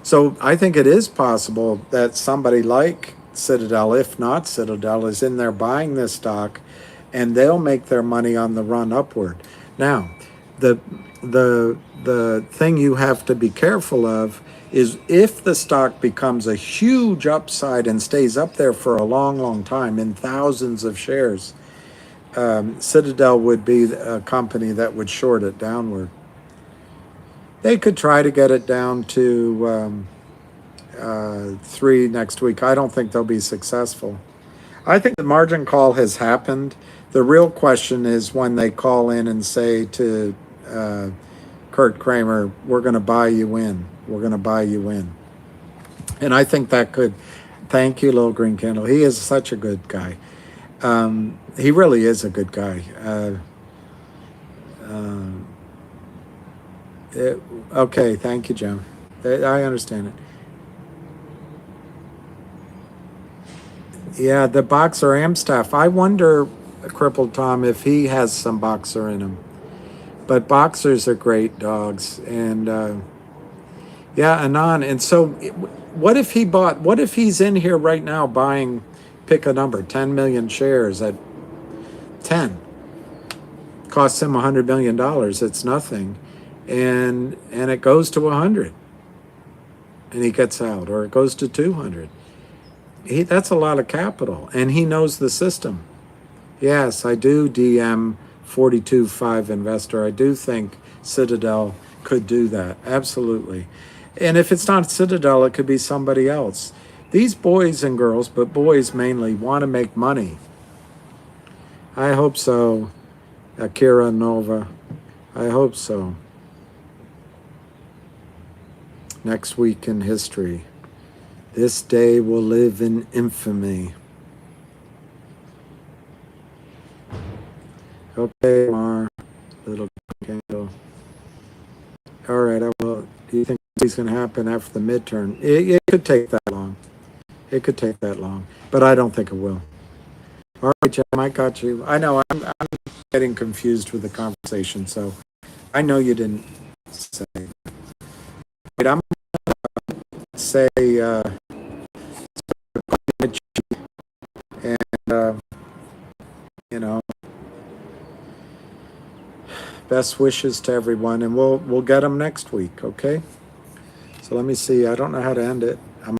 [SPEAKER 1] So I think it is possible that somebody like Citadel, if not Citadel, is in there buying this stock, and they'll make their money on the run upward. Now, the thing you have to be careful of is if the stock becomes a huge upside and stays up there for a long time in thousands of shares, Citadel would be a company that would short it downward. They could try to get it down to 3 next week. I don't think they'll be successful. I think the margin call has happened. The real question is when they call in and say to Kurt Kramer, we're going to buy you in. We're going to buy you in. And I think that could, thank you, Little Green Candle. He is such a good guy. He really is a good guy. Okay, thank you, Jim. I understand it. Yeah, the Boxer Amstaff. I wonder, Crippled Tom, if he has some Boxer in him. But Boxers are great dogs, and Yeah, Anon. And so, what if he bought? What if he's in here right now buying? Pick a number, 10 million shares at 10. Costs him $100 million. It's nothing, and it goes to 100, and he gets out, or it goes to 200. That's a lot of capital, and he knows the system. Yes, I do DM 42.5 investor. I do think Citadel could do that. Absolutely. And if it's not Citadel, it could be somebody else. These boys and girls, but boys mainly, want to make money. I hope so, Akira Nova. I hope so. Next week in history. This day will live in infamy. Okay, Mar, little candle. All right, I will. Do you think it's going to happen after the midterm? It could take that long. It could take that long, but I don't think it will. All right, Jim, I got you. I know I'm getting confused with the conversation, so I know you didn't say. Wait, I'm going to say, and you know, best wishes to everyone, and we'll get them next week. Okay. So let me see. I don't know how to end it.